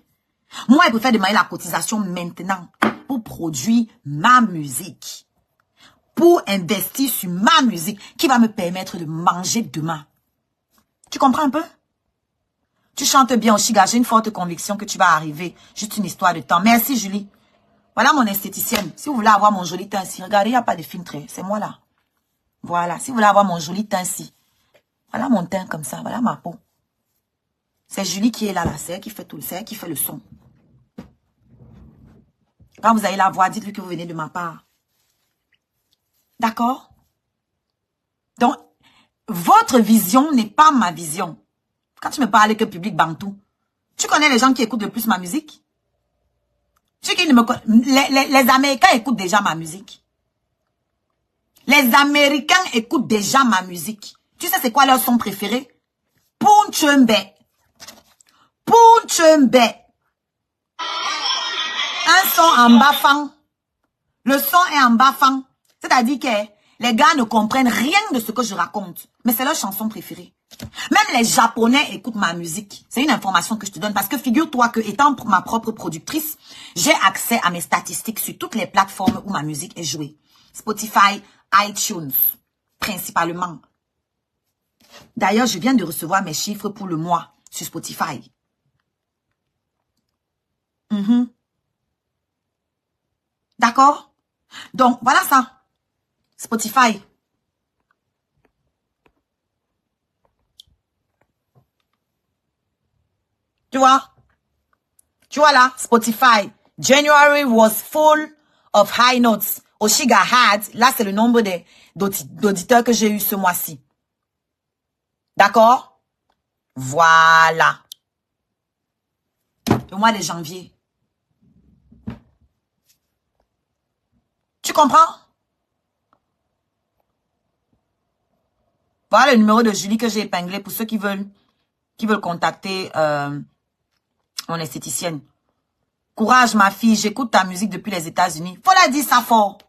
Moi, je préfère demander la cotisation maintenant pour produire ma musique. Pour investir sur ma musique qui va me permettre de manger demain. Tu comprends un peu? Tu chantes bien aussi, gars. J'ai une forte conviction que tu vas arriver. Juste une histoire de temps. Merci, Julie. Voilà mon esthéticienne. Si vous voulez avoir mon joli teint ici, regardez, il n'y a pas de filtre. C'est moi là. Voilà. Si vous voulez avoir mon joli teint ici. Voilà mon teint comme ça. Voilà ma peau. C'est Julie qui est là. C'est elle qui fait tout. C'est elle qui fait le son. Quand vous allez la voir, dites-lui que vous venez de ma part. D'accord? Donc, votre vision n'est pas ma vision. Quand tu me parles que public bantou, tu connais les gens qui écoutent le plus ma musique? Les Américains écoutent déjà ma musique. Les Américains écoutent déjà ma musique. Tu sais c'est quoi leur son préféré? Punchembe. Punchembe. Un son en baffant. Le son est en baffant. C'est-à-dire que les gars ne comprennent rien de ce que je raconte. Mais c'est leur chanson préférée. Même les Japonais écoutent ma musique. C'est une information que je te donne. Parce que figure-toi que, étant ma propre productrice, j'ai accès à mes statistiques sur toutes les plateformes où ma musique est jouée. Spotify, iTunes, principalement. D'ailleurs, je viens de recevoir mes chiffres pour le mois sur Spotify. D'accord? Donc, voilà ça. Spotify. Tu vois? Tu vois là, Spotify. January was full of high notes. Oshiga had, là c'est le nombre d'auditeurs que j'ai eu ce mois-ci. D'accord? Voilà. Le mois de janvier. Tu comprends? Voilà le numéro de Julie que j'ai épinglé pour ceux qui veulent contacter mon esthéticienne. Courage ma fille, j'écoute ta musique depuis les États-Unis. Faut la dire ça fort.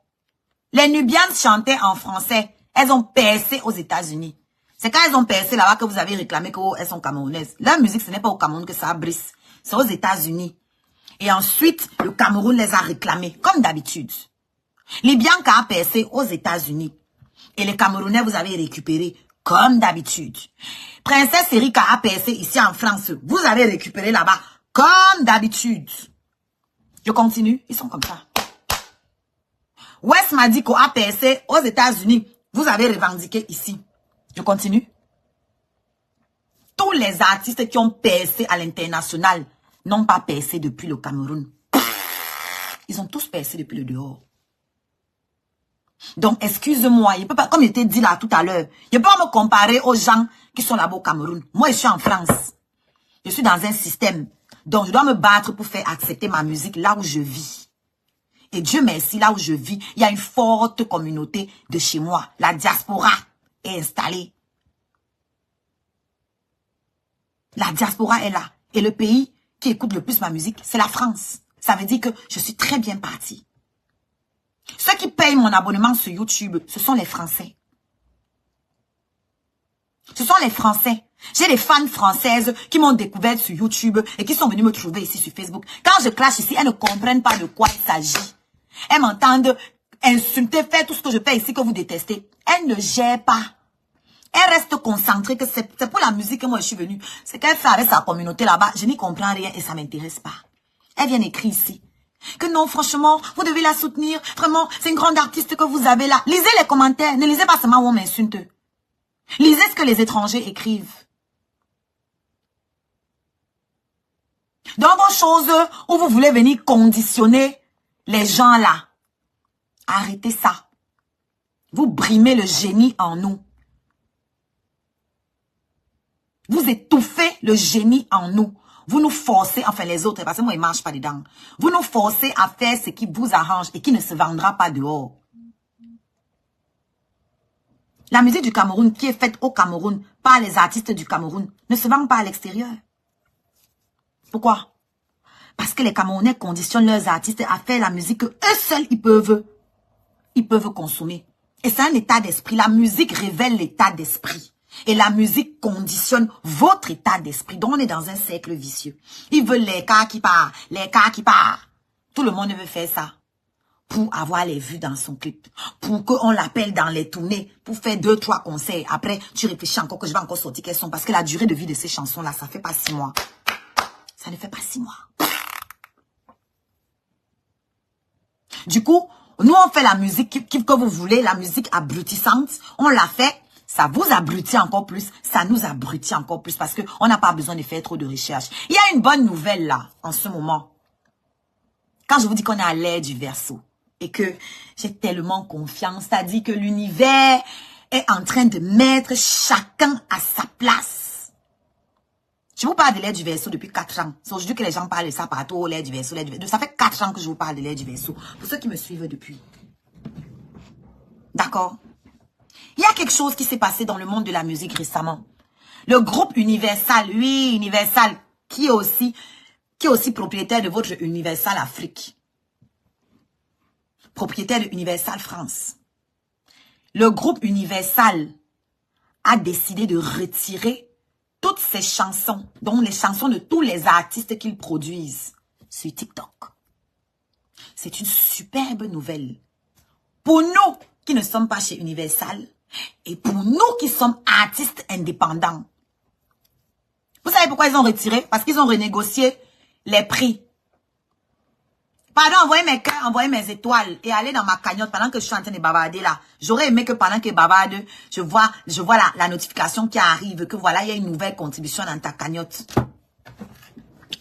Les Nubianes chantaient en français. Elles ont percé aux États-Unis. C'est quand elles ont percé là-bas que vous avez réclamé qu'elles sont camerounaises. Leur musique, ce n'est pas au Cameroun que ça brise. C'est aux États-Unis. Et ensuite, le Cameroun les a réclamés, comme d'habitude. Libyanka a percé aux États-Unis. Et les Camerounais, vous avez récupéré, comme d'habitude. Princesse Erika a percé ici en France. Vous avez récupéré là-bas, comme d'habitude. Je continue. Ils sont comme ça. West Madiko a percé aux États-Unis. Vous avez revendiqué ici. Je continue. Tous les artistes qui ont percé à l'international n'ont pas percé depuis le Cameroun. Ils ont tous percé depuis le dehors. Donc, excuse-moi, il peut pas, comme je t'ai dit là tout à l'heure, je peux pas me comparer aux gens qui sont là-bas au Cameroun. Moi, je suis en France. Je suis dans un système. Donc, je dois me battre pour faire accepter ma musique là où je vis. Et Dieu merci, là où je vis, il y a une forte communauté de chez moi. La diaspora est installée. La diaspora est là. Et le pays qui écoute le plus ma musique, c'est la France. Ça veut dire que je suis très bien partie. Ceux qui payent mon abonnement sur YouTube, ce sont les Français. Ce sont les Français. J'ai des fans françaises qui m'ont découvert sur YouTube et qui sont venues me trouver ici sur Facebook. Quand je clash ici, elles ne comprennent pas de quoi il s'agit. Elles m'entendent insulter, faire tout ce que je fais ici que vous détestez. Elles ne gèrent pas. Elles restent concentrées que c'est pour la musique que moi je suis venue. C'est qu'elle fait avec sa communauté là-bas. Je n'y comprends rien et ça ne m'intéresse pas. Elle vient écrire ici. Que non, franchement, vous devez la soutenir. Vraiment, c'est une grande artiste que vous avez là. Lisez les commentaires. Ne lisez pas seulement où on m'insulte. Lisez ce que les étrangers écrivent. Dans vos choses où vous voulez venir conditionner les gens là, arrêtez ça. Vous brimez le génie en nous. Vous étouffez le génie en nous. Vous nous forcez, enfin les autres, parce que moi, ils ne marchent pas dedans. Vous nous forcez à faire ce qui vous arrange et qui ne se vendra pas dehors. La musique du Cameroun, qui est faite au Cameroun par les artistes du Cameroun, ne se vend pas à l'extérieur. Pourquoi? Parce que les Camerounais conditionnent leurs artistes à faire la musique que eux seuls, ils peuvent consommer. Et c'est un état d'esprit. La musique révèle l'état d'esprit. Et la musique conditionne votre état d'esprit. Donc, on est dans un cercle vicieux. Ils veulent les cas qui partent, les cas qui partent. Tout le monde veut faire ça. Pour avoir les vues dans son clip. Pour qu'on l'appelle dans les tournées. Pour faire 2-3 concerts. Après, tu réfléchis encore que je vais encore sortir quelles sont. Parce que la durée de vie de ces chansons-là, ça fait pas 6 mois. Ça ne fait pas 6 mois. Du coup, nous, on fait la musique que vous voulez, la musique abrutissante. On la fait. Ça vous abrutit encore plus, ça nous abrutit encore plus parce qu'on n'a pas besoin de faire trop de recherches. Il y a une bonne nouvelle là, en ce moment. Quand je vous dis qu'on est à l'ère du Verseau et que j'ai tellement confiance, c'est-à-dire que l'univers est en train de mettre chacun à sa place. Je vous parle de l'ère du Verseau depuis 4 ans. C'est aujourd'hui que les gens parlent de ça partout, l'ère du Verseau, l'ère du Verseau. Ça fait 4 ans que je vous parle de l'ère du Verseau. Pour ceux qui me suivent depuis. D'accord? Il y a quelque chose qui s'est passé dans le monde de la musique récemment. Le groupe Universal, oui, Universal, qui est aussi propriétaire de votre Universal Afrique. Propriétaire de Universal France. Le groupe Universal a décidé de retirer toutes ses chansons, dont les chansons de tous les artistes qu'ils produisent sur TikTok. C'est une superbe nouvelle. Pour nous qui ne sommes pas chez Universal, et pour nous qui sommes artistes indépendants. Vous savez pourquoi ils ont retiré? Parce qu'ils ont renégocié les prix. Pardon, envoyez mes cœurs, envoyez mes étoiles et allez dans ma cagnotte pendant que je suis en train de bavarder là. J'aurais aimé que pendant que je bavarde, je vois la notification qui arrive, que voilà, il y a une nouvelle contribution dans ta cagnotte.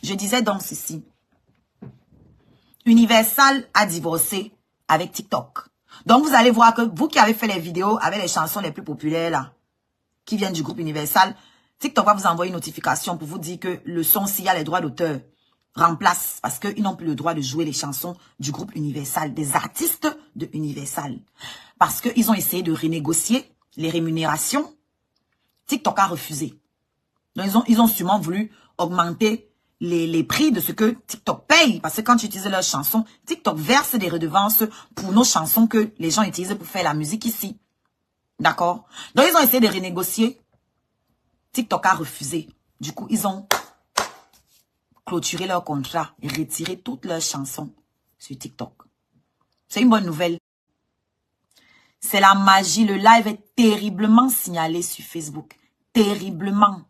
Je disais donc ceci. Universal a divorcé avec TikTok. Donc vous allez voir que vous qui avez fait les vidéos avec les chansons les plus populaires là, qui viennent du groupe Universal, TikTok va vous envoyer une notification pour vous dire que le son, s'il y a les droits d'auteur, remplace parce qu'ils n'ont plus le droit de jouer les chansons du groupe Universal, des artistes de Universal. Parce qu'ils ont essayé de renégocier les rémunérations. TikTok a refusé. Donc ils ont sûrement voulu augmenter les prix de ce que TikTok paye. Parce que quand tu utilises leurs chansons, TikTok verse des redevances pour nos chansons que les gens utilisent pour faire la musique ici. D'accord? Donc ils ont essayé de renégocier. TikTok a refusé. Du coup, ils ont clôturer leur contrat et retirer toutes leurs chansons sur TikTok. C'est une bonne nouvelle. C'est la magie. Le live est terriblement signalé sur Facebook. Terriblement.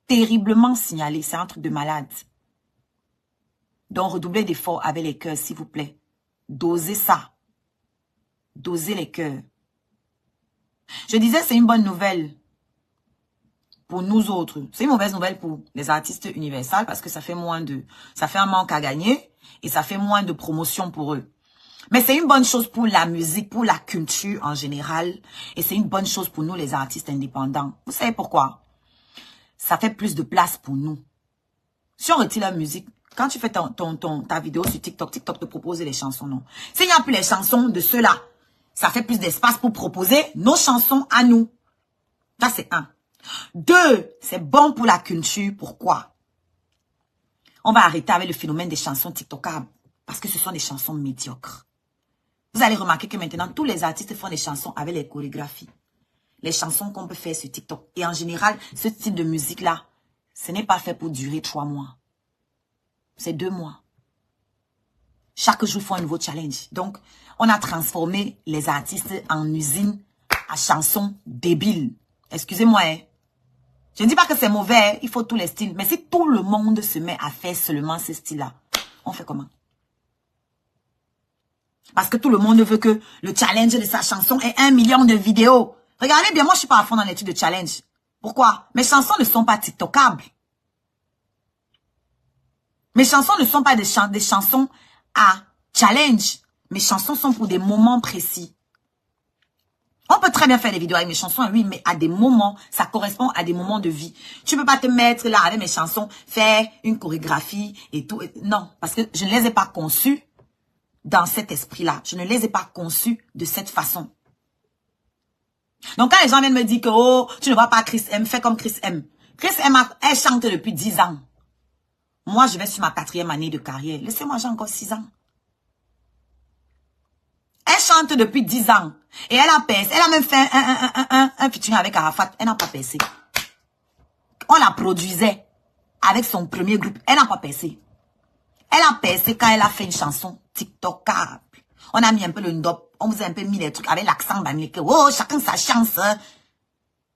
Terriblement signalé. C'est un truc de malade. Donc, redoublez d'efforts avec les cœurs, s'il vous plaît. Dosez ça. Dosez les cœurs. Je disais, c'est une bonne nouvelle. Pour nous autres, c'est une mauvaise nouvelle pour les artistes Universal parce que ça fait un manque à gagner et ça fait moins de promotion pour eux. Mais c'est une bonne chose pour la musique, pour la culture en général et c'est une bonne chose pour nous les artistes indépendants. Vous savez pourquoi? Ça fait plus de place pour nous. Si on retire la musique, quand tu fais ta vidéo sur TikTok, TikTok te propose les chansons, non. S'il n'y a plus les chansons de ceux-là, ça fait plus d'espace pour proposer nos chansons à nous. Ça, c'est un. 2, c'est bon pour la culture. Pourquoi? On va arrêter avec le phénomène des chansons TikTokables. Parce que ce sont des chansons médiocres. Vous allez remarquer que maintenant, tous les artistes font des chansons avec les chorégraphies. Les chansons qu'on peut faire sur TikTok. Et en général, ce type de musique-là, ce n'est pas fait pour durer 3 mois. C'est 2 mois. Chaque jour, il faut un nouveau challenge. Donc, on a transformé les artistes en usine à chansons débiles. Excusez-moi, hein. Je ne dis pas que c'est mauvais, il faut tous les styles. Mais si tout le monde se met à faire seulement ce style-là, on fait comment? Parce que tout le monde veut que le challenge de sa chanson ait 1 million de vidéos. Regardez bien, moi je suis pas à fond dans l'étude de challenge. Pourquoi? Mes chansons ne sont pas TikTokables. Mes chansons ne sont pas des chansons à challenge. Mes chansons sont pour des moments précis. On peut très bien faire des vidéos avec mes chansons, oui, mais à des moments, ça correspond à des moments de vie. Tu peux pas te mettre là avec mes chansons, faire une chorégraphie et tout. Non, parce que je ne les ai pas conçues dans cet esprit-là. Je ne les ai pas conçues de cette façon. Donc quand les gens viennent me dire que, oh, tu ne vois pas Chris M, fais comme Chris M. Chris M, elle chante depuis 10 ans. Moi, je vais sur ma 4e année de carrière. Laissez-moi, j'ai encore 6 ans. Elle chante depuis 10 ans. Et elle a percé. Elle a même fait un featuring avec Arafat. Elle n'a pas percé. On la produisait avec son premier groupe. Elle n'a pas percé. Elle a percé quand elle a fait une chanson TikTokable. On a mis un peu le ndop. On vous a un peu mis les trucs avec l'accent bamileke. Oh, chacun sa chance.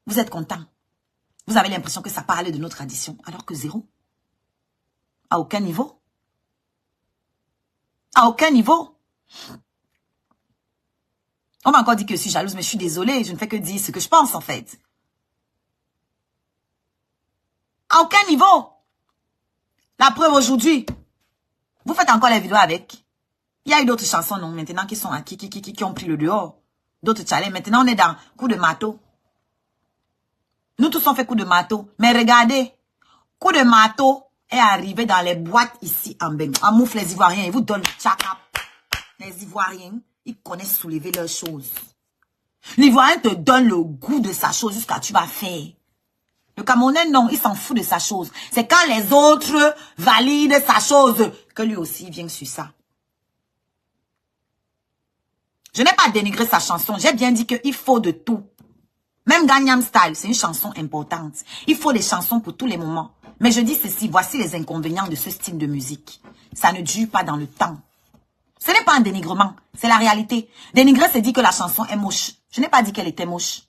Vous êtes content. Vous avez l'impression que ça parle de nos traditions. Alors que zéro. À aucun niveau. À aucun niveau. On m'a encore dit que je suis jalouse, mais je suis désolée. Je ne fais que dire ce que je pense, en fait. À aucun niveau. La preuve aujourd'hui. Vous faites encore les vidéos avec. Il y a eu d'autres chansons, non, maintenant, qui sont qui ont pris le dehors. D'autres challenges. Maintenant, on est dans coup de marteau. Nous tous, on fait coup de marteau. Mais regardez. Coup de marteau est arrivé dans les boîtes ici en Beng. En moufle, les Ivoiriens, ils vous donnent le tchakap. Les Ivoiriens, ils connaissent soulever leurs choses. L'Ivoirien te donne le goût de sa chose jusqu'à tu vas faire. Le Camerounais, non, il s'en fout de sa chose. C'est quand les autres valident sa chose que lui aussi vient sur ça. Je n'ai pas dénigré sa chanson. J'ai bien dit qu'il faut de tout. Même Gangnam Style, c'est une chanson importante. Il faut des chansons pour tous les moments. Mais je dis ceci, voici les inconvénients de ce style de musique. Ça ne dure pas dans le temps. Ce n'est pas un dénigrement, c'est la réalité. Dénigrer, c'est dire que la chanson est moche. Je n'ai pas dit qu'elle était moche.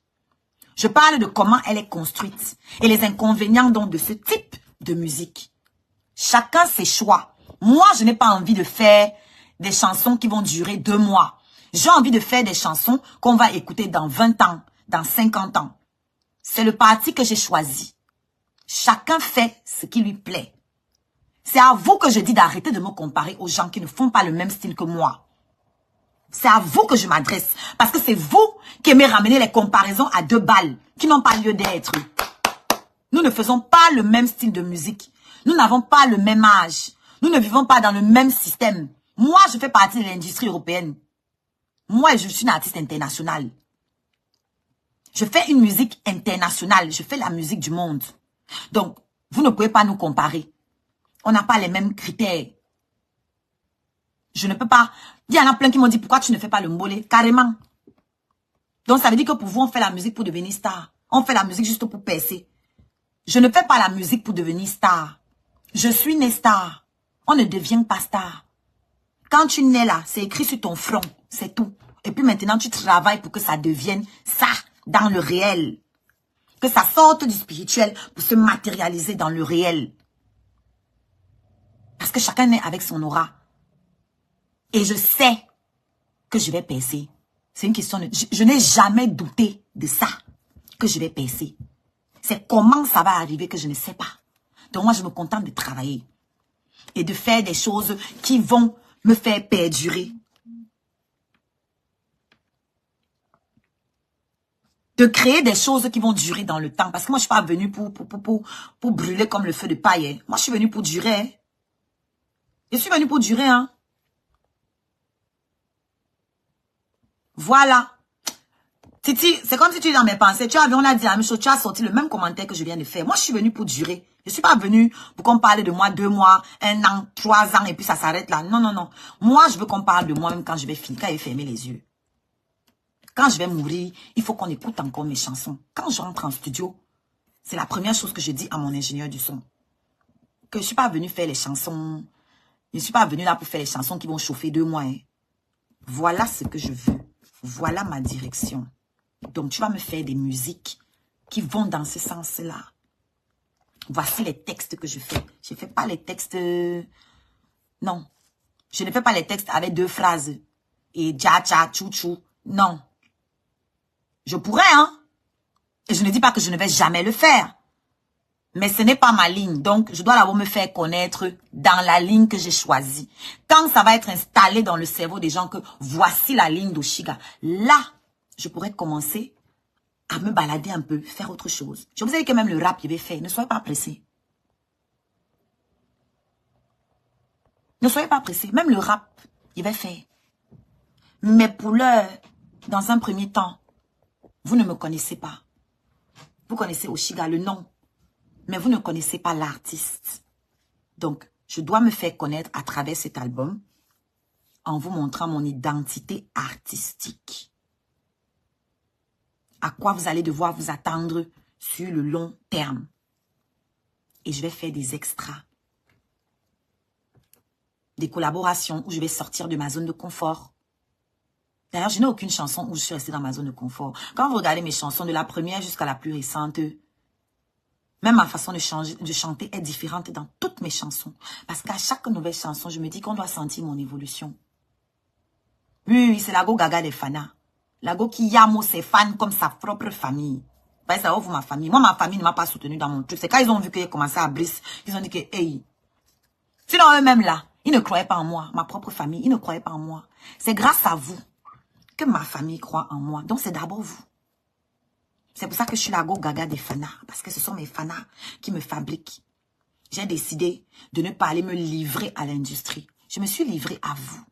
Je parle de comment elle est construite et les inconvénients donc de ce type de musique. Chacun ses choix. Moi, je n'ai pas envie de faire des chansons qui vont durer 2 mois. J'ai envie de faire des chansons qu'on va écouter dans 20 ans, dans 50 ans. C'est le parti que j'ai choisi. Chacun fait ce qui lui plaît. C'est à vous que je dis d'arrêter de me comparer aux gens qui ne font pas le même style que moi. C'est à vous que je m'adresse. Parce que c'est vous qui aimez ramener les comparaisons à 2 balles qui n'ont pas lieu d'être. Nous ne faisons pas le même style de musique. Nous n'avons pas le même âge. Nous ne vivons pas dans le même système. Moi, je fais partie de l'industrie européenne. Moi, je suis une artiste internationale. Je fais une musique internationale. Je fais la musique du monde. Donc, vous ne pouvez pas nous comparer. On n'a pas les mêmes critères. Je ne peux pas... Il y en a plein qui m'ont dit, pourquoi tu ne fais pas le mollet? Carrément. Donc, ça veut dire que pour vous, on fait la musique pour devenir star. On fait la musique juste pour percer. Je ne fais pas la musique pour devenir star. Je suis née star. On ne devient pas star. Quand tu nais là, c'est écrit sur ton front. C'est tout. Et puis maintenant, tu travailles pour que ça devienne ça dans le réel. Que ça sorte du spirituel pour se matérialiser dans le réel. Parce que chacun est avec son aura. Et je sais que je vais percer. C'est une question de... Je n'ai jamais douté de ça, que je vais percer. C'est comment ça va arriver que je ne sais pas. Donc moi, je me contente de travailler. Et de faire des choses qui vont me faire perdurer. De créer des choses qui vont durer dans le temps. Parce que moi, je ne suis pas venue pour brûler comme le feu de paille. Hein. Moi, je suis venue pour durer. Hein. Je suis venue pour durer. Hein. Voilà. Titi, c'est comme si tu es dans mes pensées. On a dit la même chose. Tu as sorti le même commentaire que je viens de faire. Moi, je suis venue pour durer. Je ne suis pas venue pour qu'on parle de moi 2 mois, 1 an, 3 ans et puis ça s'arrête là. Non, non, non. Moi, je veux qu'on parle de moi même quand je vais finir, quand je vais fermer les yeux. Quand je vais mourir, il faut qu'on écoute encore mes chansons. Quand je rentre en studio, c'est la première chose que je dis à mon ingénieur du son. Que je ne suis pas venue faire les chansons. Je ne suis pas venue là pour faire les chansons qui vont chauffer 2 mois. Hein. Voilà ce que je veux. Voilà ma direction. Donc, tu vas me faire des musiques qui vont dans ce sens-là. Voici les textes que je fais. Je ne fais pas les textes... Non. Je ne fais pas les textes avec 2 phrases. Et tcha tcha chou chou. Non. Je pourrais, hein. Et je ne dis pas que je ne vais jamais le faire. Mais ce n'est pas ma ligne. Donc, je dois d'abord me faire connaître dans la ligne que j'ai choisie. Quand ça va être installé dans le cerveau des gens que voici la ligne d'Oshiga, là, je pourrais commencer à me balader un peu, faire autre chose. Je vous ai dit que même le rap, je vais faire. Ne soyez pas pressés. Ne soyez pas pressés. Même le rap, je vais faire. Mais pour l'heure, dans un premier temps, vous ne me connaissez pas. Vous connaissez Oshiga, le nom. Mais vous ne connaissez pas l'artiste. Donc, je dois me faire connaître à travers cet album en vous montrant mon identité artistique. À quoi vous allez devoir vous attendre sur le long terme. Et je vais faire des extras. Des collaborations où je vais sortir de ma zone de confort. D'ailleurs, je n'ai aucune chanson où je suis restée dans ma zone de confort. Quand vous regardez mes chansons, de la première jusqu'à la plus récente, même ma façon de chanter est différente dans toutes mes chansons. Parce qu'à chaque nouvelle chanson, je me dis qu'on doit sentir mon évolution. Oui, c'est la go gaga des fanas. La go qui yamo ses fans comme sa propre famille. Ben, ça ouvre ma famille. Moi, ma famille ne m'a pas soutenu dans mon truc. C'est quand ils ont vu que j'ai commencé à briser, ils ont dit que, hey. Sinon, eux-mêmes là, ils ne croyaient pas en moi. Ma propre famille, ils ne croyaient pas en moi. C'est grâce à vous que ma famille croit en moi. Donc, c'est d'abord vous. C'est pour ça que je suis la go gaga des fanas. Parce que ce sont mes fanas qui me fabriquent. J'ai décidé de ne pas aller me livrer à l'industrie. Je me suis livrée à vous.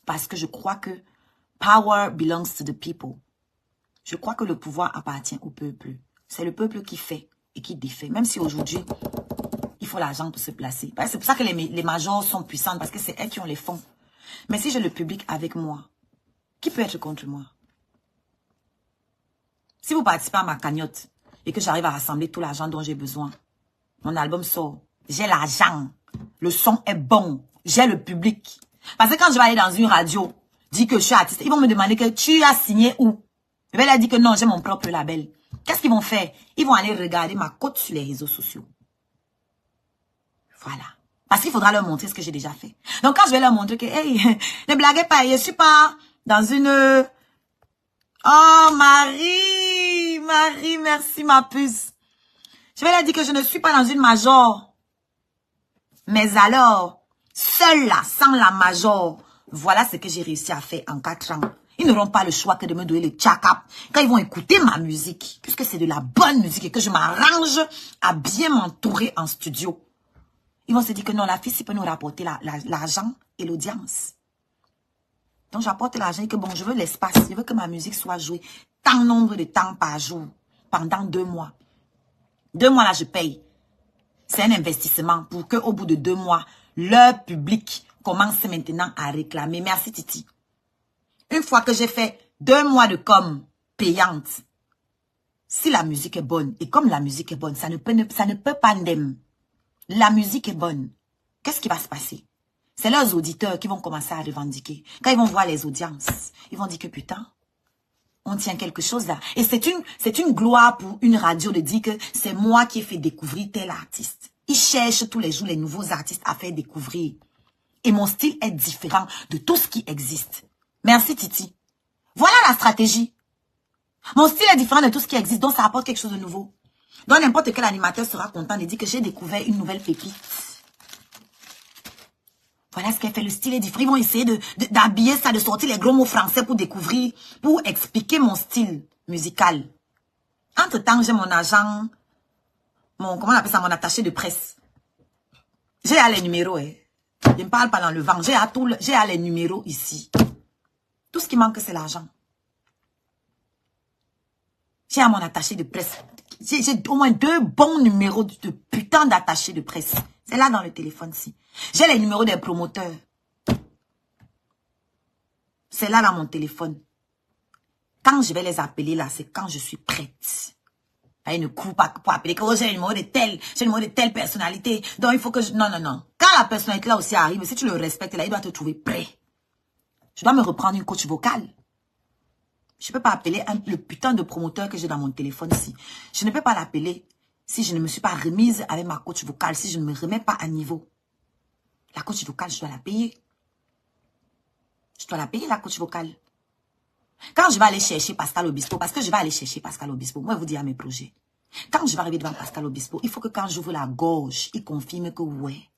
Parce que je crois que power belongs to the people. Je crois que le pouvoir appartient au peuple. C'est le peuple qui fait et qui défait. Même si aujourd'hui, il faut l'argent pour se placer. C'est pour ça que les majors sont puissantes. Parce que c'est elles qui ont les fonds. Mais si j'ai le public avec moi, qui peut être contre moi? Si vous participez à ma cagnotte et que j'arrive à rassembler tout l'argent dont j'ai besoin, mon album sort. J'ai l'argent. Le son est bon. J'ai le public. Parce que quand je vais aller dans une radio, dire que je suis artiste, ils vont me demander que tu as signé où? Je vais leur dire que non, j'ai mon propre label. Qu'est-ce qu'ils vont faire? Ils vont aller regarder ma cote sur les réseaux sociaux. Voilà. Parce qu'il faudra leur montrer ce que j'ai déjà fait. Donc, quand je vais leur montrer que, hey, ne blaguez pas, je suis pas dans une... Oh, Marie, merci ma puce. Je vais leur dire que je ne suis pas dans une major. Mais alors, seule là, sans la major, voilà ce que j'ai réussi à faire en 4 ans. Ils n'auront pas le choix que de me donner le tchakap quand ils vont écouter ma musique, puisque c'est de la bonne musique et que je m'arrange à bien m'entourer en studio. Ils vont se dire que non, la fille, ça peut nous rapporter l'argent et l'audience. Donc, j'apporte l'argent et que bon, je veux l'espace. Je veux que ma musique soit jouée tant nombre de temps par jour, pendant 2 mois. 2 mois là, je paye. C'est un investissement pour qu'au bout de 2 mois, leur public commence maintenant à réclamer. Merci Titi. Une fois que j'ai fait 2 mois de com payante, si la musique est bonne, et comme la musique est bonne, ça ne peut pas n'aime. La musique est bonne. Qu'est-ce qui va se passer? C'est leurs auditeurs qui vont commencer à revendiquer. Quand ils vont voir les audiences, ils vont dire que putain, on tient quelque chose là. Et c'est une gloire pour une radio de dire que c'est moi qui ai fait découvrir tel artiste. Ils cherchent tous les jours les nouveaux artistes à faire découvrir. Et mon style est différent de tout ce qui existe. Merci Titi. Voilà la stratégie. Mon style est différent de tout ce qui existe, donc ça apporte quelque chose de nouveau. Donc n'importe quel animateur sera content de dire que j'ai découvert une nouvelle pépite. Voilà ce qu'elle fait, le style est différent. Ils vont essayer d'habiller ça, de sortir les gros mots français pour découvrir, pour expliquer mon style musical. Entre-temps, j'ai mon agent, comment on appelle ça, mon attaché de presse. J'ai les numéros, hein. Je ne parle pas dans le vent. J'ai les numéros ici. Tout ce qui manque, c'est l'argent. J'ai à mon attaché de presse. J'ai au moins 2 bons numéros de putain d'attaché de presse. C'est là dans le téléphone-ci. J'ai les numéros des promoteurs. C'est là dans mon téléphone. Quand je vais les appeler là, c'est quand je suis prête. Ils ne courent pas pour appeler que oh, j'ai le numéro de telle personnalité. Donc il faut que je... Non. Quand la personnalité là aussi arrive, si tu le respectes là, il doit te trouver prêt. Je dois me reprendre une coach vocale. Je ne peux pas appeler le putain de promoteur que j'ai dans mon téléphone-ci. Je ne peux pas l'appeler si je ne me suis pas remise avec ma coach vocale, si je ne me remets pas à niveau. La coach vocale, je dois la payer. Je dois la payer, la coach vocale. Quand je vais aller chercher Pascal Obispo, parce que je vais aller chercher Pascal Obispo, moi, je vous dis à mes projets. Quand je vais arriver devant Pascal Obispo, il faut que quand j'ouvre la gorge, il confirme que ouais.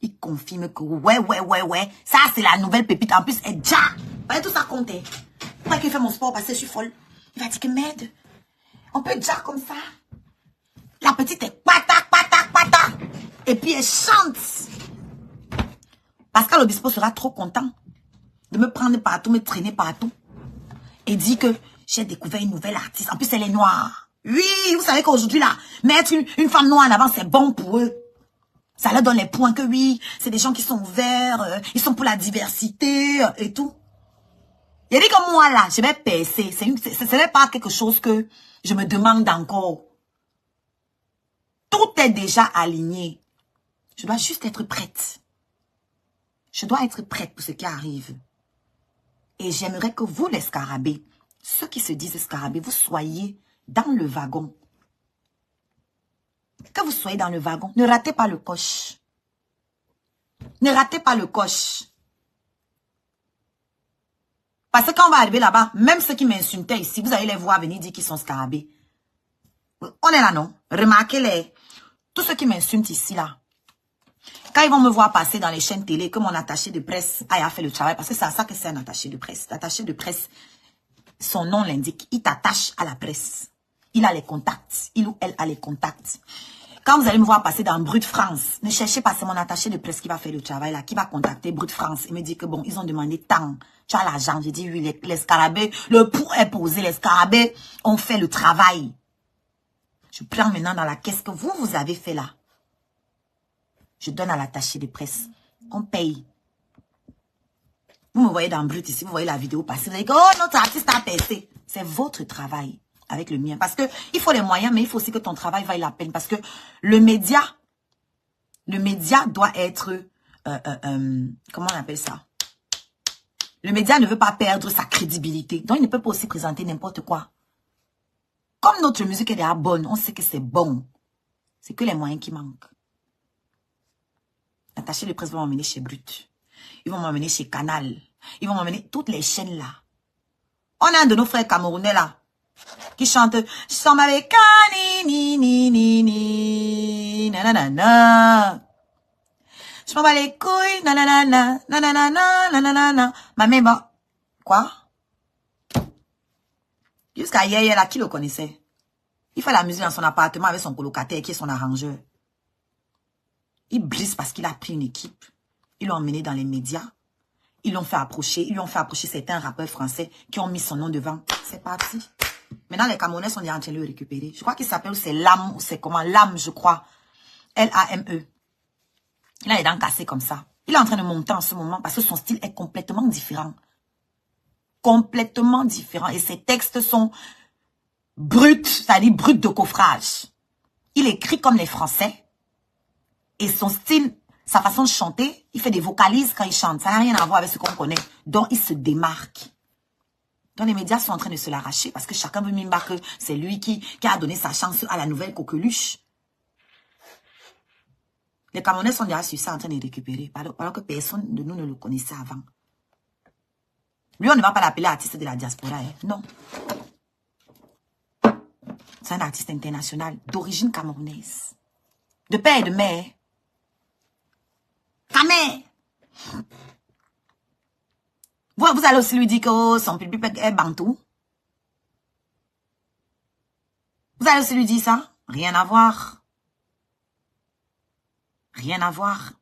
Il confirme que ouais. Ça, c'est la nouvelle pépite. En plus, elle déjà. Vous voyez, tout ça compte. Moi qui fais mon sport parce que je suis folle. Il va dire que merde. On peut déjà comme ça. La petite est pata. Et puis elle chante. Pascal Obispo sera trop content de me prendre partout, me traîner partout. Et dit que j'ai découvert une nouvelle artiste. En plus, elle est noire. Oui, vous savez qu'aujourd'hui, là, mettre une femme noire en avant, c'est bon pour eux. Ça leur donne les points que oui, c'est des gens qui sont ouverts, ils sont pour la diversité et tout. Il a dit que moi, là, je vais percer. Ce n'est pas quelque chose que je me demande encore. Tout est déjà aligné. Je dois juste être prête. Je dois être prête pour ce qui arrive. Et j'aimerais que vous, les scarabées, ceux qui se disent scarabées, vous soyez dans le wagon. Que vous soyez dans le wagon, ne ratez pas le coche. Ne ratez pas le coche. Parce que quand on va arriver là-bas, même ceux qui m'insultaient ici, vous allez les voir venir dire qu'ils sont scarabées. On est là, non? Remarquez-les. Tous ceux qui m'insultent ici, là. Quand ils vont me voir passer dans les chaînes télé, que mon attaché de presse a fait le travail, parce que c'est à ça que c'est un attaché de presse. L'attaché de presse, son nom l'indique, il t'attache à la presse. Il a les contacts. Il ou elle a les contacts. Quand vous allez me voir passer dans Brut France, ne cherchez pas, c'est mon attaché de presse qui va faire le travail là, qui va contacter Brut France et me dire que bon, ils ont demandé tant. Tu as l'argent. J'ai dit oui, les scarabées, le pour est posé, les scarabées ont fait le travail. Je prends maintenant dans la caisse que vous avez fait là. Je donne à l'attaché de presse. On paye. Vous me voyez dans Brut ici, vous voyez la vidéo passer. Vous allez dire, oh, notre artiste a percé. C'est votre travail avec le mien. Parce que il faut les moyens, mais il faut aussi que ton travail vaille la peine. Parce que le média doit être, comment on appelle ça? Le média ne veut pas perdre sa crédibilité. Donc, il ne peut pas aussi présenter n'importe quoi. Comme notre musique est déjà bonne, on sait que c'est bon. C'est que les moyens qui manquent. L'attaché de presse va m'emmener chez Brut. Ils vont m'emmener chez Canal. Ils vont m'emmener toutes les chaînes là. On a un de nos frères camerounais là qui chante « Somme avec un ni ni ni ni nanana. Je m'en bats les couilles nanana nanana nanana. Ma mère, bah, quoi? Jusqu'à hier là, qui le connaissait? Il fait la musique dans son appartement avec son colocataire qui est son arrangeur. Il brise parce qu'il a pris une équipe. Ils l'ont emmené dans les médias. Ils l'ont fait approcher. Ils lui ont fait approcher certains rappeurs français qui ont mis son nom devant. C'est parti. Maintenant, les Camerounais sont en train de le récupérer. Je crois qu'il s'appelle, c'est Lame, ou c'est comment? Lame, je crois. L-A-M-E. Il a les dents cassées comme ça. Il est en train de monter en ce moment parce que son style est complètement différent. Complètement différent. Et ses textes sont bruts, c'est-à-dire bruts de coffrage. Il écrit comme les Français. Et son style, sa façon de chanter, il fait des vocalises quand il chante. Ça n'a rien à voir avec ce qu'on connaît. Donc, il se démarque. Donc, les médias sont en train de se l'arracher parce que chacun veut même pas que c'est lui qui a donné sa chance à la nouvelle coqueluche. Les Camerounais sont déjà sur ça en train de récupérer. Alors que personne de nous ne le connaissait avant. Lui, on ne va pas l'appeler artiste de la diaspora. Hein. Non. C'est un artiste international d'origine camerounaise. De père et de mère. Camé. Vous allez aussi lui dire que son public est bantou. Vous allez aussi lui dire ça? Rien à voir. Rien à voir.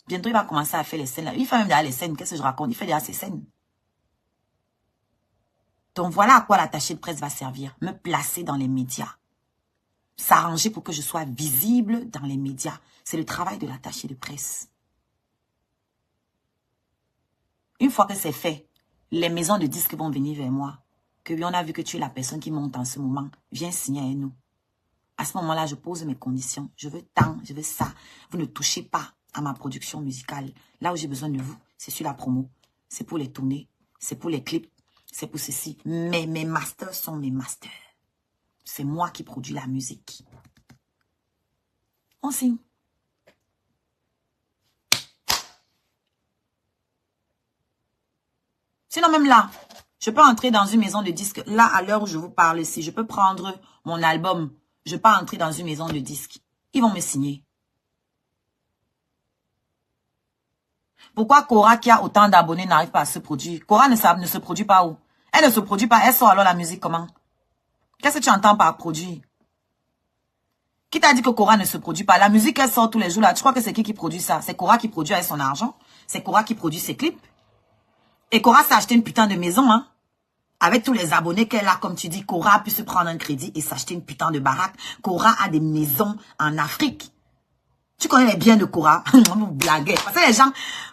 Bientôt, il va commencer à faire les scènes. Là. Il fait même déjà les scènes. Qu'est-ce que je raconte? Il fait déjà ses scènes. Donc, voilà à quoi l'attaché de presse va servir. Me placer dans les médias. S'arranger pour que je sois visible dans les médias. C'est le travail de l'attaché de presse. Une fois que c'est fait, les maisons de disques vont venir vers moi. Que oui, on a vu que tu es la personne qui monte en ce moment. Viens signer avec nous. À ce moment-là, je pose mes conditions. Je veux tant, je veux ça. Vous ne touchez pas à ma production musicale. Là où j'ai besoin de vous, c'est sur la promo. C'est pour les tournées. C'est pour les clips. C'est pour ceci. Mais mes masters sont mes masters. C'est moi qui produis la musique. On signe. Sinon, même là, je peux entrer dans une maison de disques. Là, à l'heure où je vous parle ici, je peux prendre mon album. Je peux entrer dans une maison de disques. Ils vont me signer. Pourquoi Cora, qui a autant d'abonnés, n'arrive pas à se produire? Cora ne se produit pas où? Elle ne se produit pas. Elle sort alors la musique comment? Qu'est-ce que tu entends par produire? Qui t'a dit que Cora ne se produit pas? La musique, elle sort tous les jours là. Tu crois que c'est qui produit ça? C'est Cora qui produit avec son argent. C'est Cora qui produit ses clips. Et Cora s'est acheté une putain de maison, hein. Avec tous les abonnés qu'elle a, comme tu dis, Cora a pu se prendre un crédit et s'acheter une putain de baraque. Cora a des maisons en Afrique. Tu connais les biens de Cora? Vous blaguez. Parce que les gens...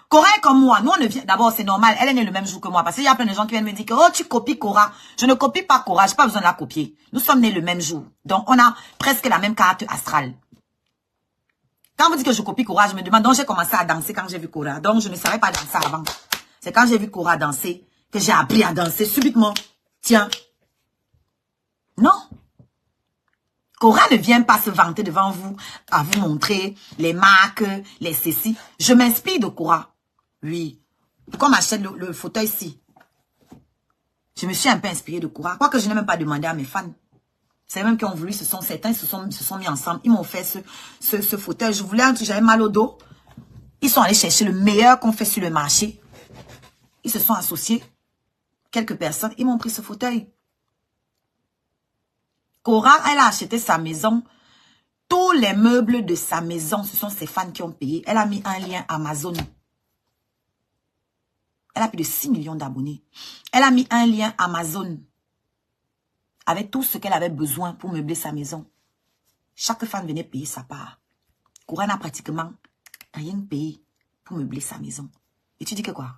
Cora est comme moi. Nous, on ne vient... D'abord, c'est normal. Elle est née le même jour que moi. Parce qu'il y a plein de gens qui viennent me dire que, oh, tu copies Cora. Je ne copie pas Cora. Je n'ai pas besoin de la copier. Nous sommes nés le même jour. Donc, on a presque la même carte astrale. Quand vous dites que je copie Cora, je me demande, donc j'ai commencé à danser quand j'ai vu Cora. Donc, je ne savais pas danser avant. C'est quand j'ai vu Cora danser que j'ai appris à danser subitement. Tiens. Non. Cora ne vient pas se vanter devant vous, à vous montrer les marques, les ceci. Je m'inspire de Cora. Oui. Pourquoi on m'achète le fauteuil ici? Je me suis un peu inspirée de Cora. Quoique je n'ai même pas demandé à mes fans. C'est même qui ont voulu, certains se sont mis ensemble. Ils m'ont fait ce fauteuil. Je voulais un truc, j'avais mal au dos. Ils sont allés chercher le meilleur qu'on fait sur le marché. Ils se sont associés. Quelques personnes, ils m'ont pris ce fauteuil. Cora, elle a acheté sa maison. Tous les meubles de sa maison, ce sont ses fans qui ont payé. Elle a mis un lien Amazon. Elle a plus de 6 millions d'abonnés. Elle a mis un lien Amazon. Avec tout ce qu'elle avait besoin pour meubler sa maison. Chaque fan venait payer sa part. Cora n'a pratiquement rien payé pour meubler sa maison. Et tu dis que quoi?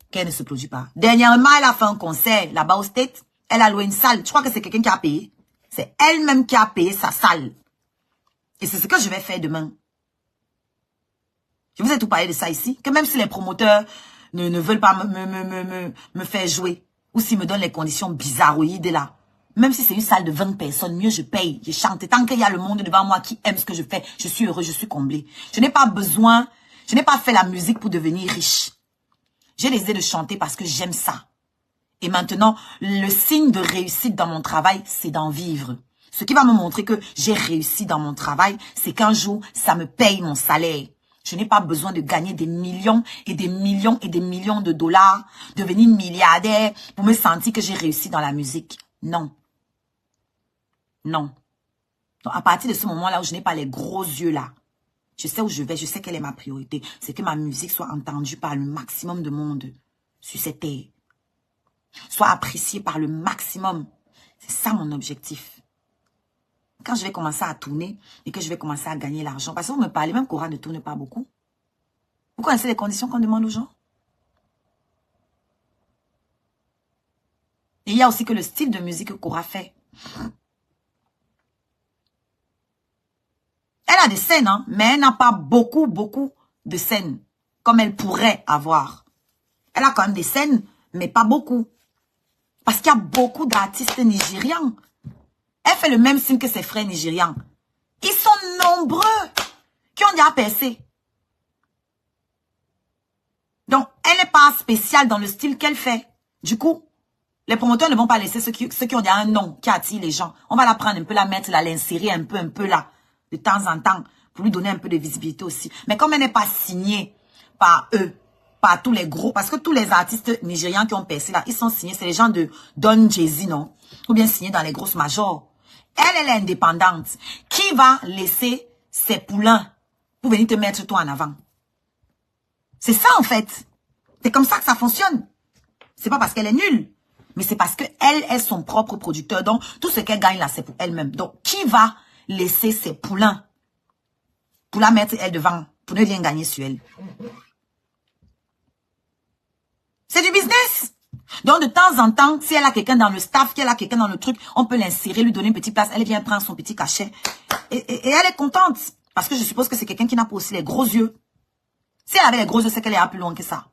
Qu'elle ne se produit pas. Dernièrement, elle a fait un concert là-bas au State. Elle a loué une salle. Tu crois que c'est quelqu'un qui a payé? C'est elle-même qui a payé sa salle. Et c'est ce que je vais faire demain. Je vous ai tout parlé de ça ici. Que même si les promoteurs ne veulent pas me faire jouer. Ou s'ils me donnent les conditions bizarroïdes là. Même si c'est une salle de 20 personnes, mieux je paye, je chante. Et tant qu'il y a le monde devant moi qui aime ce que je fais, je suis heureux, je suis comblé. Je n'ai pas besoin, je n'ai pas fait la musique pour devenir riche. J'ai décidé de chanter parce que j'aime ça. Et maintenant, le signe de réussite dans mon travail, c'est d'en vivre. Ce qui va me montrer que j'ai réussi dans mon travail, c'est qu'un jour, ça me paye mon salaire. Je n'ai pas besoin de gagner des millions et des millions et des millions de dollars, devenir milliardaire pour me sentir que j'ai réussi dans la musique. Non. Non. Donc, à partir de ce moment-là où je n'ai pas les gros yeux là, je sais où je vais, je sais quelle est ma priorité. C'est que ma musique soit entendue par le maximum de monde sur cette terre. Soit appréciée par le maximum. C'est ça mon objectif. Quand je vais commencer à tourner et que je vais commencer à gagner l'argent, parce que vous me parlez, même Cora ne tourne pas beaucoup. Vous connaissez les conditions qu'on demande aux gens? Et il y a aussi que le style de musique que Cora fait. Elle a des scènes, hein, mais elle n'a pas beaucoup de scènes comme elle pourrait avoir. Elle a quand même des scènes, mais pas beaucoup. Parce qu'il y a beaucoup d'artistes nigérians. Elle fait le même signe que ses frères nigérians. Ils sont nombreux qui ont déjà percé. Donc, elle n'est pas spéciale dans le style qu'elle fait. Du coup, les promoteurs ne vont pas laisser ceux qui ont déjà un nom qui attire les gens. On va la prendre un peu, la mettre là, l'insérer un peu là, de temps en temps, pour lui donner un peu de visibilité aussi. Mais comme elle n'est pas signée par eux, par tous les gros, parce que tous les artistes nigérians qui ont percé là, ils sont signés, c'est les gens de Don Jay-Z, non? Ou bien signés dans les grosses majors. Elle est indépendante. Qui va laisser ses poulains pour venir te mettre toi en avant? C'est ça en fait. C'est comme ça que ça fonctionne. C'est pas parce qu'elle est nulle, mais c'est parce qu'elle est son propre producteur. Donc, tout ce qu'elle gagne là, c'est pour elle-même. Donc, qui va laisser ses poulains pour la mettre elle devant, pour ne rien gagner sur elle? C'est du business. Donc, de temps en temps, si elle a quelqu'un dans le staff, si elle a quelqu'un dans le truc, on peut l'insérer, lui donner une petite place. Elle vient prendre son petit cachet. Et elle est contente. Parce que je suppose que c'est quelqu'un qui n'a pas aussi les gros yeux. Si elle avait les gros yeux, c'est qu'elle est plus loin que ça.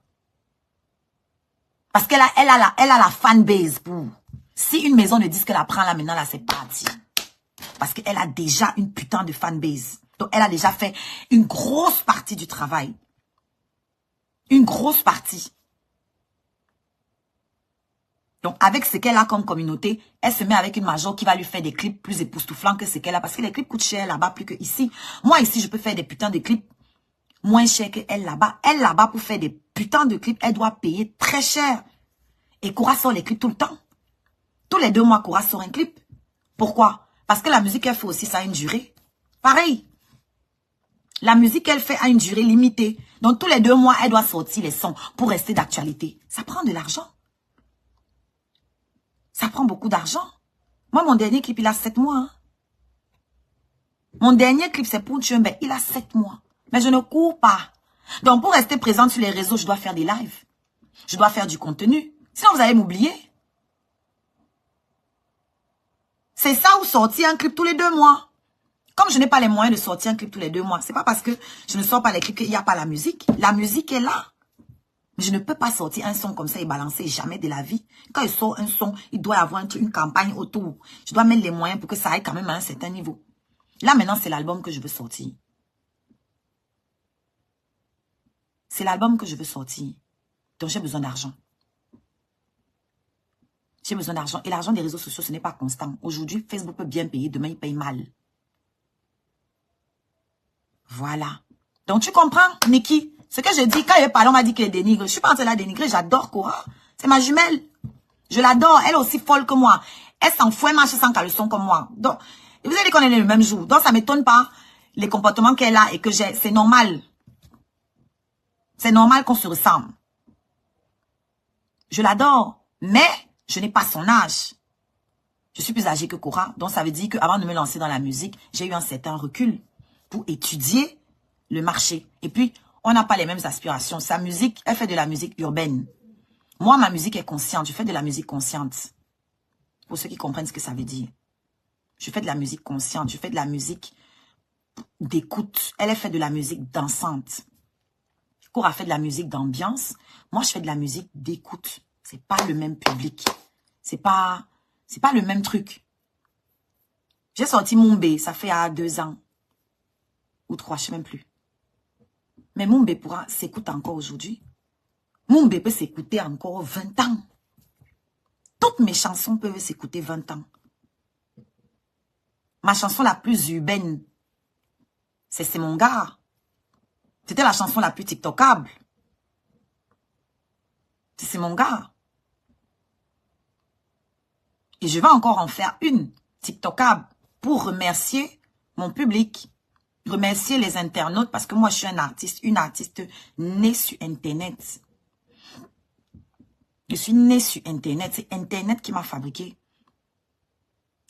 Parce qu'elle a la fanbase pour. Si une maison de disque la prend là, maintenant, là, c'est parti. Parce qu'elle a déjà une putain de fanbase. Donc, elle a déjà fait une grosse partie du travail. Une grosse partie. Donc, avec ce qu'elle a comme communauté, elle se met avec une major qui va lui faire des clips plus époustouflants que ce qu'elle a. Parce que les clips coûtent cher là-bas plus que ici. Moi, ici, je peux faire des putains de clips moins chers qu'elle là-bas. Elle là-bas, pour faire des putains de clips, elle doit payer très cher. Et Cora sort les clips tout le temps. Tous les 2 mois, Cora sort un clip. Pourquoi? Parce que la musique qu'elle fait aussi, ça a une durée. Pareil. La musique qu'elle fait a une durée limitée. Donc, tous les 2 mois, elle doit sortir les sons pour rester d'actualité. Ça prend de l'argent. Ça prend beaucoup d'argent. Moi, mon dernier clip, il a 7 mois. Hein. Mon dernier clip, c'est pour Tchumbe. Il a 7 mois. Mais je ne cours pas. Donc, pour rester présente sur les réseaux, je dois faire des lives. Je dois faire du contenu. Sinon, vous allez m'oublier. C'est ça ou sortir un clip tous les 2 mois. Comme je n'ai pas les moyens de sortir un clip tous les 2 mois, c'est pas parce que je ne sors pas les clips qu'il n'y a pas la musique. La musique est là. Mais je ne peux pas sortir un son comme ça et balancer jamais de la vie. Quand il sort un son, il doit y avoir une campagne autour. Je dois mettre les moyens pour que ça aille quand même à un certain niveau. Là, maintenant, c'est l'album que je veux sortir. C'est l'album que je veux sortir. Donc, j'ai besoin d'argent. J'ai besoin d'argent. Et l'argent des réseaux sociaux, ce n'est pas constant. Aujourd'hui, Facebook peut bien payer. Demain, il paye mal. Voilà. Donc, tu comprends, Nikki? Ce que je dis, quand il parle, on m'a dit qu'elle dénigre. Je suis pas en train de la dénigrer. J'adore Cora. C'est ma jumelle. Je l'adore. Elle est aussi folle que moi. Elle s'en fout. Elle marche sans caleçon comme moi. Donc, vous allez qu'on est le même jour. Donc, ça ne m'étonne pas les comportements qu'elle a et que j'ai. C'est normal. C'est normal qu'on se ressemble. Je l'adore. Mais, je n'ai pas son âge. Je suis plus âgée que Cora. Donc, ça veut dire qu'avant de me lancer dans la musique, j'ai eu un certain recul pour étudier le marché. Et puis, on n'a pas les mêmes aspirations. Sa musique, elle fait de la musique urbaine. Moi, ma musique est consciente. Je fais de la musique consciente. Pour ceux qui comprennent ce que ça veut dire. Je fais de la musique consciente. Je fais de la musique d'écoute. Elle fait de la musique dansante. Cora fait de la musique d'ambiance. Moi, je fais de la musique d'écoute. C'est pas le même public. C'est pas C'est pas le même truc. J'ai sorti Mumbe, ça fait 2 ans. Ou 3, je sais même plus. Mais Mumbe pourra s'écouter encore aujourd'hui. Mumbe peut s'écouter encore 20 ans. Toutes mes chansons peuvent s'écouter 20 ans. Ma chanson la plus urbaine, c'est mon gars. C'était la chanson la plus tiktokable. C'est mon gars. Et je vais encore en faire une tiktokable pour remercier mon public. Remercier les internautes parce que moi je suis une artiste née sur Internet. Je suis née sur Internet. C'est Internet qui m'a fabriqué.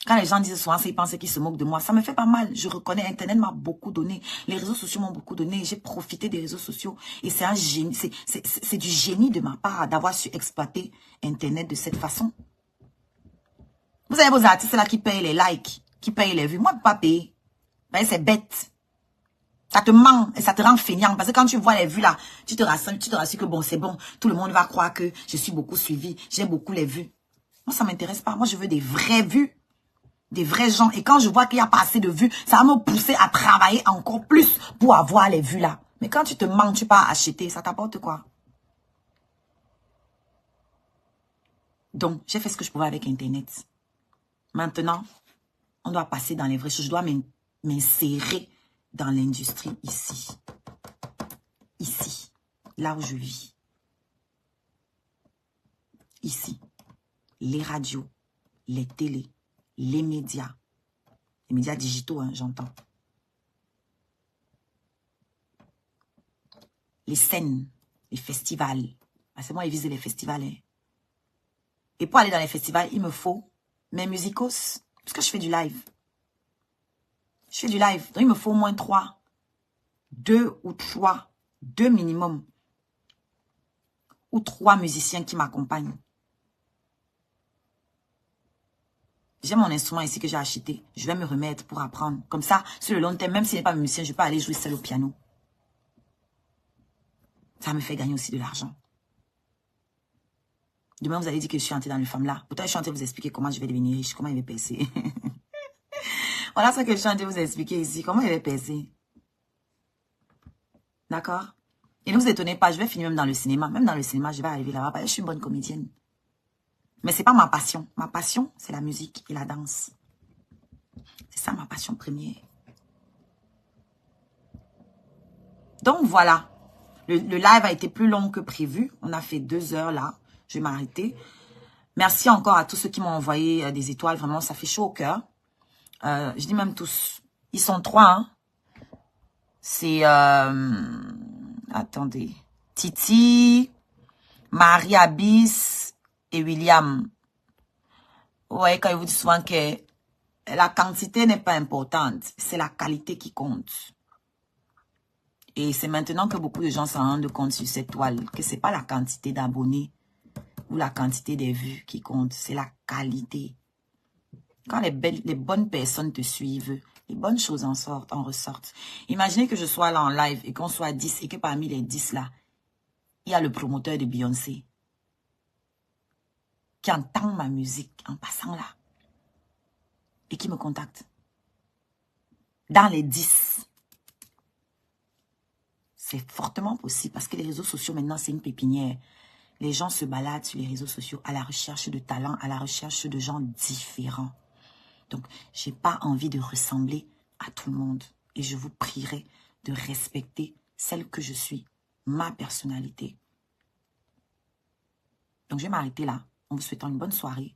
Quand les gens disent souvent, ils pensent qu'ils se moquent de moi. Ça me fait pas mal. Je reconnais, Internet m'a beaucoup donné. Les réseaux sociaux m'ont beaucoup donné. J'ai profité des réseaux sociaux. Et c'est un génie. C'est du génie de ma part d'avoir su exploiter Internet de cette façon. Vous avez vos artistes là qui payent les likes, qui payent les vues. Moi, je ne peux pas payer. C'est bête. Ça te ment et ça te rend feignant. Parce que quand tu vois les vues là, tu te rassures que bon, c'est bon. Tout le monde va croire que je suis beaucoup suivi. J'ai beaucoup les vues. Moi, ça ne m'intéresse pas. Moi, je veux des vraies vues. Des vrais gens. Et quand je vois qu'il n'y a pas assez de vues, ça va me pousser à travailler encore plus pour avoir les vues là. Mais quand tu te mens, tu pars acheter, ça t'apporte quoi? Donc, j'ai fait ce que je pouvais avec Internet. Maintenant, on doit passer dans les vraies choses. Je dois m'insérer dans l'industrie ici. Ici. Là où je vis. Ici. Les radios, les télés. Les médias digitaux, hein, j'entends. Les scènes, les festivals. C'est moi qui vise les festivals. Hein. Et pour aller dans les festivals, il me faut mes musicos. Parce que je fais du live. Je fais du live. Donc, il me faut au moins 3. 2 ou 3. 2 minimum. Ou 3 musiciens qui m'accompagnent. J'ai mon instrument ici que j'ai acheté. Je vais me remettre pour apprendre. Comme ça, sur le long terme, même s'il n'est pas musicien, je peux aller jouer seul au piano. Ça me fait gagner aussi de l'argent. Demain, vous allez dire que je suis entrée dans le femme là. Pourtant, je suis en train de vous expliquer comment je vais devenir riche, comment je vais percer. Voilà ce que je suis en train de vous expliquer ici. Comment je vais percer. D'accord? Et ne vous étonnez pas, je vais finir même dans le cinéma. Même dans le cinéma, je vais arriver là-bas parce que je suis une bonne comédienne. Mais ce n'est pas ma passion. Ma passion, c'est la musique et la danse. C'est ça ma passion première. Donc voilà. Le live a été plus long que prévu. On a fait 2 heures là. Je vais m'arrêter. Merci encore à tous ceux qui m'ont envoyé des étoiles. Vraiment, ça fait chaud au cœur. Je dis même tous. Ils sont 3. Hein. C'est... attendez. Titi, Marie Abyss et William. Ouais, quand ils vous disent souvent que la quantité n'est pas importante, c'est la qualité qui compte. Et c'est maintenant que beaucoup de gens s'en rendent compte sur cette toile, que c'est pas la quantité d'abonnés ou la quantité des vues qui compte, c'est la qualité. Quand les bonnes personnes te suivent, les bonnes choses en ressortent. Imaginez que je sois là en live et qu'on soit 10 et que parmi les 10 là, il y a le promoteur de Beyoncé qui entend ma musique en passant là et qui me contacte. Dans les 10. C'est fortement possible parce que les réseaux sociaux maintenant c'est une pépinière. Les gens se baladent sur les réseaux sociaux à la recherche de talents, à la recherche de gens différents. Donc, j'ai pas envie de ressembler à tout le monde. Et je vous prierai de respecter celle que je suis, ma personnalité. Donc, je vais m'arrêter là. En vous souhaitant une bonne soirée.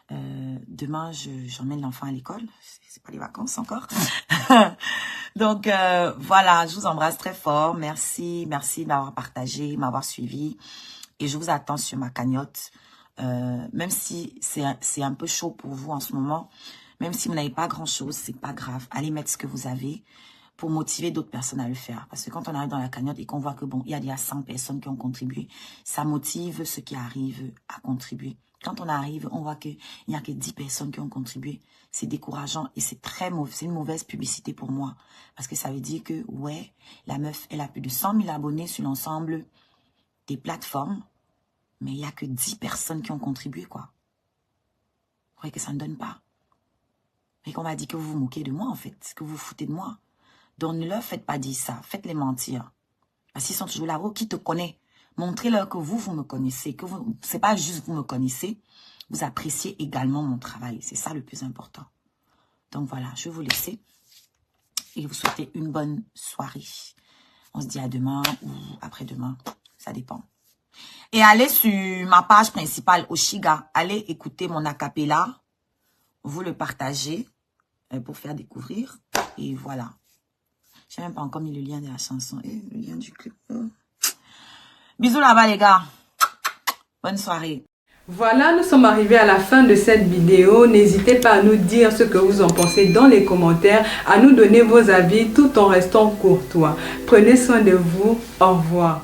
Demain, j'emmène l'enfant à l'école. C'est pas les vacances encore. Donc, voilà, je vous embrasse très fort. Merci de m'avoir partagé, m'avoir suivi. Et je vous attends sur ma cagnotte. Même si c'est un peu chaud pour vous en ce moment, même si vous n'avez pas grand-chose, c'est pas grave. Allez mettre ce que vous avez pour motiver d'autres personnes à le faire. Parce que quand on arrive dans la cagnotte et qu'on voit que bon, il y a déjà 100 personnes qui ont contribué, ça motive ceux qui arrivent à contribuer. Quand on arrive, on voit qu'il n'y a que 10 personnes qui ont contribué. C'est décourageant et c'est très mauvais. C'est une mauvaise publicité pour moi. Parce que ça veut dire que, ouais, la meuf, elle a plus de 100 000 abonnés sur l'ensemble des plateformes. Mais il n'y a que 10 personnes qui ont contribué, quoi. croyez que ça ne donne pas? Et qu'on m'a dit que vous vous moquez de moi, en fait, que vous vous foutez de moi. Donc, ne leur faites pas dire ça. Faites-les mentir. Parce qu'ils sont toujours là. Oh, qui te connaît? Montrez-leur que vous me connaissez. Que c'est pas juste vous me connaissez. Vous appréciez également mon travail. C'est ça le plus important. Donc, voilà. Je vais vous laisser. Et vous souhaiter une bonne soirée. On se dit à demain ou après-demain. Ça dépend. Et allez sur ma page principale, Oshiga. Allez écouter mon acapella. Vous le partagez pour faire découvrir. Et voilà. Je n'ai même pas encore mis le lien de la chanson et le lien du clip. Bisous là-bas les gars. Bonne soirée. Voilà, nous sommes arrivés à la fin de cette vidéo. N'hésitez pas à nous dire ce que vous en pensez dans les commentaires, à nous donner vos avis tout en restant courtois. Prenez soin de vous. Au revoir.